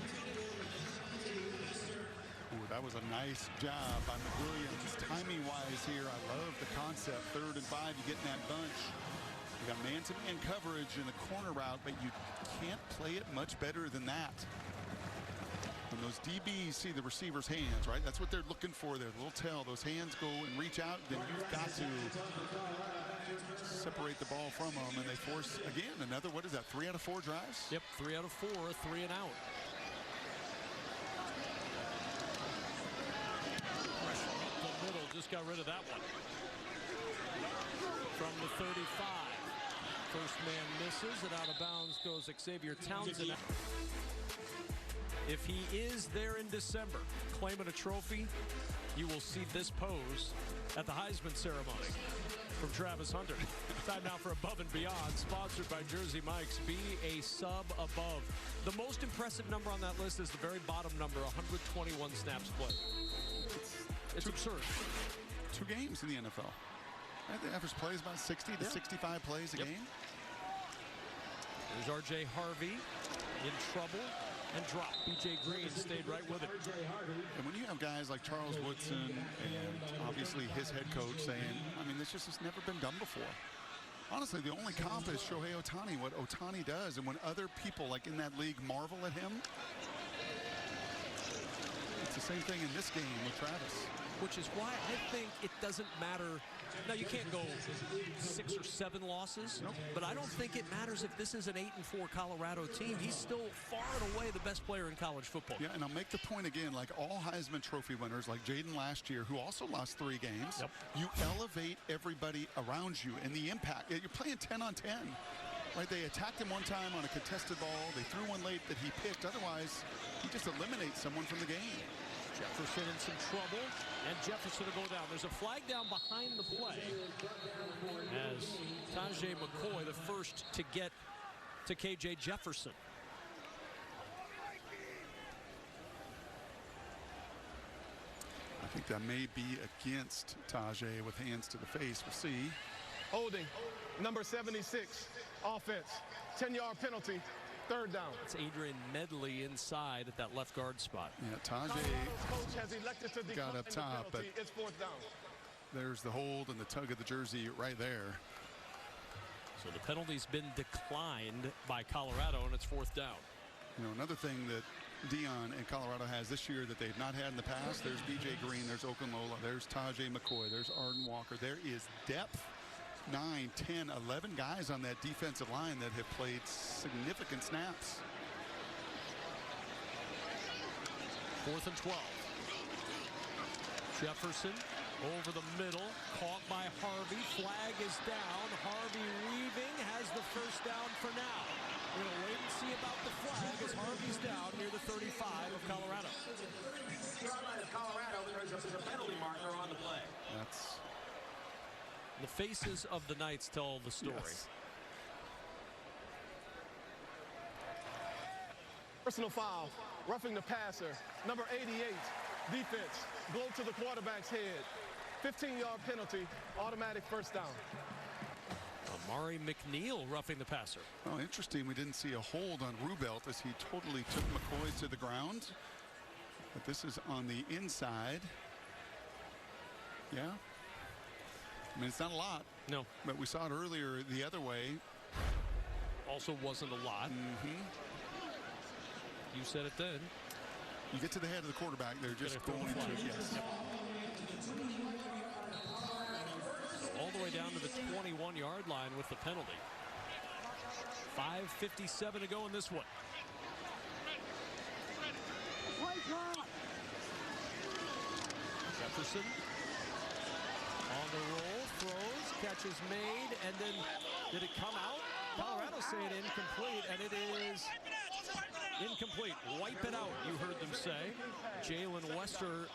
Ooh, that was a nice job by McWilliams. Timing-wise here, I love the concept. 3rd and 5, you get in that bunch. You got man-to-man coverage in the corner route, but you can't play it much better than that. When those DBs see the receiver's hands, right? That's what they're looking for there. The little tail, those hands go and reach out, then you've got to separate the ball from them, and they force, again, another, what is that, 3 out of 4 drives? Yep, 3 out of 4, 3 and out. The middle just got rid of that one. From the 35. First man misses, and out of bounds goes Xavier Townsend. If he is there in December claiming a trophy, you will see this pose at the Heisman ceremony from Travis Hunter. Time now for Above and Beyond, sponsored by Jersey Mike's. Be a sub above. The most impressive number on that list is the very bottom number, 121 snaps played. It's absurd. 2 games in the NFL. I think the average play is about 60 to 65 plays a game. There's R.J. Harvey in trouble and dropped. B.J. Green stayed right with it. And when you have guys like Charles Woodson and obviously his head coach saying, I mean, this just has never been done before. Honestly, the only comp is Shohei Ohtani, what Ohtani does. And when other people like in that league marvel at him, it's the same thing in this game with Travis. Which is why I think it doesn't matter. Now, you can't go 6 or 7 losses, but I don't think it matters if this is an 8-4 Colorado team. He's still far and away the best player in college football. Yeah, and I'll make the point again, like all Heisman Trophy winners, like Jaden last year, who also lost 3 games, you elevate everybody around you and the impact. You're playing 10 on 10. Right, they attacked him one time on a contested ball. They threw one late that he picked. Otherwise, he just eliminates someone from the game. Jefferson in some trouble, and Jefferson will go down. There's a flag down behind the play as Tajay McCoy, the first to get to KJ Jefferson. I think that may be against Tajay with hands to the face. We'll see. Holding, number 76, offense, 10-yard penalty. 3rd down. It's Adrian Medley inside at that left guard spot. Yeah, Tajay coach has elected to got up top, but it's 4th down. There's the hold and the tug of the jersey right there. So the penalty's been declined by Colorado, and it's 4th down. You know, another thing that Dion and Colorado has this year that they've not had in the past, there's B.J. Green, there's Okunlola, there's Tajay McCoy, there's Arden Walker. There is depth. 9, 10, 11 guys on that defensive line that have played significant snaps. 4th and 12. Jefferson over the middle, caught by Harvey. Flag is down. Harvey weaving has the first down for now. We're going to wait and see about the flag as Harvey's down near the 35 of Colorado. Colorado throws up a penalty marker on the play. That's the faces of the Knights tell the story. Yes. Personal foul, roughing the passer, number 88, defense, blow to the quarterback's head. 15-yard penalty, automatic first down. Amari McNeil roughing the passer. well, interesting. We didn't see a hold on Rubelt as he totally took McCoy to the ground. But this is on the inside. Yeah. I mean, it's not a lot. No. But we saw it earlier the other way. Also wasn't a lot. You said it then. You get to the head of the quarterback, they're just Gonna going throw the to, flag. yes. All the way down to the 21-yard line with the penalty. 5:57 to go in this one. Jefferson on the roll, throws, catch is made, and then did it come out? Colorado saying incomplete, and it is incomplete. Wipe it out, you heard them say. Jalen Wester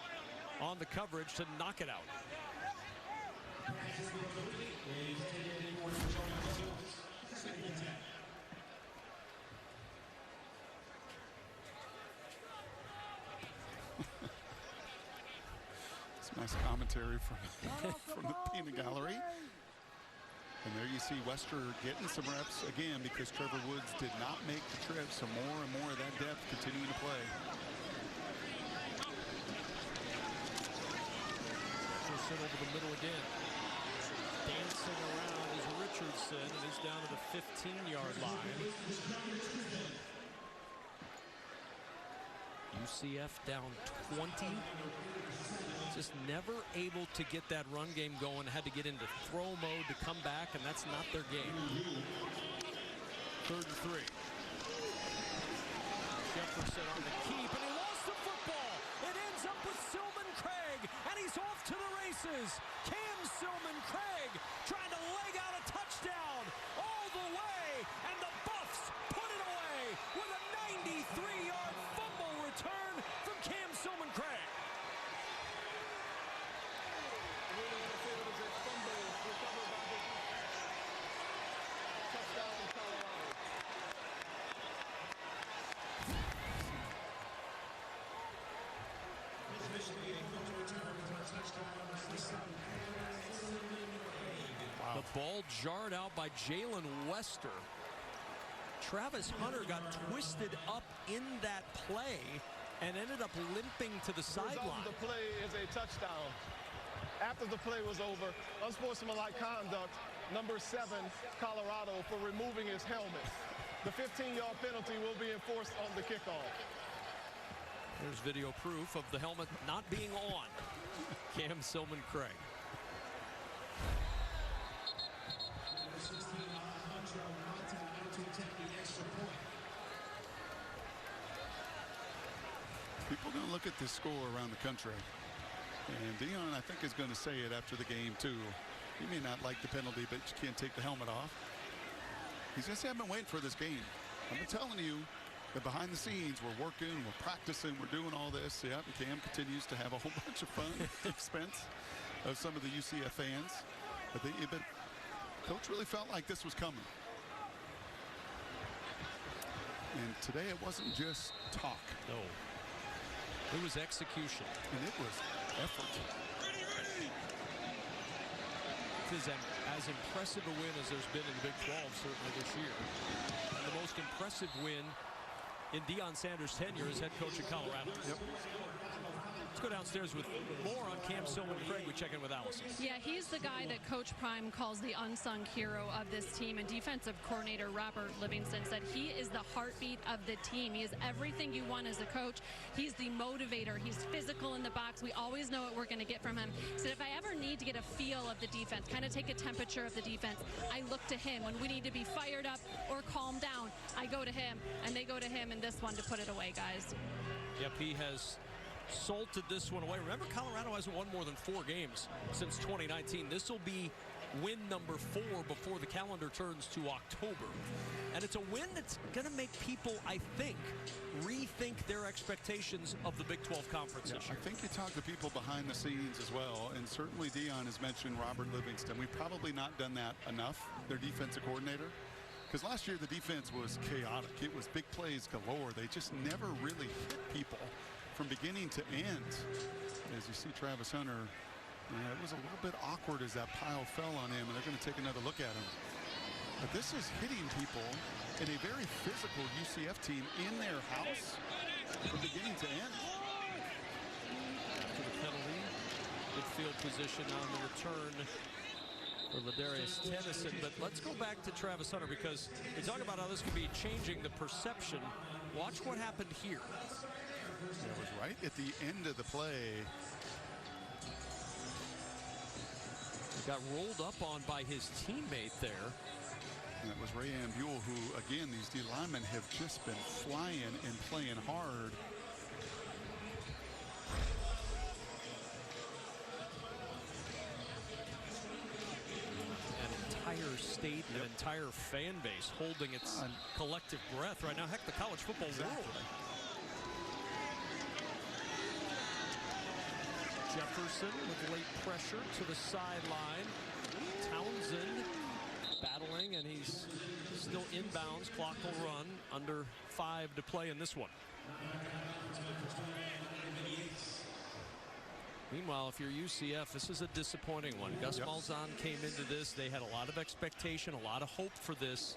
on the coverage to knock it out. It's nice commentary from the peanut gallery. And there you see Wester getting some reps again because Trevor Woods did not make the trip, so more and more of that depth continuing to play. Richardson over the middle again. Dancing around is Richardson, and he's down to the 15-yard line. UCF down 20. Just never able to get that run game going. Had to get into throw mode to come back, and that's not their game. 3rd and 3. Jefferson on the keep, and he lost the football. It ends up with Silman Craig, and he's off to the races. Cam Silman Craig trying to leg out a touchdown all the way, and the Buffs put it away with a 93-yard fumble return from Cam Silman Craig. Wow. The ball jarred out by Jalen Wester. Travis Hunter got twisted up in that play and ended up limping to the sideline. The play is a touchdown. After the play was over, unsportsmanlike conduct, number 7, Colorado, for removing his helmet. The 15-yard penalty will be enforced on the kickoff. There's video proof of the helmet not being on. Cam Silman Craig. People don't look at this score around the country. And Dion, I think, is going to say it after the game, too. He may not like the penalty, but you can't take the helmet off. He's just been waiting for this game. I've been telling you that behind the scenes, we're working, we're practicing, we're doing all this. Yeah, and Cam continues to have a whole bunch of fun at the expense of some of the UCF fans. But Coach really felt like this was coming. And today it wasn't just talk. No. It was execution. And it was effort. It is as impressive a win as there's been in the Big 12 certainly this year. And the most impressive win in Deion Sanders' tenure as head coach of Colorado. Yep. Let's go downstairs with more on Cam Silman Craig. We check in with Allison. Yeah, he's the guy that Coach Prime calls the unsung hero of this team, and defensive coordinator Robert Livingston said he is the heartbeat of the team. He is everything you want as a coach. He's the motivator. He's physical in the box. We always know what we're going to get from him. So if I ever need to get a feel of the defense, kind of take a temperature of the defense, I look to him. When we need to be fired up or calm down, I go to him, and they go to him in this one to put it away, guys. Yep, he has salted this one away. Remember, Colorado hasn't won more than 4 games since 2019. This will be win number 4 before the calendar turns to October. And it's a win that's going to make people, I think, rethink their expectations of the Big 12 Conference this year. I think you talk to people behind the scenes as well, and certainly Dion has mentioned Robert Livingston. We've probably not done that enough, their defensive coordinator, because last year the defense was chaotic. It was big plays galore. They just never really hit people from beginning to end. As you see Travis Hunter, it was a little bit awkward as that pile fell on him, and they're going to take another look at him. But this is hitting people in a very physical UCF team in their house from beginning to end. After the penalty, good field position on the return for Ladarius Tennyson. But let's go back to Travis Hunter, because we talk about how this could be changing the perception. Watch what happened here. It was right at the end of the play. He got rolled up on by his teammate there. And it was Ray Ambule, who, again, these D linemen have just been flying and playing hard. An entire state, an entire fan base holding its collective breath right now. Heck, the college football world. Jefferson with late pressure to the sideline. Townsend battling, and he's still inbounds. Clock will run. Under 5 to play in this one. Meanwhile, if you're UCF, this is a disappointing one. Gus Malzahn came into this. They had a lot of expectation, a lot of hope for this.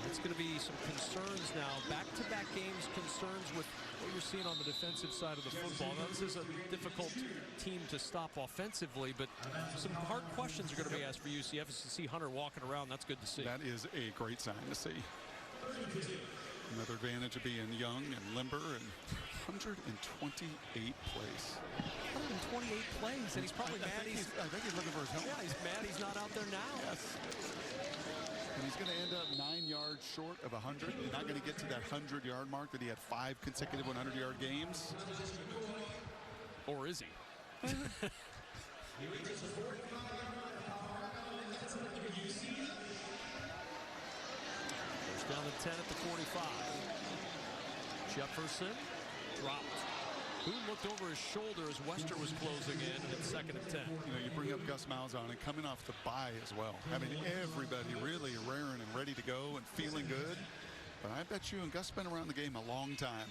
It's going to be some concerns now. Back-to-back games, concerns with what you're seeing on the defensive side of the football. Now, this is a difficult team to stop offensively, but some hard questions are going to be asked for UCF. Is to see Hunter walking around. That's good to see. That is a great sign to see. Another advantage of being young and limber, and 128 plays. 128 plays, and he's probably mad. I think he's looking for his helmet. Yeah, he's mad he's not out there now. Yes. And he's going to end up 9 yards short of 100. He's not going to get to that 100-yard mark that he had 5 consecutive 100-yard games. Or is he? First down and 10 at the 45. Jefferson dropped. Boone looked over his shoulder as Wester was closing in at 2nd and 10. You know, you bring up Gus Malzahn and coming off the bye as well. I mean, everybody really raring and ready to go and feeling good. But I bet you, and Gus been around the game a long time,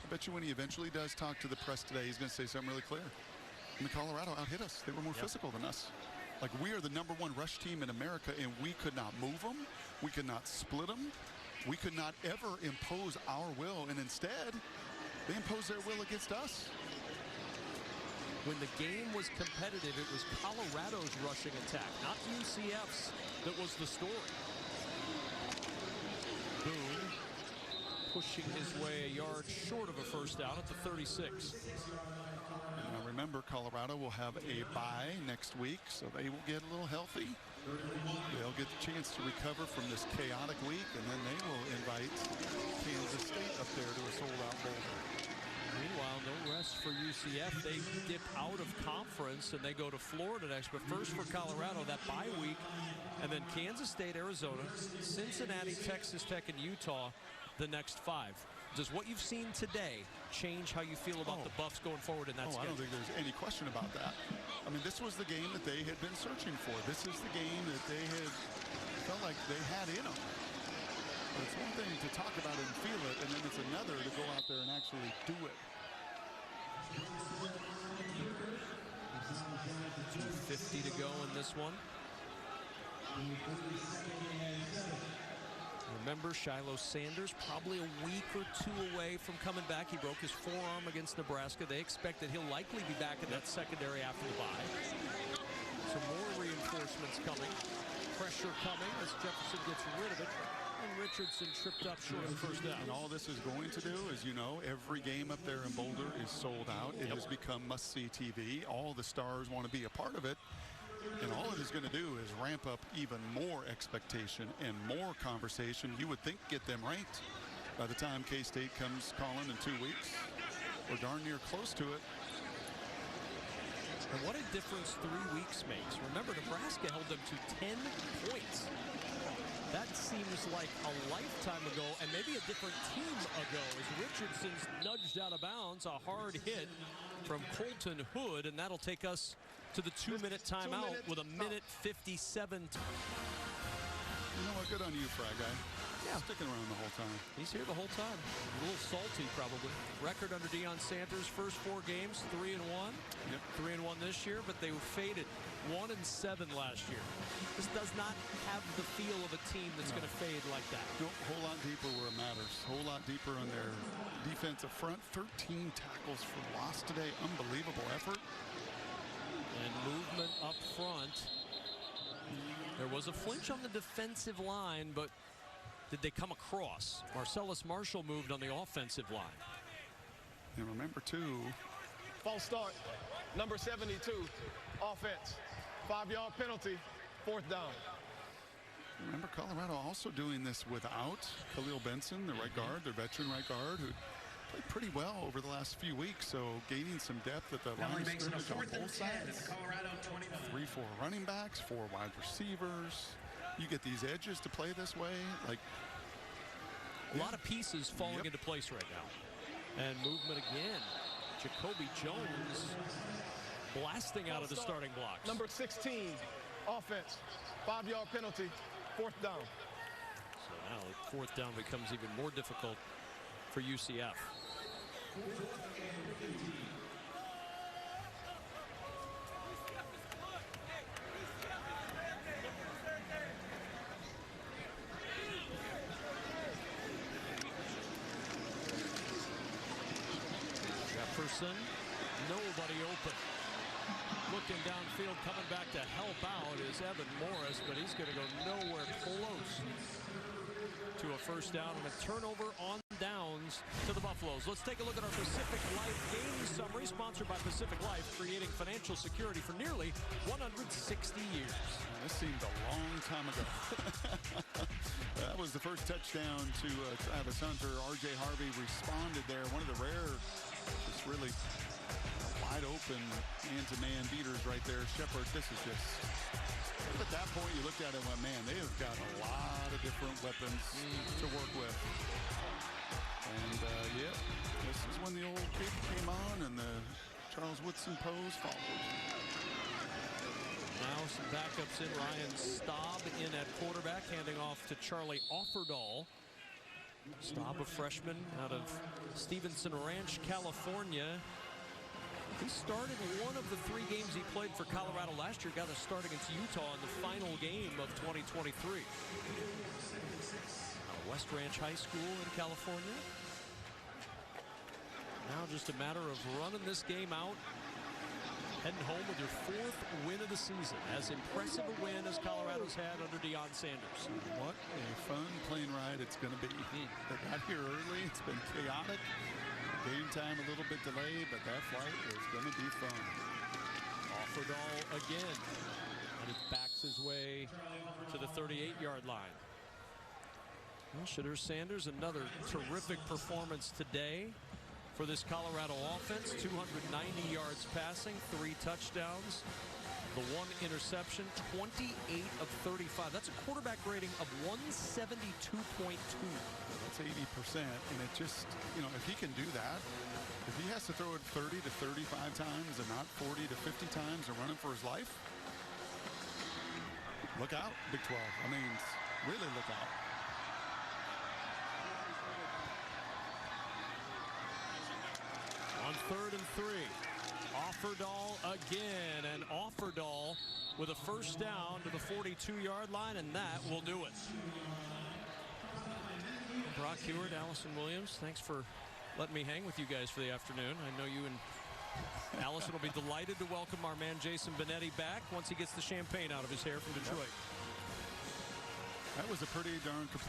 I bet you when he eventually does talk to the press today, he's going to say something really clear. I mean, Colorado out-hit us. They were more physical than us. Like, we are the #1 rush team in America, and we could not move them. We could not split them. We could not ever impose our will, and instead, they imposed their will against us. When the game was competitive, it was Colorado's rushing attack, not UCF's, that was the story. Boone pushing his way a yard short of a first down at the 36. Now remember, Colorado will have a bye next week, so they will get a little healthy. They'll get the chance to recover from this chaotic week, and then they will invite Kansas State up there to a sold-out bowl. Meanwhile, no rest for UCF. They dip out of conference, and they go to Florida next. But first for Colorado, that bye week, and then Kansas State, Arizona, Cincinnati, Texas Tech, and Utah the next 5. Does what you've seen today change how you feel about the Buffs going forward in that schedule? I don't think there's any question about that. I mean, this was the game that they had been searching for. This is the game that they had felt like they had in them. But it's one thing to talk about it and feel it, and then it's another to go out there and actually do it. 2:50 to go in this one. Remember, Shiloh Sanders probably a week or 2 away from coming back. He broke his forearm against Nebraska. They expect that he'll likely be back in that secondary after the bye. Some more reinforcements coming. Pressure coming as Jefferson gets rid of it. And Richardson tripped up short of the first down. And all this is going to do is, you know, every game up there in Boulder is sold out. It has become must-see TV. All the stars want to be a part of it. And all it is going to do is ramp up even more expectation and more conversation. You would think get them ranked by the time K-State comes calling in 2 weeks. or darn near close to it. And what a difference 3 weeks makes. Remember, Nebraska held them to 10 points. That seems like a lifetime ago, and maybe a different team ago, as Richardson's nudged out of bounds. A hard hit from Colton Hood, and that'll take us to the 2-minute timeout with a minute 57. You know what? Good on you, Fry Guy. Yeah. Sticking around the whole time. He's here the whole time. A little salty, probably. Record under Deion Sanders, first 4 games, 3-1. Yep. 3-1 this year, but they were faded 1-7 last year. This does not have the feel of a team that's going to fade like that. No, a whole lot deeper where it matters. A whole lot deeper on their defensive front. 13 tackles for loss today. Unbelievable effort. And movement up front. There was a flinch on the defensive line, but did they come across? Marcellus Marshall moved on the offensive line. And remember, too, False start. Number 72, offense. 5-yard penalty, 4th down. remember Colorado also doing this without Khalil Benson, the right guard, their veteran right guard, who played pretty well over the last few weeks. So gaining some depth at the line of scrimmage on both sides. 3-4 running backs, 4 wide receivers. You get these edges to play this way. Like a lot of pieces falling into place right now. And movement again. Jacoby Jones blasting out of the starting blocks. Number 16, offense. 5-yard penalty, 4th down. So now 4th down becomes even more difficult for UCF. Jefferson, nobody open. Looking downfield, coming back to help out is Evan Morris, but he's going to go nowhere close to a first down and a turnover on downs to the Buffaloes. Let's take a look at our Pacific Life game summary, sponsored by Pacific Life, creating financial security for nearly 160 years. This seemed a long time ago. That was the first touchdown to Travis Hunter. R.J. Harvey responded there. One of the rare, just really wide open man-to-man beaters right there. Shepard, this is just, at that point you looked at it and went, man, they have got a lot of different weapons to work with. And yeah, this is when the old kick came on and the Charles Woodson pose followed. Now some backups in. Ryan Staub in at quarterback, handing off to Charlie Offerdahl. Staub, a freshman out of Stevenson Ranch, California. He started one of the 3 games he played for Colorado last year. Got a start against Utah in the final game of 2023. West Ranch High School in California. Now just a matter of running this game out. Heading home with your 4th win of the season. As impressive a win as Colorado's had under Deion Sanders. What a fun plane ride it's going to be. They got here early. It's been chaotic. Game time a little bit delayed, but that flight is going to be fun. Offerdahl again. And he backs his way to the 38-yard line. Well, Shadur Sanders, another terrific performance today for this Colorado offense. 290 yards passing, 3 touchdowns, the 1 interception, 28 of 35. That's a quarterback rating of 172.2. That's 80%, and it just, you know, if he can do that, if he has to throw it 30 to 35 times and not 40 to 50 times and running for his life, look out, Big 12. I mean, really look out. On 3rd and 3, Offerdahl again, and Offerdahl with a first down to the 42-yard line, and that will do it. Brock Heward, Allison Williams, thanks for letting me hang with you guys for the afternoon. I know you and Allison will be delighted to welcome our man Jason Benetti back once he gets the champagne out of his hair from Detroit. That was a pretty darn complete